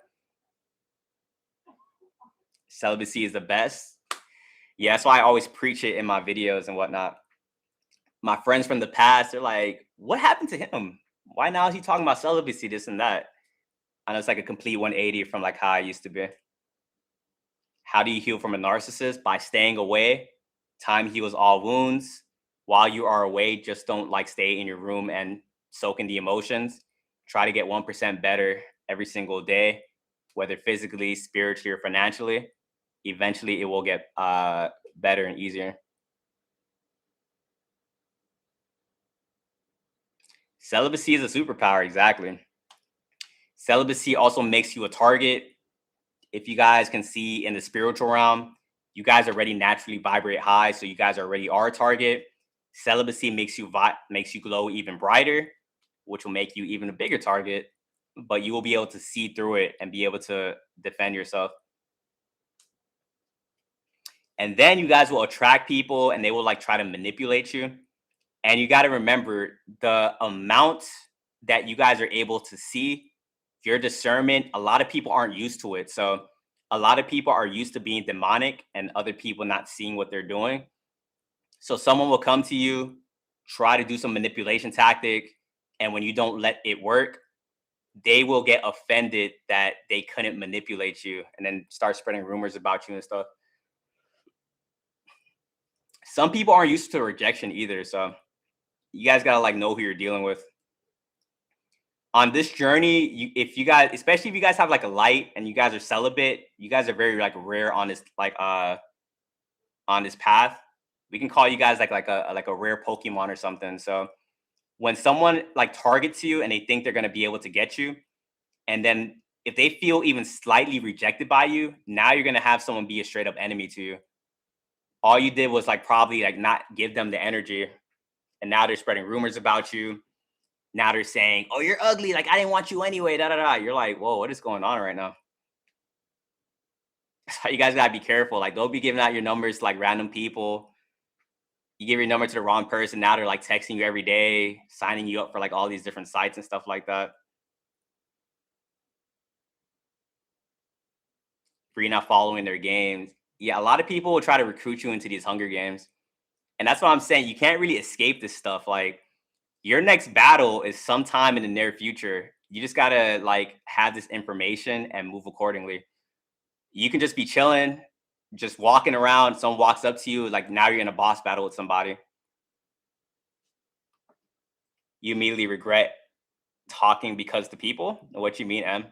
Celibacy is the best. Yeah, that's why I always preach it in my videos and whatnot. My friends from the past, they're like, what happened to him? Why now is he talking about celibacy, this and that? I know it's like a complete 180 from like how I used to be. How do you heal from a narcissist? By staying away. Time heals all wounds. While you are away, just don't like stay in your room and soak in the emotions. Try to get 1% better every single day, whether physically, spiritually, or financially. Eventually, it will get better and easier. Celibacy is a superpower, exactly. Celibacy also makes you a target. If you guys can see in the spiritual realm, you guys already naturally vibrate high, so you guys already are a target. Celibacy makes you glow even brighter, which will make you even a bigger target. But you will be able to see through it and be able to defend yourself. And then you guys will attract people, and they will like try to manipulate you. And you got to remember the amount that you guys are able to see, your discernment. A lot of people aren't used to it. So a lot of people are used to being demonic and other people not seeing what they're doing. So someone will come to you, try to do some manipulation tactic. And when you don't let it work, they will get offended that they couldn't manipulate you, and then start spreading rumors about you and stuff. Some people aren't used to rejection either. So you guys got to like know who you're dealing with. On this journey, if you guys, especially if you guys have like a light and you guys are celibate, you guys are very like rare on this path. We can call you guys like a rare Pokemon or something. So when someone like targets you and they think they're gonna be able to get you, and then if they feel even slightly rejected by you, now you're gonna have someone be a straight up enemy to you. All you did was like probably like not give them the energy, and now they're spreading rumors about you. Now they're saying, "Oh, you're ugly. Like, I didn't want you anyway." Da da da. You're like, "Whoa, what is going on right now?" So you guys gotta be careful. Like, don't be giving out your numbers to like random people. You give your number to the wrong person. Now they're like texting you every day, signing you up for like all these different sites and stuff like that. For you not following their games. Yeah, a lot of people will try to recruit you into these Hunger Games, and that's what I'm saying. You can't really escape this stuff. Like, your next battle is sometime in the near future. You just gotta like have this information and move accordingly. You can just be chilling, just walking around. Someone walks up to you, like now you're in a boss battle with somebody. you immediately regret talking because to people. What you mean, M?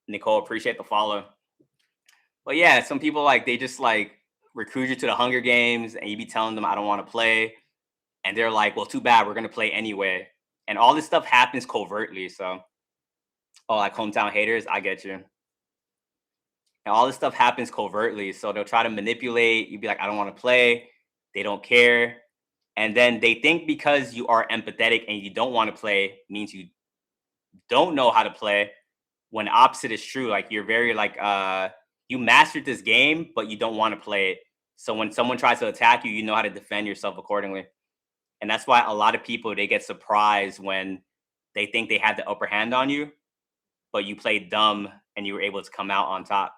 Nicole, appreciate the follow. But yeah, some people like they just like recruit you to the Hunger Games, and you be telling them I don't want to play, and they're like, "Well, too bad, we're gonna play anyway." And all this stuff happens covertly. So, oh, like hometown haters, I get you. And all this stuff happens covertly. So they'll try to manipulate. You'd be like, "I don't want to play." They don't care, and then they think because you are empathetic and you don't want to play means you don't know how to play. When the opposite is true, like you're very like you mastered this game, but you don't want to play it. So when someone tries to attack you, you know how to defend yourself accordingly. And that's why a lot of people they get surprised when they think they have the upper hand on you, but you played dumb and you were able to come out on top.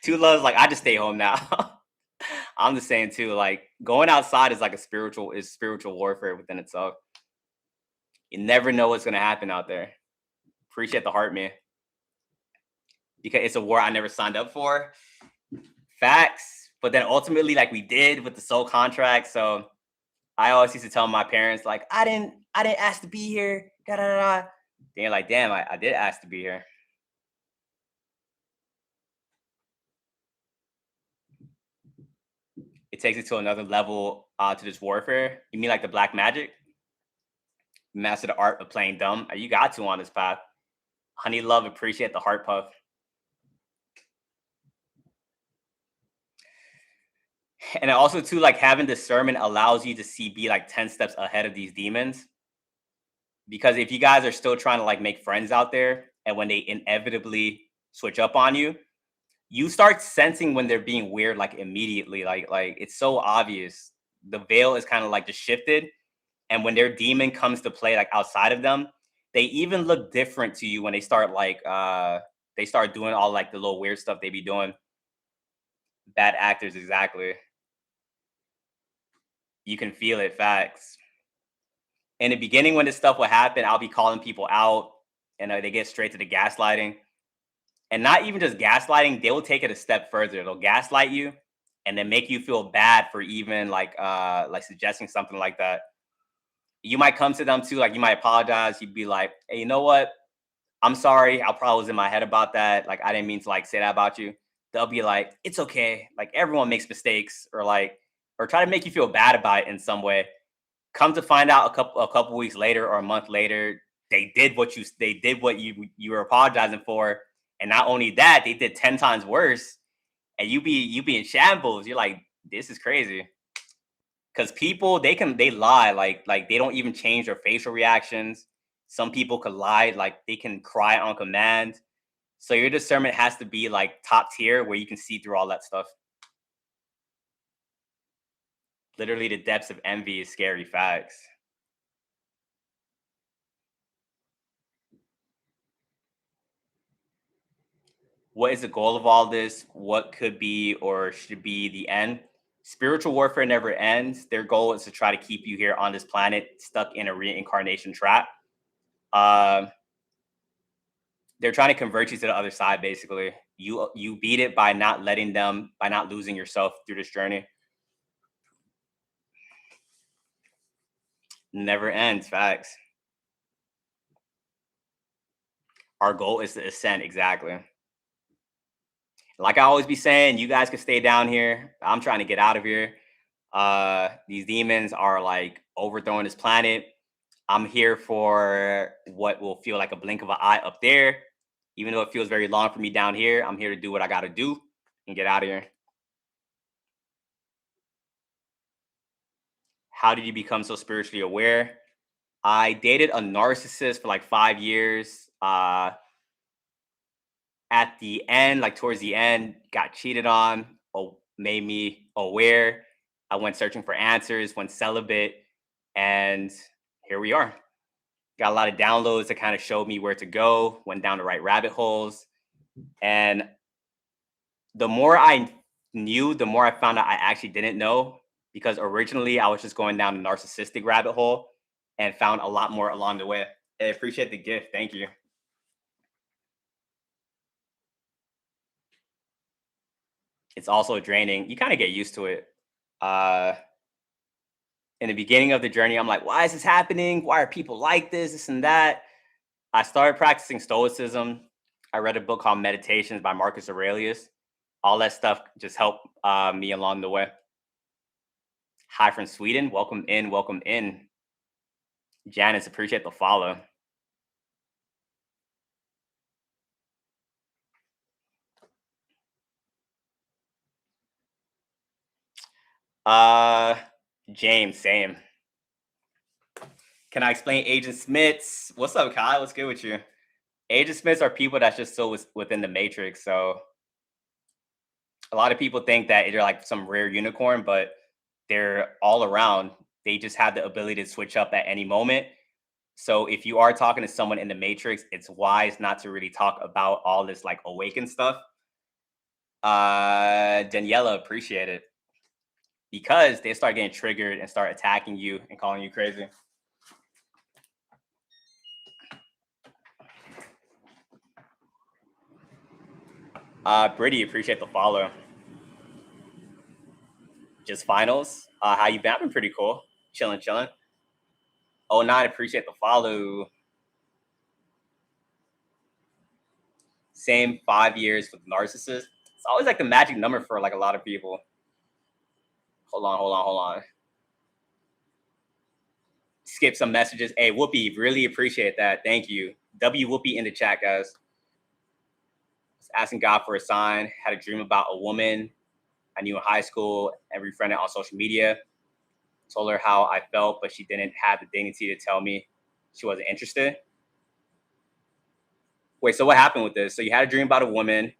Two loves like I just stay home now. I'm the same too. Like going outside is like spiritual warfare within itself. You never know what's gonna happen out there. Appreciate the heart, man. Because it's a war I never signed up for. Facts. But then ultimately, like we did with the soul contract. So I always used to tell my parents, like, I didn't ask to be here. Da da da. Da. They're like, damn, I did ask to be here. It takes it to another level to this warfare. You mean like the black magic? Master the art of playing dumb. You got to on this path. Honey love, appreciate the heart puff. And also too, like having discernment allows you to see be like 10 steps ahead of these demons. Because if you guys are still trying to like make friends out there and when they inevitably switch up on you, you start sensing when they're being weird like immediately. Like it's so obvious. The veil is kind of like just shifted. And when their demon comes to play like outside of them, they even look different to you when they start doing all like the little weird stuff they be doing. Bad actors, exactly. You can feel it, facts. In the beginning, when this stuff would happen, I'll be calling people out, and they get straight to the gaslighting, and not even just gaslighting. They will take it a step further. They'll gaslight you, and then make you feel bad for even like suggesting something like that. You might come to them too, like you might apologize. You'd be like, "Hey, you know what? I'm sorry. I probably was in my head about that. Like I didn't mean to like say that about you." They'll be like, "It's okay. Like everyone makes mistakes," or try to make you feel bad about it in some way. Come to find out a couple weeks later or a month later, they did what you were apologizing for, and not only that, they did 10 times worse, and you be in shambles. You're like, this is crazy. Because people they lie like they don't even change their facial reactions. Some people could lie like they can cry on command. So your discernment has to be like top tier where you can see through all that stuff. Literally, the depths of envy is scary facts. What is the goal of all this? What could be or should be the end? Spiritual warfare never ends. Their goal is to try to keep you here on this planet, stuck in a reincarnation trap. Um, they're trying to convert you to the other side. Basically, you beat it by not letting them, by not losing yourself through this journey. Never ends. Facts. Our goal is to ascend. Exactly. Like I always be saying, you guys can stay down here. I'm trying to get out of here. These demons are like overthrowing this planet. I'm here for what will feel like a blink of an eye up there. Even though it feels very long for me down here, I'm here to do what I got to do and get out of here. How did you become so spiritually aware? I dated a narcissist for like 5 years. At the end, like towards the end, got cheated on, made me aware. I went searching for answers, went celibate, and here we are. Got a lot of downloads that kind of showed me where to go, went down the right rabbit holes. And the more I knew, the more I found out I actually didn't know because originally I was just going down a narcissistic rabbit hole and found a lot more along the way. I appreciate the gift. Thank you. It's also draining. You kind of get used to it. Uh, In the beginning of the journey, I'm like, why is this happening? Why are people like this and that? I started practicing stoicism. I read a book called Meditations by Marcus Aurelius. All that stuff just helped me along the way. Hi from Sweden. Welcome in. Welcome in. Janice, appreciate the follow. Uh, James, same. Can I explain Agent Smiths? What's up, Kyle? What's good with you? Agent Smiths are people that's just so within the matrix. So a lot of people think that they're like some rare unicorn, but they're all around. They just have the ability to switch up at any moment. So if you are talking to someone in the matrix, it's wise not to really talk about all this like awakened stuff. Daniela, appreciate it because they start getting triggered and start attacking you and calling you crazy. Brittany, appreciate the follow. Just finals. How you been? I've been pretty cool. Chilling, chilling. Oh, nine, appreciate the follow. Same 5 years with narcissist. It's always like the magic number for like a lot of people. Hold on, hold on, hold on. Skip some messages. Hey, Whoopi, really appreciate that. Thank you. W Whoopi in the chat, guys. Was asking God for a sign. Had a dream about a woman I knew in high school and befriended on social media. Told her how I felt, but she didn't have the dignity to tell me she wasn't interested. Wait, so what happened with this? So you had a dream about a woman.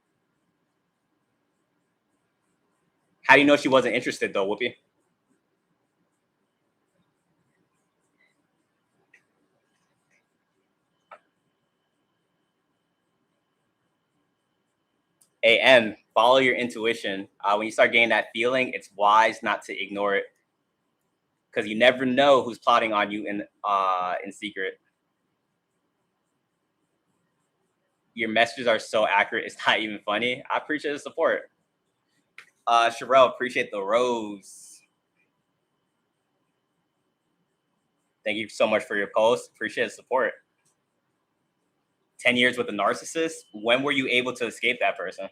How do you know she wasn't interested though, Whoopi? AM, follow your intuition. When you start getting that feeling, it's wise not to ignore it because you never know who's plotting on you in secret. Your messages are so accurate, it's not even funny. I appreciate the support. Sherelle, appreciate the rose. Thank you so much for your post. Appreciate the support. 10 years with a narcissist. When were you able to escape that person?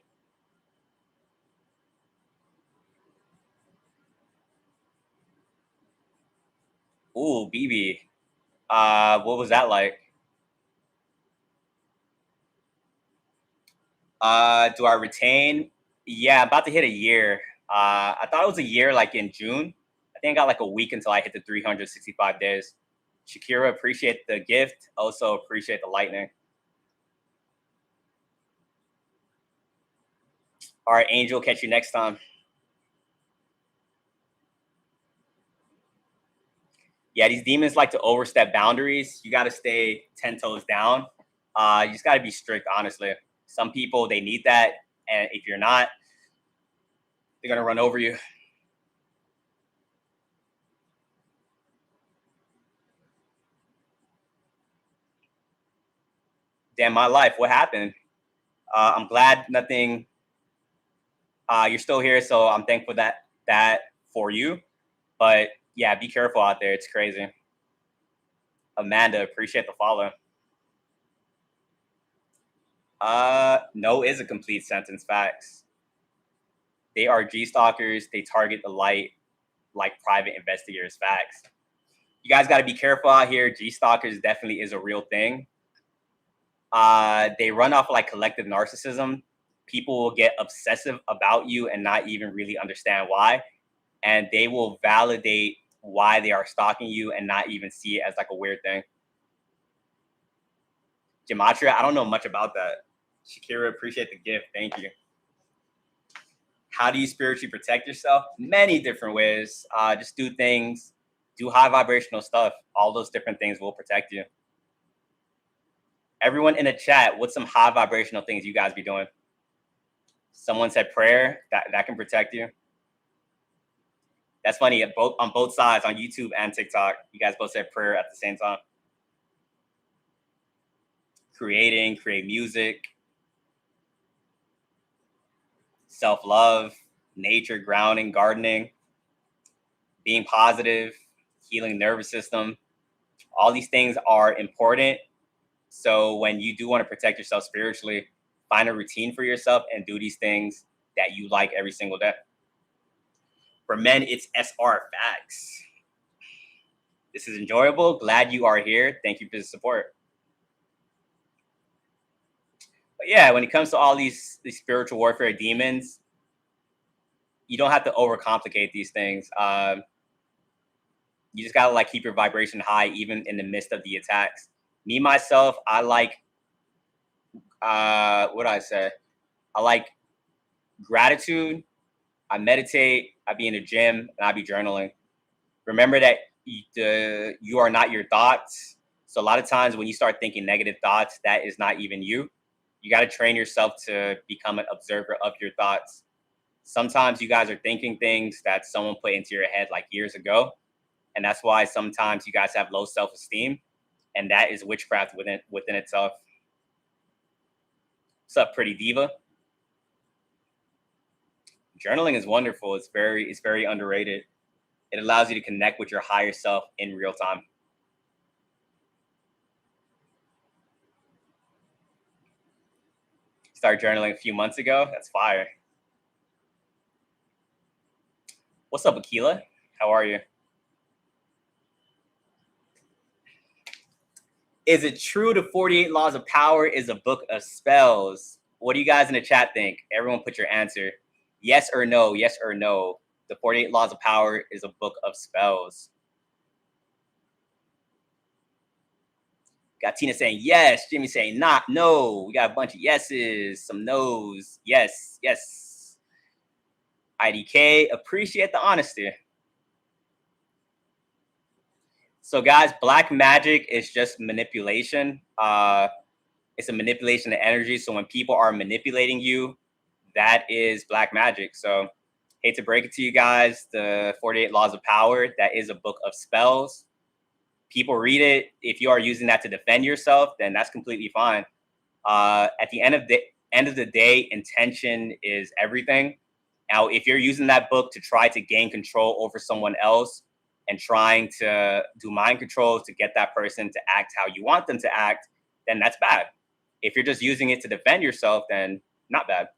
Ooh, BB. What was that like? Do I retain? Yeah, about to hit a year. I thought it was a year like in June. I think I got like a week until I hit the 365 days. Shakira, appreciate the gift. Also appreciate the lightning. All right, Angel, catch you next time. Yeah, these demons like to overstep boundaries. You got to stay 10 toes down. You just got to be strict, honestly. Some people, they need that. And if you're not, they're going to run over you. Damn, my life, what happened? I'm glad nothing, you're still here. So I'm thankful that for you. But yeah, be careful out there. It's crazy. Amanda, appreciate the follow. No is a complete sentence. Facts. They are G stalkers. They target the light like private investigators. Facts. You guys got to be careful out here. G stalkers definitely is a real thing. They run off like collective narcissism. People will get obsessive about you and not even really understand why, and they will validate why they are stalking you and not even see it as like a weird thing. Gematria, I don't know much about that. Shakira, appreciate the gift. Thank you. How do you spiritually protect yourself? Many different ways. Just do things, do high vibrational stuff. All those different things will protect you. Everyone in the chat, what's some high vibrational things you guys be doing? Someone said prayer. That can protect you. That's funny. On both sides, on YouTube and TikTok, you guys both said prayer at the same time. Create music, self-love, nature, grounding, gardening, being positive, healing nervous system. All these things are important. So when you do want to protect yourself spiritually, find a routine for yourself and do these things that you like every single day. For men, it's SR facts. This is enjoyable. Glad you are here. Thank you for the support. But yeah, when it comes to all these spiritual warfare demons, you don't have to overcomplicate these things. You just gotta like keep your vibration high, even in the midst of the attacks. Me myself, I like what do I say? I like gratitude. I meditate. I be in the gym and I be journaling. Remember that you are not your thoughts. So a lot of times when you start thinking negative thoughts, that is not even you. You got to train yourself to become an observer of your thoughts. Sometimes you guys are thinking things that someone put into your head like years ago. And that's why sometimes you guys have low self-esteem. And that is witchcraft within itself. What's up, pretty diva? Journaling is wonderful. It's very underrated. It allows you to connect with your higher self in real time. Started journaling a few months ago. That's fire. What's up, Akila? How are you? Is it true the 48 Laws of Power is a book of spells? What do you guys in the chat think? Everyone put your answer. Yes or no, yes or no. The 48 Laws of Power is a book of spells. Got Tina saying yes. Jimmy saying not, no. We got a bunch of yeses, some no's. Yes, yes. IDK, appreciate the honesty. So guys, black magic is just manipulation. It's a manipulation of energy. So when people are manipulating you, that is black magic. So hate to break it to you guys, the 48 Laws of Power, that is a book of spells. People read it. If you are using that to defend yourself, then that's completely fine. At the end of the day, intention is everything. Now, if you're using that book to try to gain control over someone else and trying to do mind control to get that person to act how you want them to act, then that's bad. If you're just using it to defend yourself, then not bad.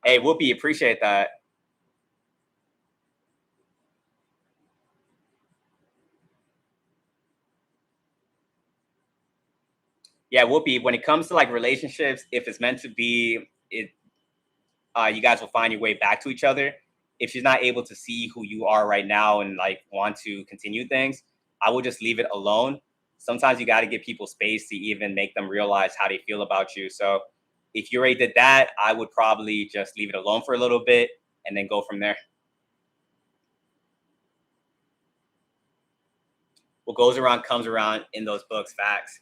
Hey, Whoopi, appreciate that. Yeah, Whoopi, when it comes to like relationships, if it's meant to be, you guys will find your way back to each other. If she's not able to see who you are right now and like want to continue things, I will just leave it alone. Sometimes you got to give people space to even make them realize how they feel about you. So if you already did that, I would probably just leave it alone for a little bit and then go from there. What goes around comes around in those books, facts.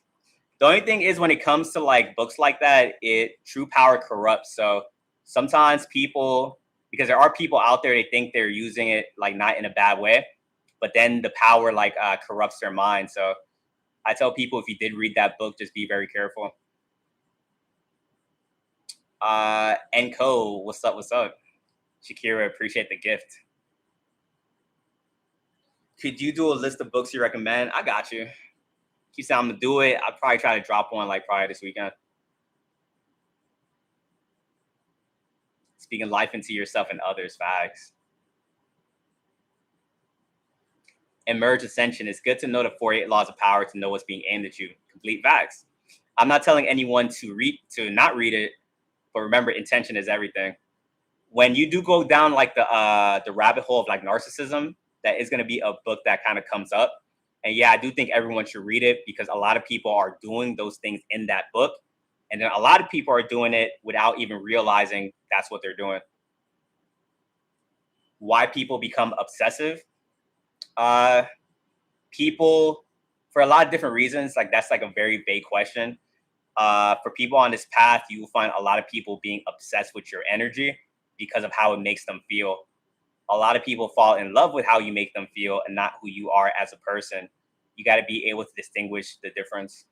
The only thing is when it comes to like books like that, true power corrupts. So sometimes people, because there are people out there, they think they're using it like not in a bad way, but then the power like corrupts their mind. So I tell people, if you did read that book, just be very careful. Enco, what's up? What's up? Shakira, appreciate the gift. Could you do a list of books you recommend? I got you. Keep saying I'm gonna do it. I'll probably try to drop one like probably this weekend. Speaking life into yourself and others, facts. Emerge Ascension. It's good to know the 48 Laws of Power to know what's being aimed at you. Complete facts. I'm not telling anyone to not read it, but remember, intention is everything. When you do go down like the rabbit hole of like narcissism, that is going to be a book that kind of comes up. And yeah, I do think everyone should read it because a lot of people are doing those things in that book. And then a lot of people are doing it without even realizing that's what they're doing. Why people become obsessive? People, for a lot of different reasons, like that's like a very vague question. For people on this path, you will find a lot of people being obsessed with your energy because of how it makes them feel. A lot of people fall in love with how you make them feel and not who you are as a person. You got to be able to distinguish the difference.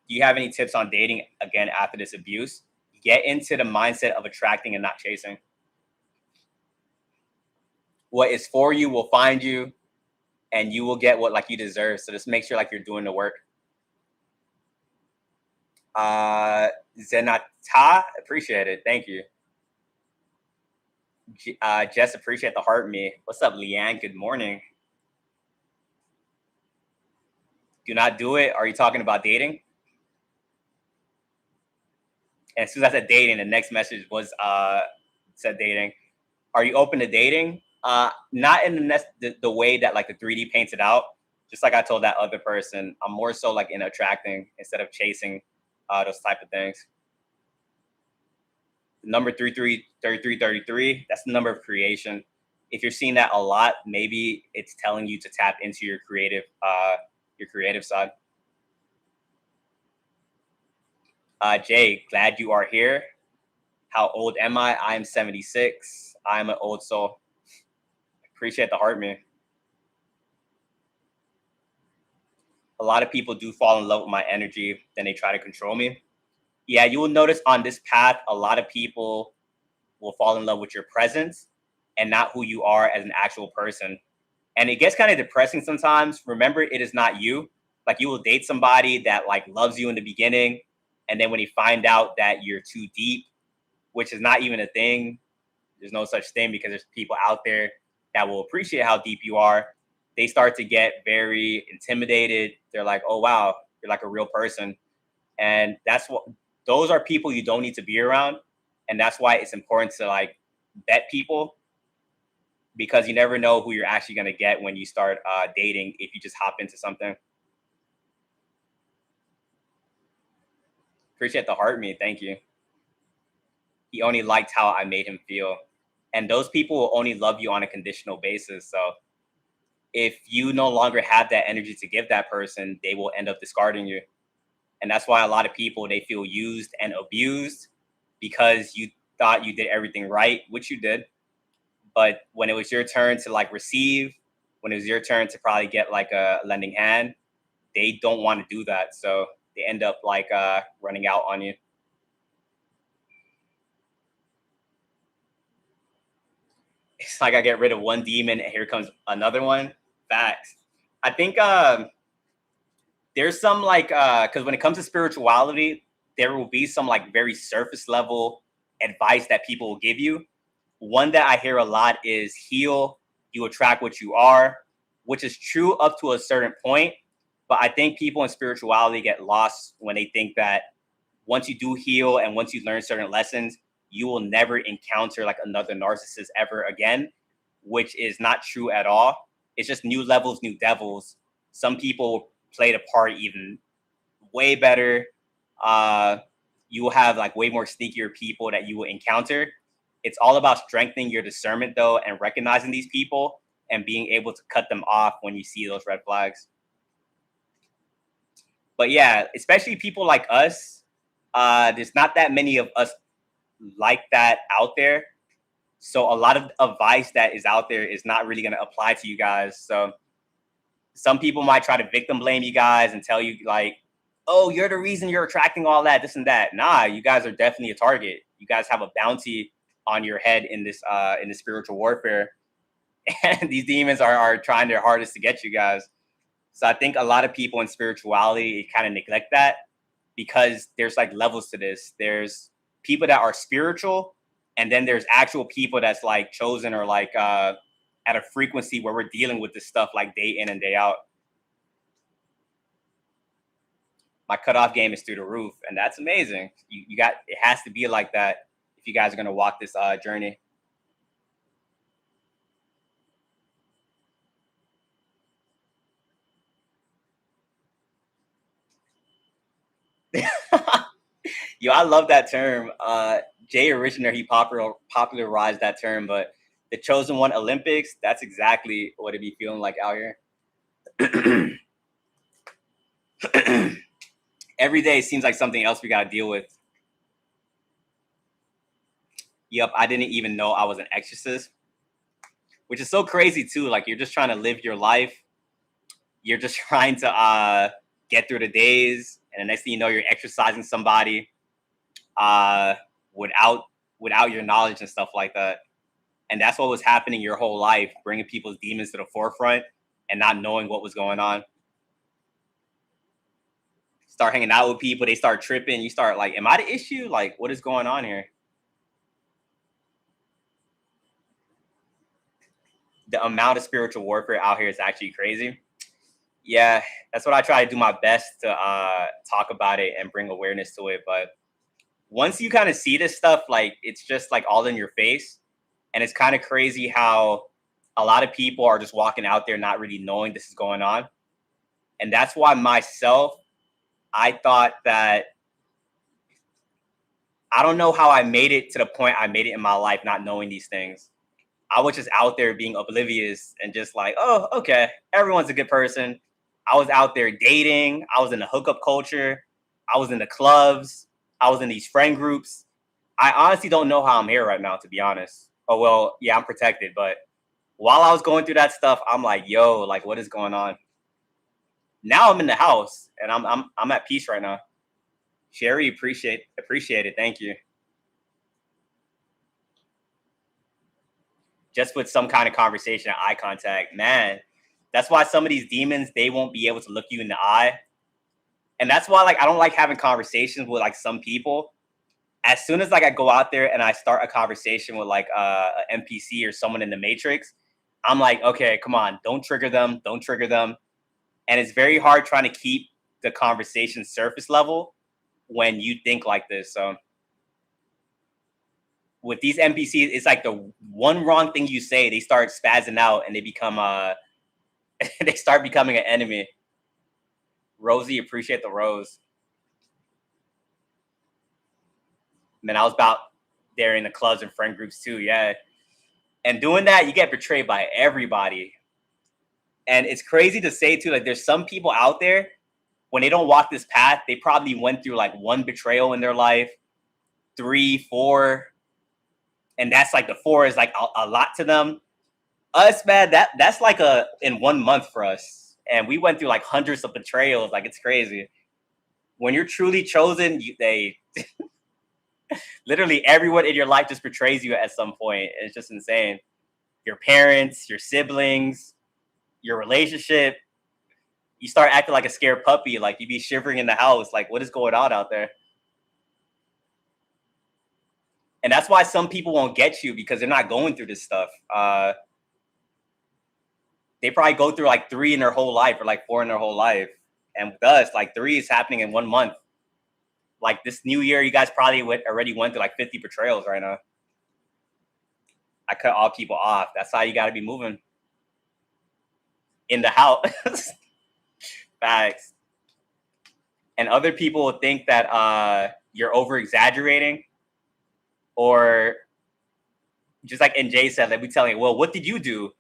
Do you have any tips on dating again after this abuse? Get into the mindset of attracting and not chasing. What is for you will find you, and you will get what like you deserve. So just make sure like you're doing the work. Uh, Zenata, appreciate it. Thank you. Jess, appreciate the heart me. What's up, Leanne? Good morning. Do not do it. Are you talking about dating? And as soon as I said dating, the next message was said dating. Are you open to dating? Not in the way that like the 3D paints it out. Just like I told that other person, I'm more so like in attracting instead of chasing those type of things. Number 333333, that's the number of creation. If you're seeing that a lot, maybe it's telling you to tap into your creative side. Jay, glad you are here. How old am I? I am 76. I'm an old soul. Appreciate the heart, man. A lot of people do fall in love with my energy, then they try to control me. Yeah, you will notice on this path, a lot of people will fall in love with your presence and not who you are as an actual person. And it gets kind of depressing sometimes. Remember, it is not you. Like you will date somebody that like loves you in the beginning, and then when you find out that you're too deep, which is not even a thing, there's no such thing because there's people out there that will appreciate how deep you are. They start to get very intimidated. They're like, "Oh wow, you're like a real person," and that's what those are people you don't need to be around, and that's why it's important to like vet people because you never know who you're actually going to get when you start dating if you just hop into something. Appreciate the heart me. Thank you. He only liked how I made him feel. And those people will only love you on a conditional basis. So if you no longer have that energy to give that person, they will end up discarding you. And that's why a lot of people they feel used and abused because you thought you did everything right, which you did. But when it was your turn to like receive, when it was your turn to probably get like a lending hand, they don't want to do that. So they end up like running out on you. It's like I get rid of one demon and here comes another one. Facts. I think there's some like because when it comes to spirituality, there will be some like very surface level advice that people will give you. One that I hear a lot is heal, you attract what you are, which is true up to a certain point. But I think people in spirituality get lost when they think that once you do heal and once you learn certain lessons, you will never encounter like another narcissist ever again, which is not true at all. It's just new levels, new devils. Some people play the part even way better. You will have like way more sneakier people that you will encounter. It's all about strengthening your discernment though and recognizing these people and being able to cut them off when you see those red flags. But yeah, especially people like us, there's not that many of us like that out there. So a lot of advice that is out there is not really going to apply to you guys. So some people might try to victim blame you guys and tell you like, oh, you're the reason you're attracting all that, this and that. Nah, you guys are definitely a target. You guys have a bounty on your head in this spiritual warfare. And these demons are trying their hardest to get you guys. So I think a lot of people in spirituality kind of neglect that because there's like levels to this. There's people that are spiritual, and then there's actual people that's like chosen or like at a frequency where we're dealing with this stuff like day in and day out. My cutoff game is through the roof, and that's amazing. You got it has to be like that if you guys are gonna walk this journey. Yo, I love that term. Jay Originer, he popularized that term, but the chosen one Olympics, that's exactly what it be feeling like out here. Every day seems like something else we gotta deal with. Yep, I didn't even know I was an exorcist, which is so crazy too. Like you're just trying to live your life. You're just trying to get through the days, and the next thing you know, you're exercising somebody uh, without without your knowledge and stuff like that. And that's what was happening your whole life, bringing people's demons to the forefront and not knowing what was going on. Start hanging out with people, they start tripping. You start like, am I the issue? Like, what is going on here? The amount of spiritual warfare out here is actually crazy. Yeah, that's what I try to do my best to talk about it and bring awareness to it. But once you kind of see this stuff, like it's just like all in your face. And it's kind of crazy how a lot of people are just walking out there not really knowing this is going on. And that's why myself, I thought that I don't know how I made it to the point I made it in my life, not knowing these things. I was just out there being oblivious and just like, oh, okay, everyone's a good person. I was out there dating. I was in the hookup culture. I was in the clubs. I was in these friend groups. I honestly don't know how I'm here right now, to be honest. Oh, well, yeah, I'm protected. But while I was going through that stuff, I'm like, yo, like, what is going on? Now I'm in the house and I'm at peace right now. Sherry, appreciate it. Thank you. Just with some kind of conversation, eye contact, man. That's why some of these demons, they won't be able to look you in the eye. And that's why like I don't like having conversations with like some people. As soon as like I go out there and I start a conversation with like an NPC or someone in the Matrix, I'm like, okay, come on, don't trigger them, don't trigger them. And it's very hard trying to keep the conversation surface level when you think like this. So with these NPCs, it's like the one wrong thing you say, they start spazzing out and they become they start becoming an enemy. Rosie, appreciate the rose. Man, I was about there in the clubs and friend groups too, yeah. And doing that, you get betrayed by everybody. And it's crazy to say too, like there's some people out there when they don't walk this path, they probably went through like one betrayal in their life, 3, 4, and that's like the 4 is like a lot to them. Us, man, that's like a in 1 month for us, and we went through like hundreds of betrayals. Like it's crazy. When you're truly chosen, they literally everyone in your life just betrays you at some point. It's just insane. Your parents, your siblings, your relationship. You start acting like a scared puppy. Like you be shivering in the house. Like what is going on out there? And that's why some people won't get you because they're not going through this stuff. They probably go through like 3 in their whole life or like 4 in their whole life. And with us, like 3 is happening in 1 month. Like this new year, you guys probably already went through like 50 betrayals right now. I cut all people off. That's how you got to be moving in the house. Facts. And other people will think that you're over exaggerating, or just like NJ said, like we telling you, well, what did you do?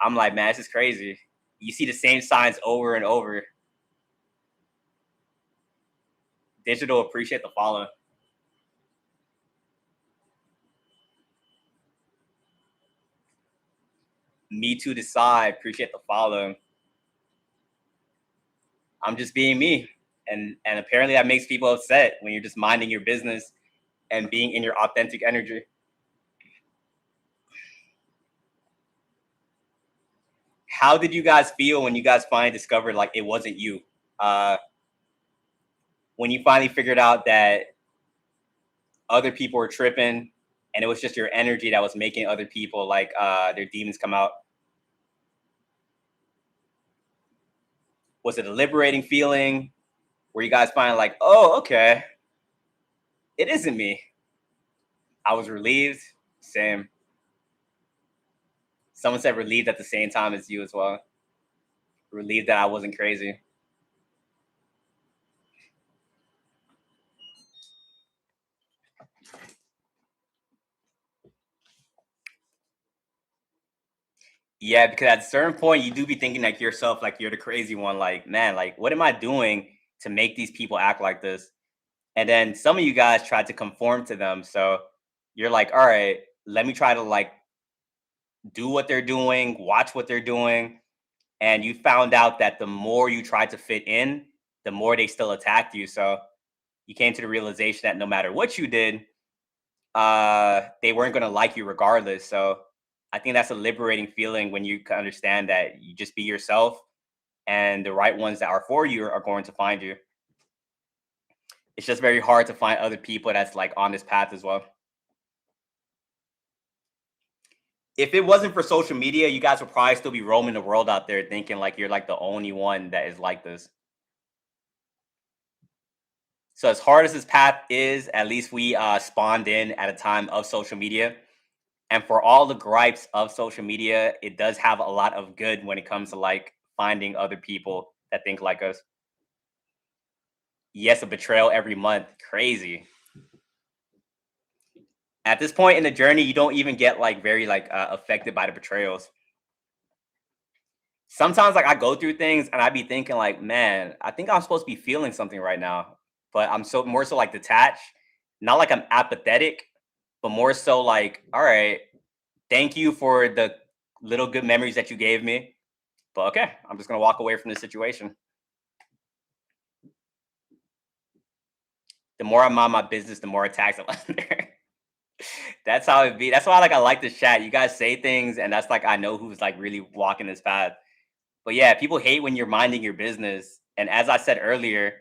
I'm like, man, this is crazy. You see the same signs over and over. Digital, appreciate the follow. Me to decide, appreciate the follow. I'm just being me. And apparently that makes people upset when you're just minding your business and being in your authentic energy. How did you guys feel when you guys finally discovered like it wasn't you? When you finally figured out that other people were tripping and it was just your energy that was making other people like their demons come out? Was it a liberating feeling? Were you guys finally like, oh, okay, it isn't me? I was relieved. Same. Someone said relieved at the same time as you as well. Relieved that I wasn't crazy. Yeah, because at a certain point, you do be thinking like yourself, like you're the crazy one. Like, man, like what am I doing to make these people act like this? And then some of you guys tried to conform to them. So you're like, all right, let me try to like do what they're doing, watch what they're doing. And you found out that the more you tried to fit in, the more they still attacked you. So you came to the realization that no matter what you did, they weren't going to like you regardless. So I think that's a liberating feeling when you can understand that you just be yourself, and the right ones that are for you are going to find you. It's just very hard to find other people that's like on this path as well. If it wasn't for social media, you guys would probably still be roaming the world out there thinking like you're like the only one that is like this. So as hard as this path is, at least we spawned in at a time of social media. And for all the gripes of social media, it does have a lot of good when it comes to like finding other people that think like us. Yes, a betrayal every month. Crazy. At this point in the journey, you don't even get like very like affected by the betrayals. Sometimes like I go through things and I be thinking like, man, I think I'm supposed to be feeling something right now, but I'm so more so like detached, not like I'm apathetic, but more so like, all right, thank you for the little good memories that you gave me. But okay, I'm just gonna walk away from this situation. The more I'm on my business, the more attacks I'm under. That's how it be. That's why like I like this chat. You guys say things, and that's like I know who's like really walking this path. But yeah, people hate when you're minding your business. And as I said earlier,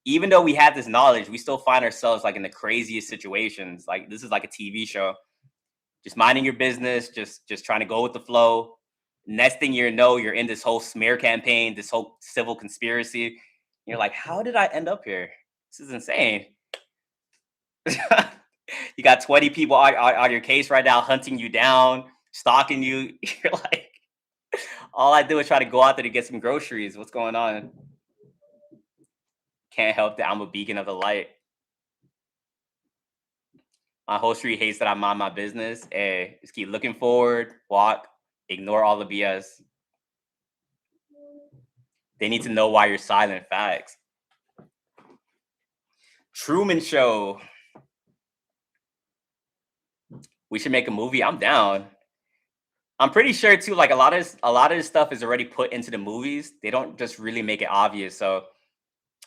even though we have this knowledge, we still find ourselves like in the craziest situations. Like this is like a TV show. Just minding your business, just trying to go with the flow. Next thing you know, you're in this whole smear campaign, this whole civil conspiracy. You're like, how did I end up here? This is insane. You got 20 people on your case right now, hunting you down, stalking you. You're like, all I do is try to go out there to get some groceries. What's going on? Can't help that I'm a beacon of the light. My whole street hates that I mind my business. Hey, just keep looking forward, walk, ignore all the BS. They need to know why you're silent. Facts. Truman Show. We should make a movie. I'm down. I'm pretty sure too. Like a lot of this stuff is already put into the movies. They don't just really make it obvious. So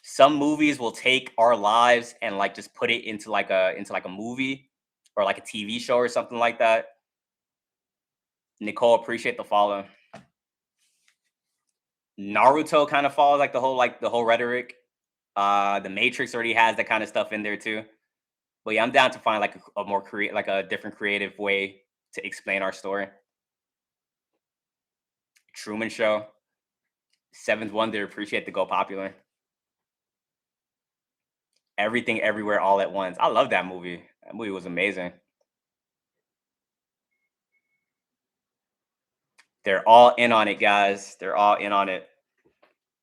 some movies will take our lives and like just put it into like a movie or like a TV show or something like that. Nicole, appreciate the follow. Naruto kind of follows like the whole rhetoric. The Matrix already has that kind of stuff in there too. But yeah, I'm down to find like a more create like a different creative way to explain our story. Truman Show, Seventh Wonder, appreciate the go popular. Everything Everywhere All at Once. I love that movie. That movie was amazing. They're all in on it, guys. They're all in on it.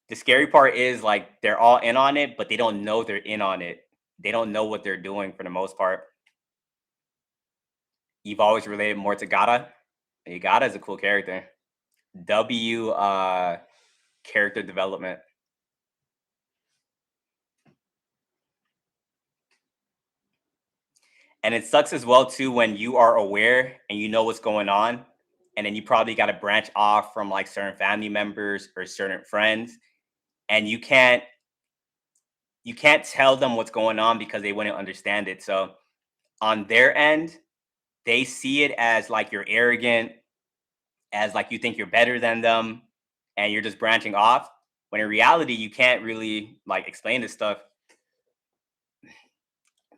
The scary part is like they're all in on it, but they don't know they're in on it. They don't know what they're doing for the most part. You've always related more to Gata. Yeah, Gata is a cool character. W character development. And it sucks as well too when you are aware and you know what's going on, and then you probably got to branch off from like certain family members or certain friends, and you can't tell them what's going on because they wouldn't understand it. So on their end, they see it as like you're arrogant, as like you think you're better than them, and you're just branching off. When in reality, you can't really like explain this stuff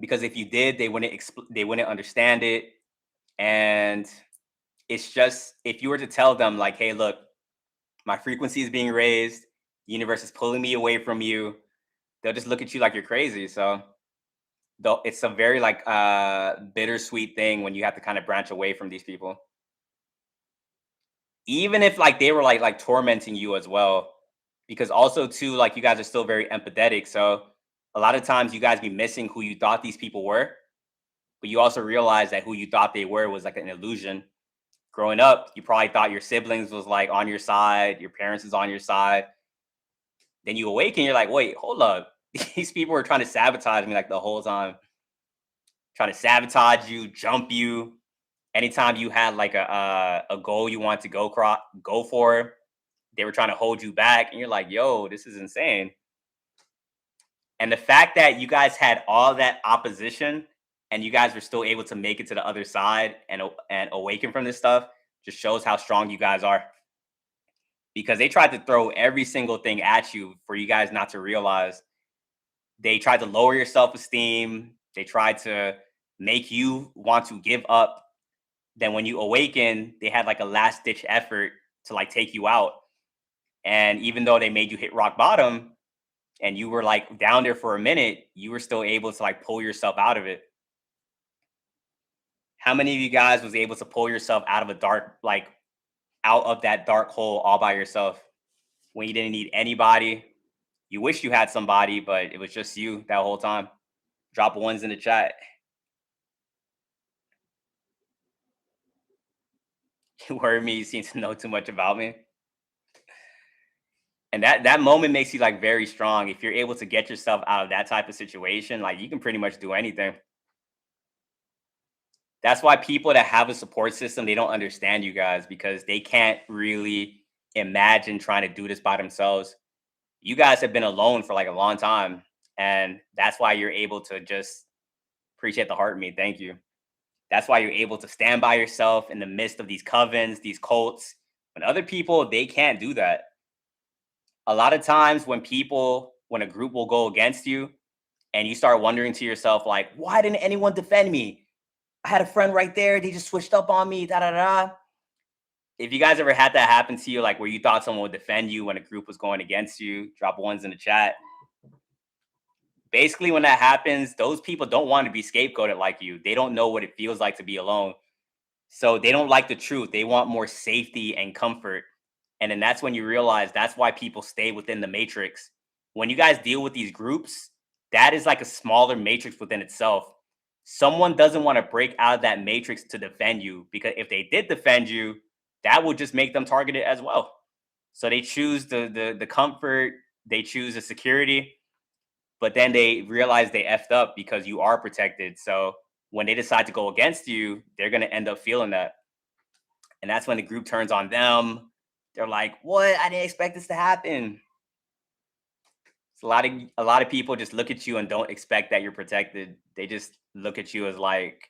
because if you did, they wouldn't understand it. And it's just if you were to tell them like, "Hey, look, my frequency is being raised. The universe is pulling me away from you," they'll just look at you like you're crazy. So though it's a very like bittersweet thing when you have to kind of branch away from these people. Even if like they were like tormenting you as well. Because also too, like you guys are still very empathetic. So a lot of times you guys be missing who you thought these people were, but you also realize that who you thought they were was like an illusion. Growing up, you probably thought your siblings was like on your side, your parents is on your side. Then you awaken, you're like, wait, hold up. These people were trying to sabotage me like the whole time, trying to sabotage you, jump you. Anytime you had like a goal you want to go for, They were trying to hold you back, and you're like, yo, this is insane. And the fact that you guys had all that opposition and you guys were still able to make it to the other side and awaken from this stuff just shows how strong you guys are. Because they tried to throw every single thing at you for you guys not to realize. They tried to lower your self-esteem. They tried to make you want to give up. Then when you awaken, they had like a last ditch effort to like take you out. And even though they made you hit rock bottom and you were like down there for a minute, you were still able to like pull yourself out of it. How many of you guys was able to pull yourself out of a dark, like out of that dark hole all by yourself when you didn't need anybody? You wish you had somebody, but it was just you that whole time. Drop ones in the chat. You heard me. You seem to know too much about me. And that moment makes you like very strong. If you're able to get yourself out of that type of situation, like you can pretty much do anything. That's why people that have a support system, they don't understand you guys because they can't really imagine trying to do this by themselves. You guys have been alone for like a long time. And that's why you're able to just appreciate the heart in me. Thank you. That's why you're able to stand by yourself in the midst of these covens, these cults. When other people, they can't do that. A lot of times when a group will go against you and you start wondering to yourself, like, why didn't anyone defend me? I had a friend right there. They just switched up on me. Da da da. If you guys ever had that happen to you, like where you thought someone would defend you when a group was going against you, drop ones in the chat. Basically, when that happens, those people don't want to be scapegoated like you. They don't know what it feels like to be alone. So they don't like the truth. They want more safety and comfort. And then that's when you realize that's why people stay within the matrix. When you guys deal with these groups, that is like a smaller matrix within itself. Someone doesn't want to break out of that matrix to defend you because if they did defend you, that would just make them targeted as well. So they choose the comfort, they choose the security, but then they realize they effed up because you are protected. So when they decide to go against you, they're gonna end up feeling that. And that's when the group turns on them. They're like, what? I didn't expect this to happen. It's a lot of people just look at you and don't expect that you're protected. They just look at you as like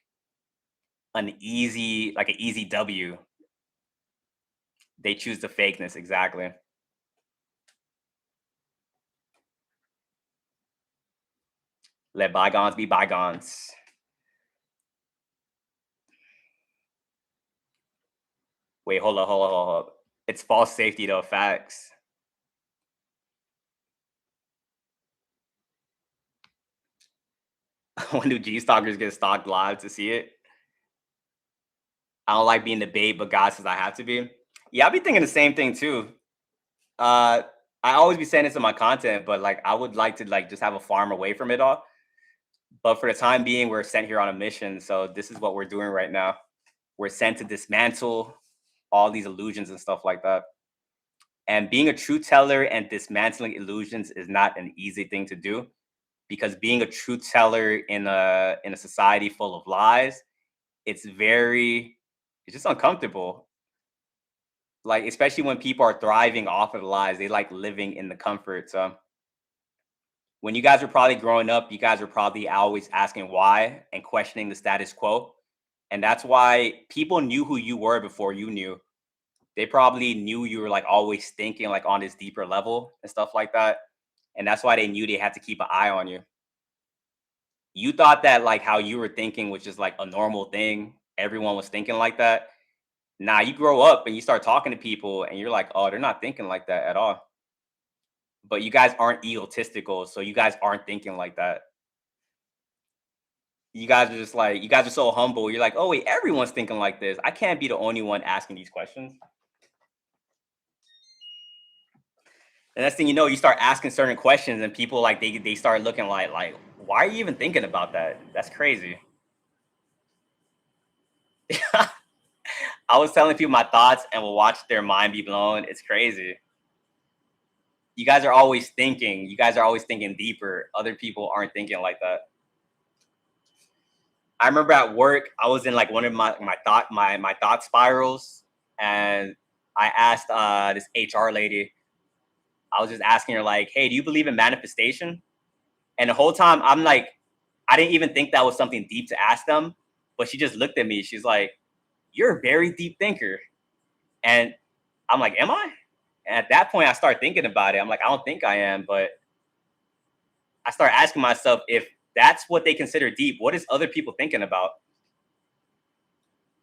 an easy W. They choose the fakeness, exactly. Let bygones be bygones. Wait, hold up. It's false safety though, facts. When do G stalkers get stalked live to see it? I don't like being the bait, but God says I have to be. Yeah, I'll be thinking the same thing too. Uh, I always be saying this in my content, but like I would like to like just have a farm away from it all. But for the time being, we're sent here on a mission, so this is what we're doing right now. We're sent to dismantle all these illusions and stuff like that. And being a truth teller and dismantling illusions is not an easy thing to do because being a truth teller in a society full of lies, it's very it's just uncomfortable. Like especially when people are thriving off of the lies, they like living in the comfort. So when you guys were probably growing up, you guys were probably always asking why and questioning the status quo. And that's why people knew who you were before you knew. They probably knew you were like always thinking like on this deeper level and stuff like that. And that's why they knew they had to keep an eye on you. You thought that like how you were thinking was just like a normal thing. Everyone was thinking like that. Nah, you grow up and you start talking to people and you're like, oh, they're not thinking like that at all. But you guys aren't egotistical, so you guys aren't thinking like that. You guys are just like, you guys are so humble. You're like, oh wait, everyone's thinking like this. I can't be the only one asking these questions. The next thing you know, you start asking certain questions, and people like they start looking like, why are you even thinking about that? That's crazy. I was telling people my thoughts and will watch their mind be blown. It's crazy. You guys are always thinking. You guys are always thinking deeper. Other people aren't thinking like that. I remember at work, I was in like one of my thought spirals, and I asked this HR lady, I was just asking her, like, hey, do you believe in manifestation? And the whole time I'm like, I didn't even think that was something deep to ask them. But she just looked at me. She's like, you're a very deep thinker. And I'm like, am I? And at that point, I start thinking about it. I'm like, I don't think I am. But I start asking myself, if that's what they consider deep, what is other people thinking about?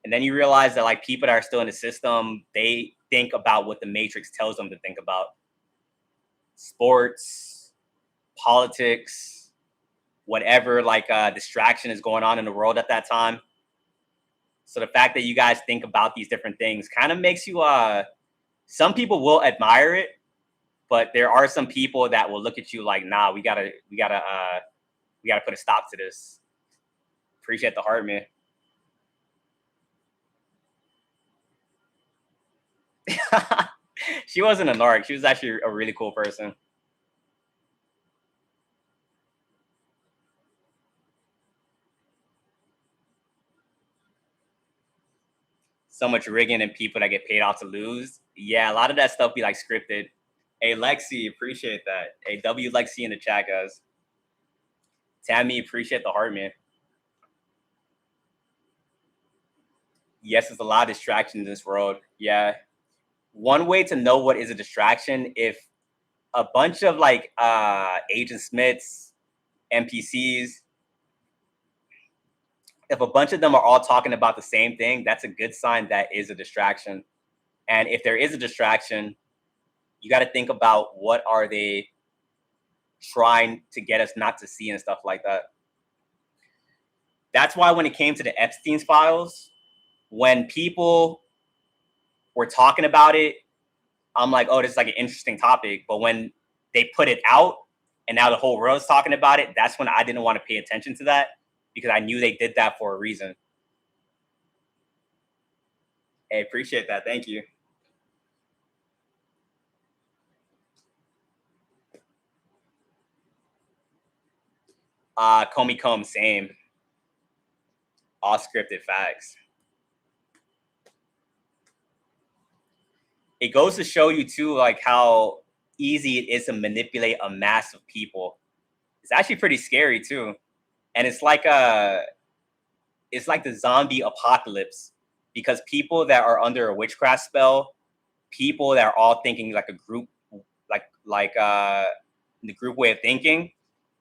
And then you realize that like people that are still in the system, they think about what the matrix tells them to think about. Sports, politics, whatever like distraction is going on in the world at that time. So the fact that you guys think about these different things kind of makes you some people will admire it, but there are some people that will look at you like, nah, we gotta put a stop to this. Appreciate the heart, man. She wasn't a narc. She was actually a really cool person. So much rigging and people that get paid off to lose. Yeah, a lot of that stuff be like scripted. Hey Lexi, appreciate that. Hey W Lexi in the chat, guys. Tammy, appreciate the heart, man. Yes, there's a lot of distractions in this world. Yeah. One way to know what is a distraction, if a bunch of like Agent Smiths, NPCs, if a bunch of them are all talking about the same thing, that's a good sign that is a distraction. And if there is a distraction, you got to think about what are they trying to get us not to see and stuff like that. That's why when it came to the Epstein's files, when people were talking about it, I'm like, oh, this is like an interesting topic. But when they put it out and now the whole world is talking about it, that's when I didn't want to pay attention to that because I knew they did that for a reason. Hey, appreciate that. Thank you. Comey Combs, same. All scripted facts. It goes to show you too, like how easy it is to manipulate a mass of people. It's actually pretty scary too, and it's like the zombie apocalypse because people that are under a witchcraft spell, people that are all thinking like a group, like the group way of thinking.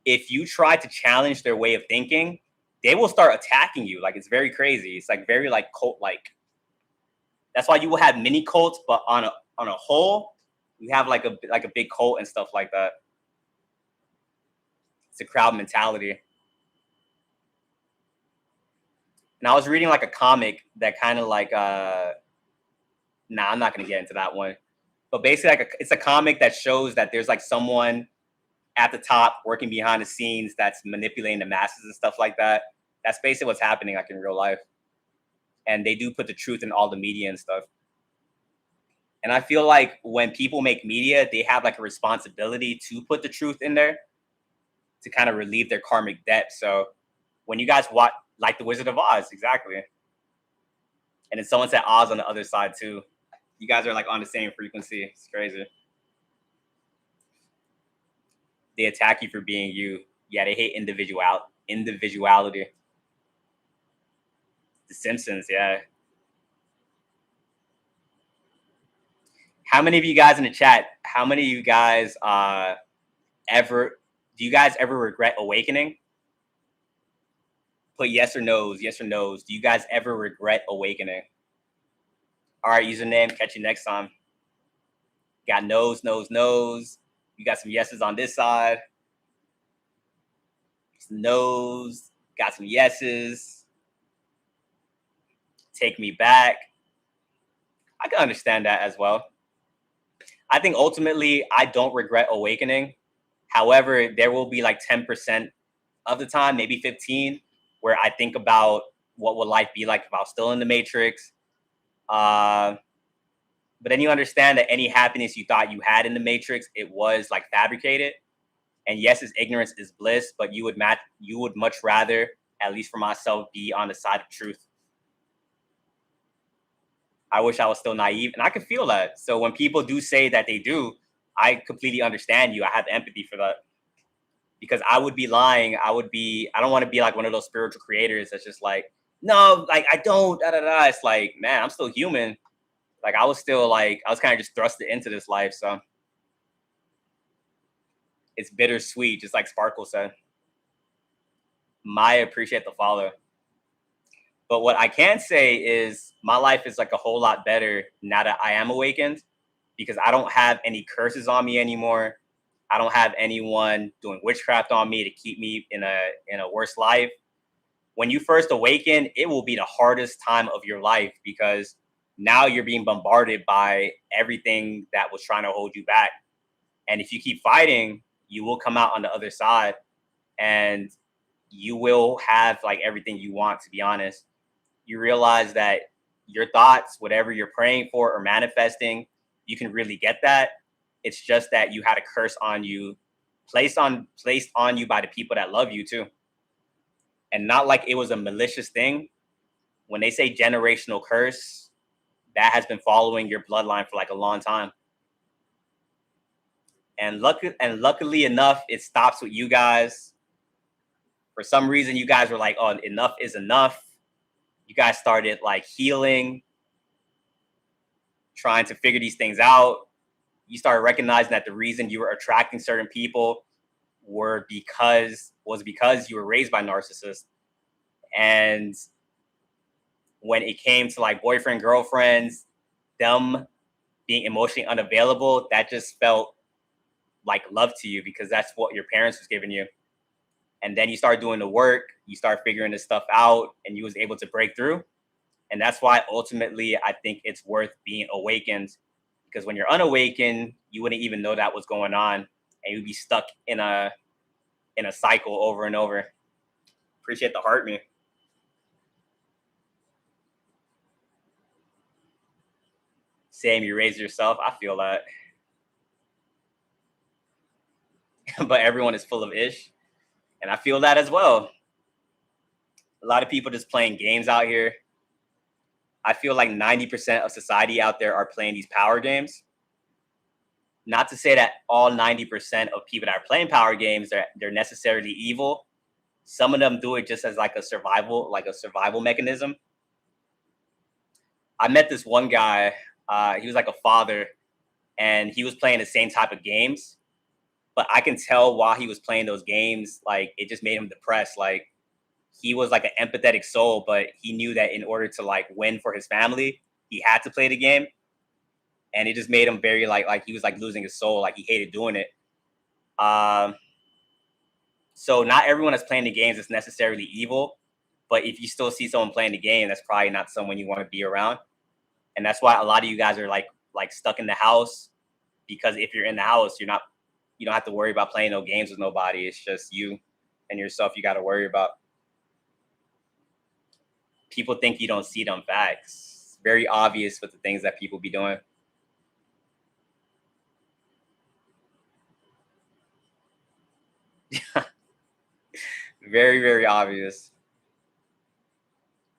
If you try to challenge their way of thinking, they will start attacking you. Like it's very crazy. It's like very like cult like. That's why you will have mini cults, but on a whole, you have like a big cult and stuff like that. It's a crowd mentality. And I was reading like a comic that kind of like nah, I'm not gonna get into that one. But basically, like it's a comic that shows that there's like someone at the top working behind the scenes that's manipulating the masses and stuff like that. That's basically what's happening like in real life. And they do put the truth in all the media and stuff. And I feel like when people make media, they have like a responsibility to put the truth in there to kind of relieve their karmic debt. So when you guys watch like the Wizard of Oz, exactly. And then someone said Oz on the other side too. You guys are like on the same frequency. It's crazy. They attack you for being you. Yeah, they hate individuality. The Simpsons, yeah. How many of you guys in the chat? How many of you guys ever? Do you guys ever regret awakening? Put yes or no's. Yes or no's. Do you guys ever regret awakening? All right, username. Catch you next time. Got no's, no's, no's. You got some yeses on this side. Some no's. Got some yeses. Take me back. I can understand that as well. I think ultimately I don't regret awakening. However, there will be like 10% of the time, maybe 15, where I think about what would life be like if I was still in the Matrix. But then you understand that any happiness you thought you had in the Matrix, it was like fabricated. And yes, is ignorance is bliss, but you would much rather, at least for myself, be on the side of truth. I wish I was still naive, and I could feel that. So when people do say that they do, I completely understand you. I have empathy for that because I would be lying. I don't want to be like one of those spiritual creators that's just like, no, like I don't, da da da. It's like, man, I'm still human. Like I was kind of just thrusted into this life. So it's bittersweet, just like Sparkle said. Maya appreciate the follow. But what I can say is my life is like a whole lot better now that I am awakened because I don't have any curses on me anymore. I don't have anyone doing witchcraft on me to keep me in a worse life. When you first awaken, it will be the hardest time of your life because now you're being bombarded by everything that was trying to hold you back. And if you keep fighting, you will come out on the other side and you will have like everything you want, to be honest. You realize that your thoughts, whatever you're praying for or manifesting, you can really get that. It's just that you had a curse on you, placed on you by the people that love you too. And not like it was a malicious thing. When they say generational curse, that has been following your bloodline for like a long time. Luckily enough, it stops with you guys. For some reason, you guys were like, "Oh, enough is enough." You guys started like healing, trying to figure these things out. You started recognizing that the reason you were attracting certain people was because you were raised by narcissists. And when it came to like boyfriend, girlfriends, them being emotionally unavailable, that just felt like love to you because that's what your parents was giving you. And then you start doing the work, you start figuring this stuff out, and you was able to break through. And that's why ultimately I think it's worth being awakened because when you're unawakened, you wouldn't even know that was going on, and you'd be stuck in a cycle over and over. Appreciate the heart me. Same, you raise yourself. I feel that. But everyone is full of ish. And I feel that as well. A lot of people just playing games out here. I feel like 90% of society out there are playing these power games. Not to say that all 90% of people that are playing power games they're necessarily evil. Some of them do it just as like a survival mechanism. I met this one guy. He was like a father, and he was playing the same type of games. But I can tell while he was playing those games, like it just made him depressed. Like he was like an empathetic soul, but he knew that in order to like win for his family, he had to play the game, and it just made him very like he was like losing his soul. Like he hated doing it. Um, so not everyone that's playing the games is necessarily evil, but if you still see someone playing the game, that's probably not someone you want to be around. And that's why a lot of you guys are like stuck in the house because if you're in the house, you don't have to worry about playing no games with nobody. It's just you and yourself you got to worry about. People think you don't see them facts. It's very obvious with the things that people be doing. Very, very obvious.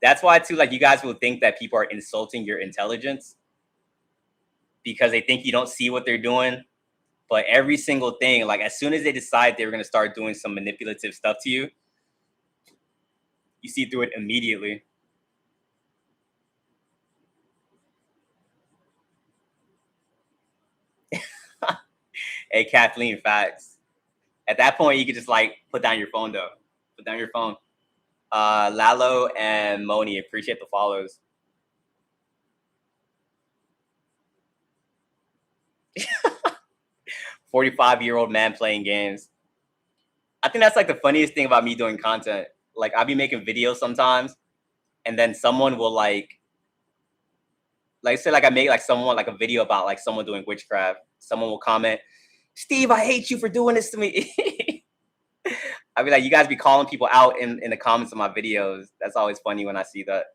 That's why too, like you guys will think that people are insulting your intelligence because they think you don't see what they're doing. But every single thing, like as soon as they decide they were gonna start doing some manipulative stuff to you, you see through it immediately. Hey, Kathleen, facts. At that point, you could just like put down your phone though. Put down your phone. Lalo and Moni, appreciate the follows. 45-year-old man playing games. I think that's like the funniest thing about me doing content. Like I'll be making videos sometimes, and then someone will like say like I make like someone like a video about like someone doing witchcraft. Someone will comment, Steve, I hate you for doing this to me. I'd be like, you guys be calling people out in the comments of my videos. That's always funny when I see that.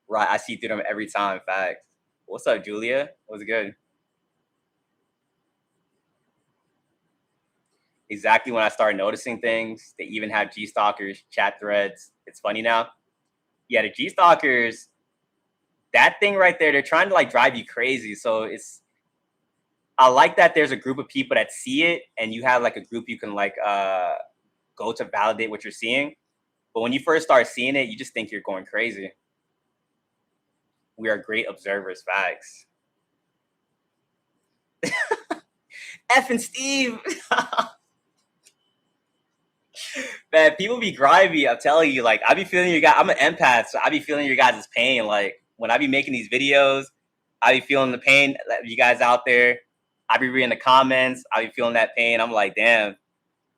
Right, I see through them every time. Facts. What's up, Julia? What's good? Exactly when I started noticing things, they even have G stalkers chat threads. It's funny now. Yeah, the G stalkers. that thing right there, they're trying to like drive you crazy. So I like that there's a group of people that see it and you have like a group you can like go to validate what you're seeing. But when you first start seeing it, you just think you're going crazy. We are great observers, facts. F and Steve. Man, people be grimy. I'm telling you, like I be feeling you guys. I'm an empath, so I be feeling your guys' pain. Like when I be making these videos, I be feeling the pain that you guys out there. I be reading the comments. I be feeling that pain. I'm like, damn.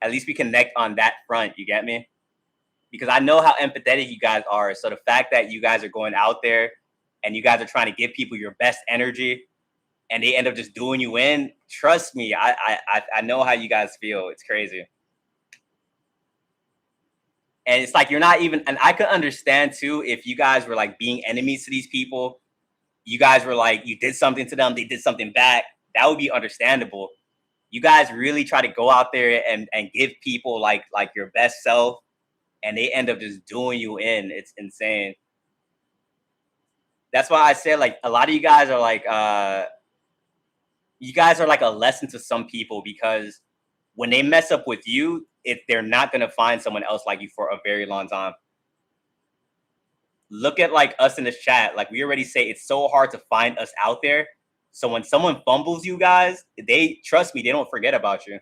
At least we connect on that front. You get me? Because I know how empathetic you guys are. So the fact that you guys are going out there and you guys are trying to give people your best energy, and they end up just doing you in. Trust me, I know how you guys feel. It's crazy. And it's like you're not even, and I could understand too if you guys were like being enemies to these people. You guys were like, you did something to them, they did something back. That would be understandable. You guys really try to go out there and give people like your best self, and they end up just doing you in. It's insane. That's why I said like a lot of you guys are like a lesson to some people because when they mess up with you, if they're not gonna find someone else like you for a very long time. Look at like us in this chat. Like we already say, it's so hard to find us out there. So when someone fumbles you guys, they trust me, they don't forget about you.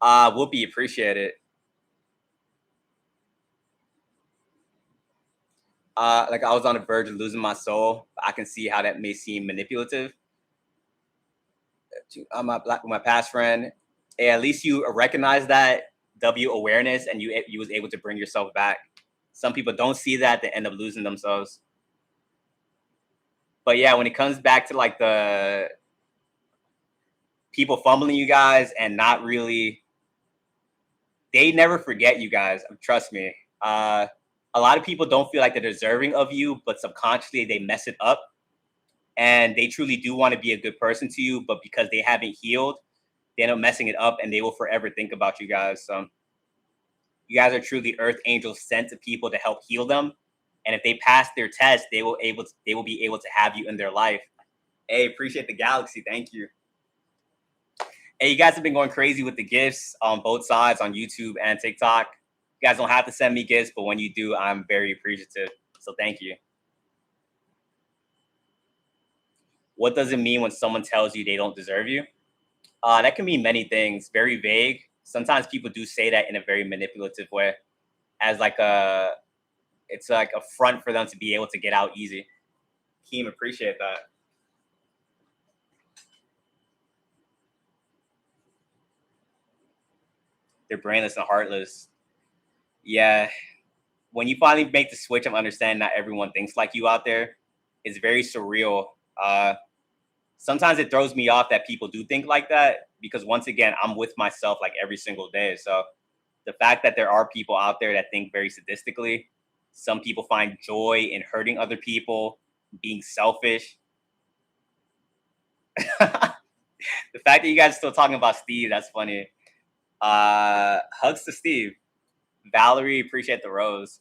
Whoopi, appreciate it. Like I was on the verge of losing my soul. I can see how that may seem manipulative. My past friend. Hey, at least you recognize that W awareness, and you was able to bring yourself back. Some people don't see that; they end up losing themselves. But yeah, when it comes back to like the people fumbling you guys and not really, they never forget you guys. Trust me. A lot of people don't feel like they're deserving of you, but subconsciously they mess it up, and they truly do want to be a good person to you, but because they haven't healed, they end up messing it up, and they will forever think about you guys. So you guys are truly earth angels sent to people to help heal them. And if they pass their test, they will be able to have you in their life. Hey, appreciate the galaxy. Thank you. Hey, you guys have been going crazy with the gifts on both sides on YouTube and TikTok. You guys don't have to send me gifts, but when you do, I'm very appreciative. So thank you. What does it mean when someone tells you they don't deserve you? That can mean many things, very vague. Sometimes people do say that in a very manipulative way, as like it's like a front for them to be able to get out easy. Keem, appreciate that. They're brainless and heartless. Yeah. When you finally make the switch of understanding not everyone thinks like you out there, it's very surreal. Sometimes it throws me off that people do think like that because once again, I'm with myself like every single day. So the fact that there are people out there that think very sadistically, some people find joy in hurting other people, being selfish. The fact that you guys are still talking about Steve, that's funny. Hugs to Steve. Valerie, appreciate the rose.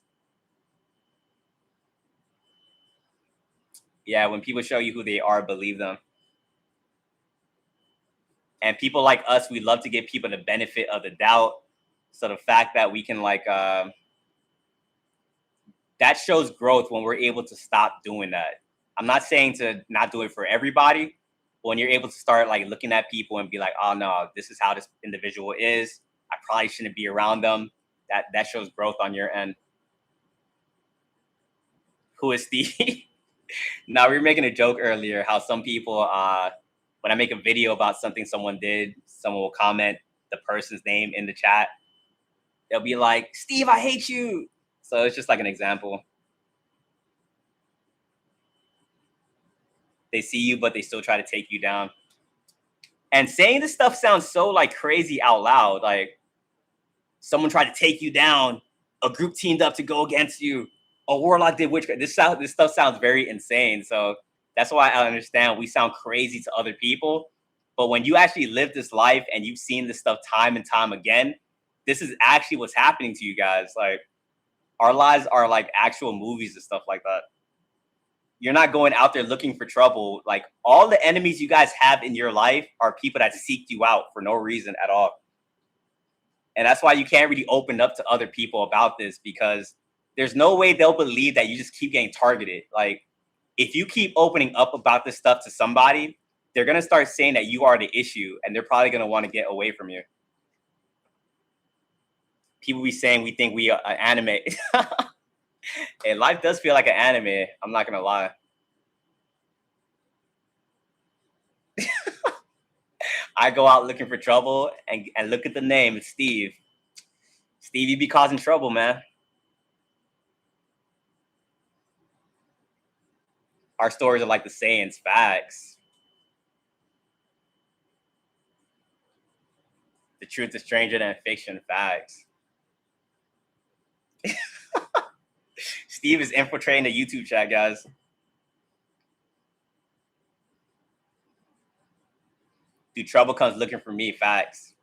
Yeah, when people show you who they are, believe them. And people like us, we love to give people the benefit of the doubt. So the fact that we can like that shows growth when we're able to stop doing that. I'm not saying to not do it for everybody, but when you're able to start like looking at people and be like, oh no, this is how this individual is. I probably shouldn't be around them. That shows growth on your end. Who is Steve? Now we were making a joke earlier how some people when I make a video about something someone did, someone will comment the person's name in the chat. They'll be like, Steve, I hate you. So it's just like an example. They see you, but they still try to take you down. And saying this stuff sounds so like crazy out loud. Like someone tried to take you down, a group teamed up to go against you, a warlock did witchcraft. This stuff sounds very insane. So that's why I understand we sound crazy to other people. But when you actually live this life and you've seen this stuff time and time again, this is actually what's happening to you guys. Like our lives are like actual movies and stuff like that. You're not going out there looking for trouble. Like all the enemies you guys have in your life are people that seek you out for no reason at all. And that's why you can't really open up to other people about this, because there's no way they'll believe that you just keep getting targeted. Like if you keep opening up about this stuff to somebody, they're going to start saying that you are the issue, and they're probably going to want to get away from you. People be saying we think we are anime. And life does feel like an anime. I'm not going to lie. I go out looking for trouble, and look at the name. It's Steve. Steve, you be causing trouble, man. Our stories are like the sayings, facts. The truth is stranger than fiction, facts. Steve is infiltrating the YouTube chat, guys. Dude, trouble comes looking for me, facts.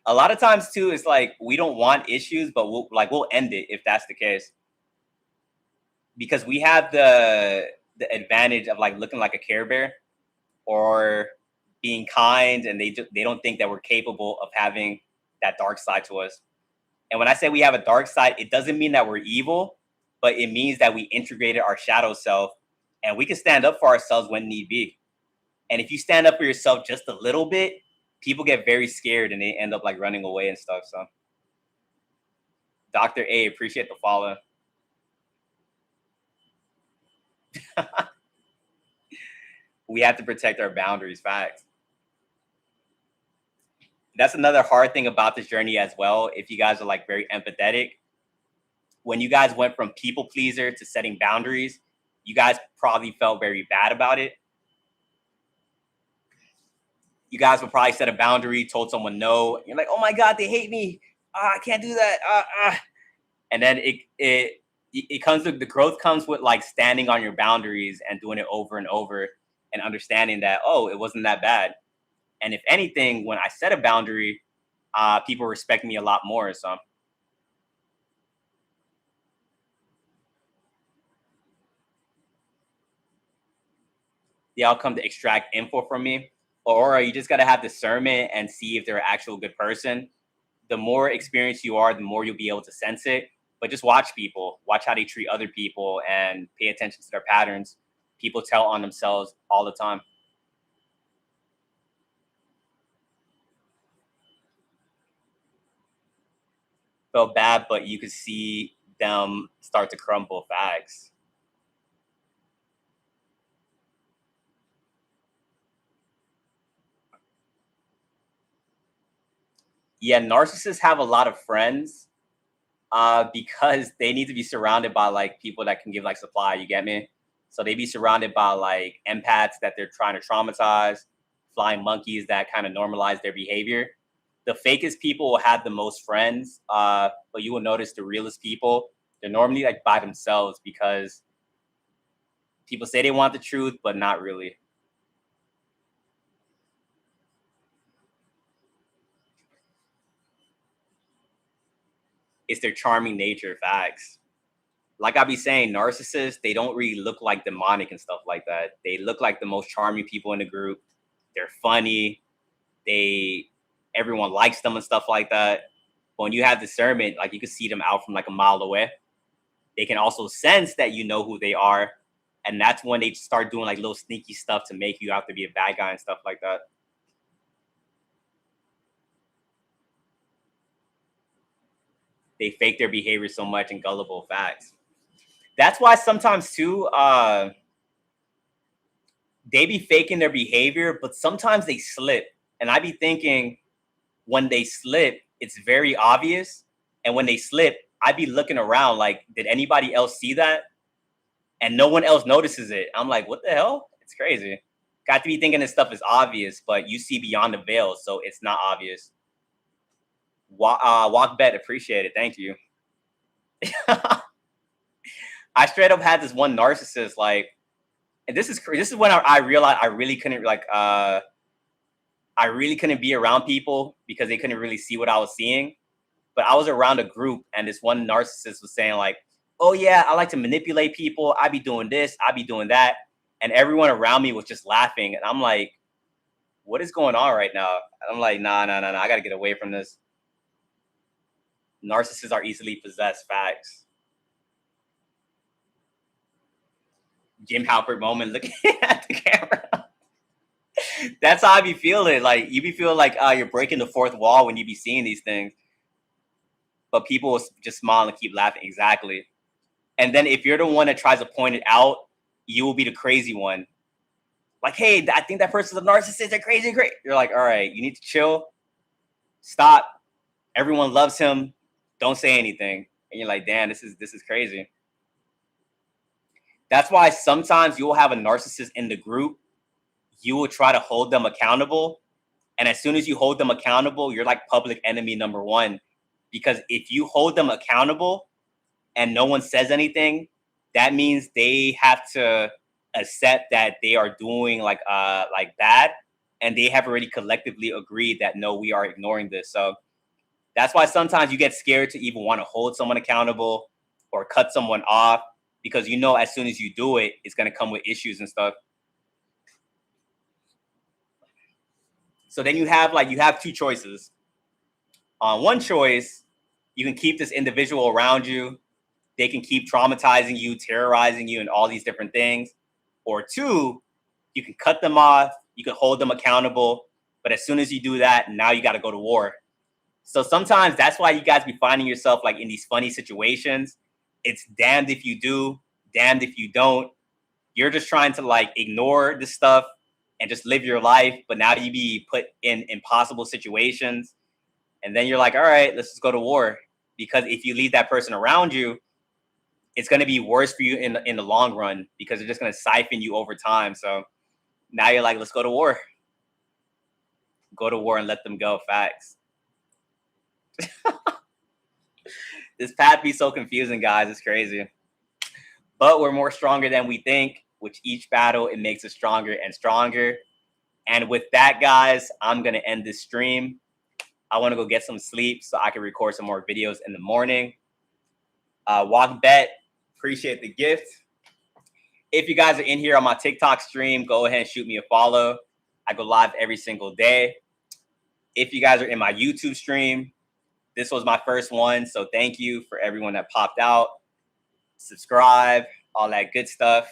A lot of times too, it's like we don't want issues, but we'll end it if that's the case. Because we have the advantage of like looking like a Care Bear or being kind, and they don't think that we're capable of having that dark side to us. And when I say we have a dark side, it doesn't mean that we're evil, but it means that we integrated our shadow self, and we can stand up for ourselves when need be. And if you stand up for yourself just a little bit, people get very scared and they end up like running away and stuff. So Dr. A, appreciate the follow. We have to protect our boundaries, facts. That's another hard thing about this journey as well. If you guys are like very empathetic, when you guys went from people pleaser to setting boundaries, you guys probably felt very bad about it. You guys would probably set a boundary, told someone no. You're like, oh my God, they hate me. I can't do that. And then it comes with the growth comes with like standing on your boundaries and doing it over and over and understanding that, oh, it wasn't that bad. And if anything, when I set a boundary, people respect me a lot more. So they all come to extract info from me. Or you just got to have discernment and see if they're an actual good person. The more experienced you are, the more you'll be able to sense it. But just watch people, watch how they treat other people, and pay attention to their patterns. People tell on themselves all the time. Felt bad, but you could see them start to crumble. Facts. Yeah, narcissists have a lot of friends because they need to be surrounded by like people that can give like supply. You get me? So they be surrounded by like empaths that they're trying to traumatize, flying monkeys that kind of normalize their behavior. The fakest people will have the most friends, but you will notice the realest people, they're normally like by themselves because people say they want the truth, but not really. It's their charming nature, facts. Like I be saying, narcissists, they don't really look like demonic and stuff like that. They look like the most charming people in the group. They're funny. They Everyone likes them and stuff like that. But when you have discernment, like you can see them out from like a mile away. They can also sense that you know who they are. And that's when they start doing like little sneaky stuff to make you out to be a bad guy and stuff like that. They fake their behavior so much and gullible, facts. That's why sometimes too, they be faking their behavior, but sometimes they slip. And I be thinking when they slip, it's very obvious. And when they slip, I be looking around like, did anybody else see that? And no one else notices it. I'm like, what the hell? It's crazy. Got to be thinking this stuff is obvious, but you see beyond the veil, so it's not obvious. Walk bet, appreciate it. Thank you. I straight up had this one narcissist, like, and this is when I realized I really couldn't I really couldn't be around people because they couldn't really see what I was seeing. But I was around a group, and this one narcissist was saying like, oh yeah, I like to manipulate people. I be doing this, I be doing that. And everyone around me was just laughing. And I'm like, what is going on right now? And I'm like, nah, nah, nah, nah. I gotta get away from this. Narcissists are easily possessed. Facts. Jim Halpert moment looking at the camera. That's how I be feeling. Like you be feeling like you're breaking the fourth wall when you be seeing these things. But people will just smile and keep laughing. Exactly. And then if you're the one that tries to point it out, you will be the crazy one. Like, hey, I think that person's a narcissist. They're crazy, great. You're like, all right, you need to chill, stop. Everyone loves him. Don't say anything. And you're like, damn, this is crazy. That's why sometimes you will have a narcissist in the group. You will try to hold them accountable. And as soon as you hold them accountable, you're like public enemy number one. Because if you hold them accountable and no one says anything, that means they have to accept that they are doing like bad, and they have already collectively agreed that no, we are ignoring this. So that's why sometimes you get scared to even want to hold someone accountable or cut someone off, because you know as soon as you do it, it's going to come with issues and stuff. So then you have two choices. On one choice, you can keep this individual around you. They can keep traumatizing you, terrorizing you, and all these different things. Or two, you can cut them off, you can hold them accountable. But as soon as you do that, now you got to go to war. So sometimes that's why you guys be finding yourself like in these funny situations. It's damned if you do, damned if you don't. You're just trying to like ignore this stuff and just live your life. But now you be put in impossible situations. And then you're like, all right, let's just go to war. Because if you leave that person around you, it's going to be worse for you in the long run, because they're just going to siphon you over time. So now you're like, let's go to war. Go to war and let them go. Facts. This path be so confusing, guys. It's crazy. But we're more stronger than we think. With each battle, it makes us stronger and stronger. And with that, guys, I'm going to end this stream. I want to go get some sleep so I can record some more videos in the morning. Walk Bet, appreciate the gift. If you guys are in here on my TikTok stream, go ahead and shoot me a follow. I go live every single day. If you guys are in my YouTube stream, this was my first one. So thank you for everyone that popped out. Subscribe, all that good stuff.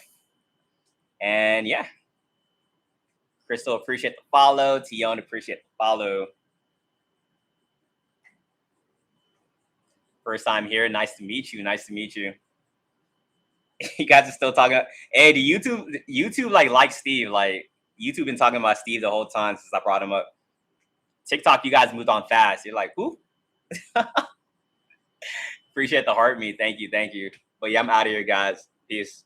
And yeah. Crystal, appreciate the follow. Tion, appreciate the follow. First time here. Nice to meet you. Nice to meet you. You guys are still talking. Hey, the YouTube like Steve. Like YouTube been talking about Steve the whole time since I brought him up. TikTok, you guys moved on fast. You're like, who? Appreciate the heart me. Thank you. But yeah, I'm out of here, guys. Peace.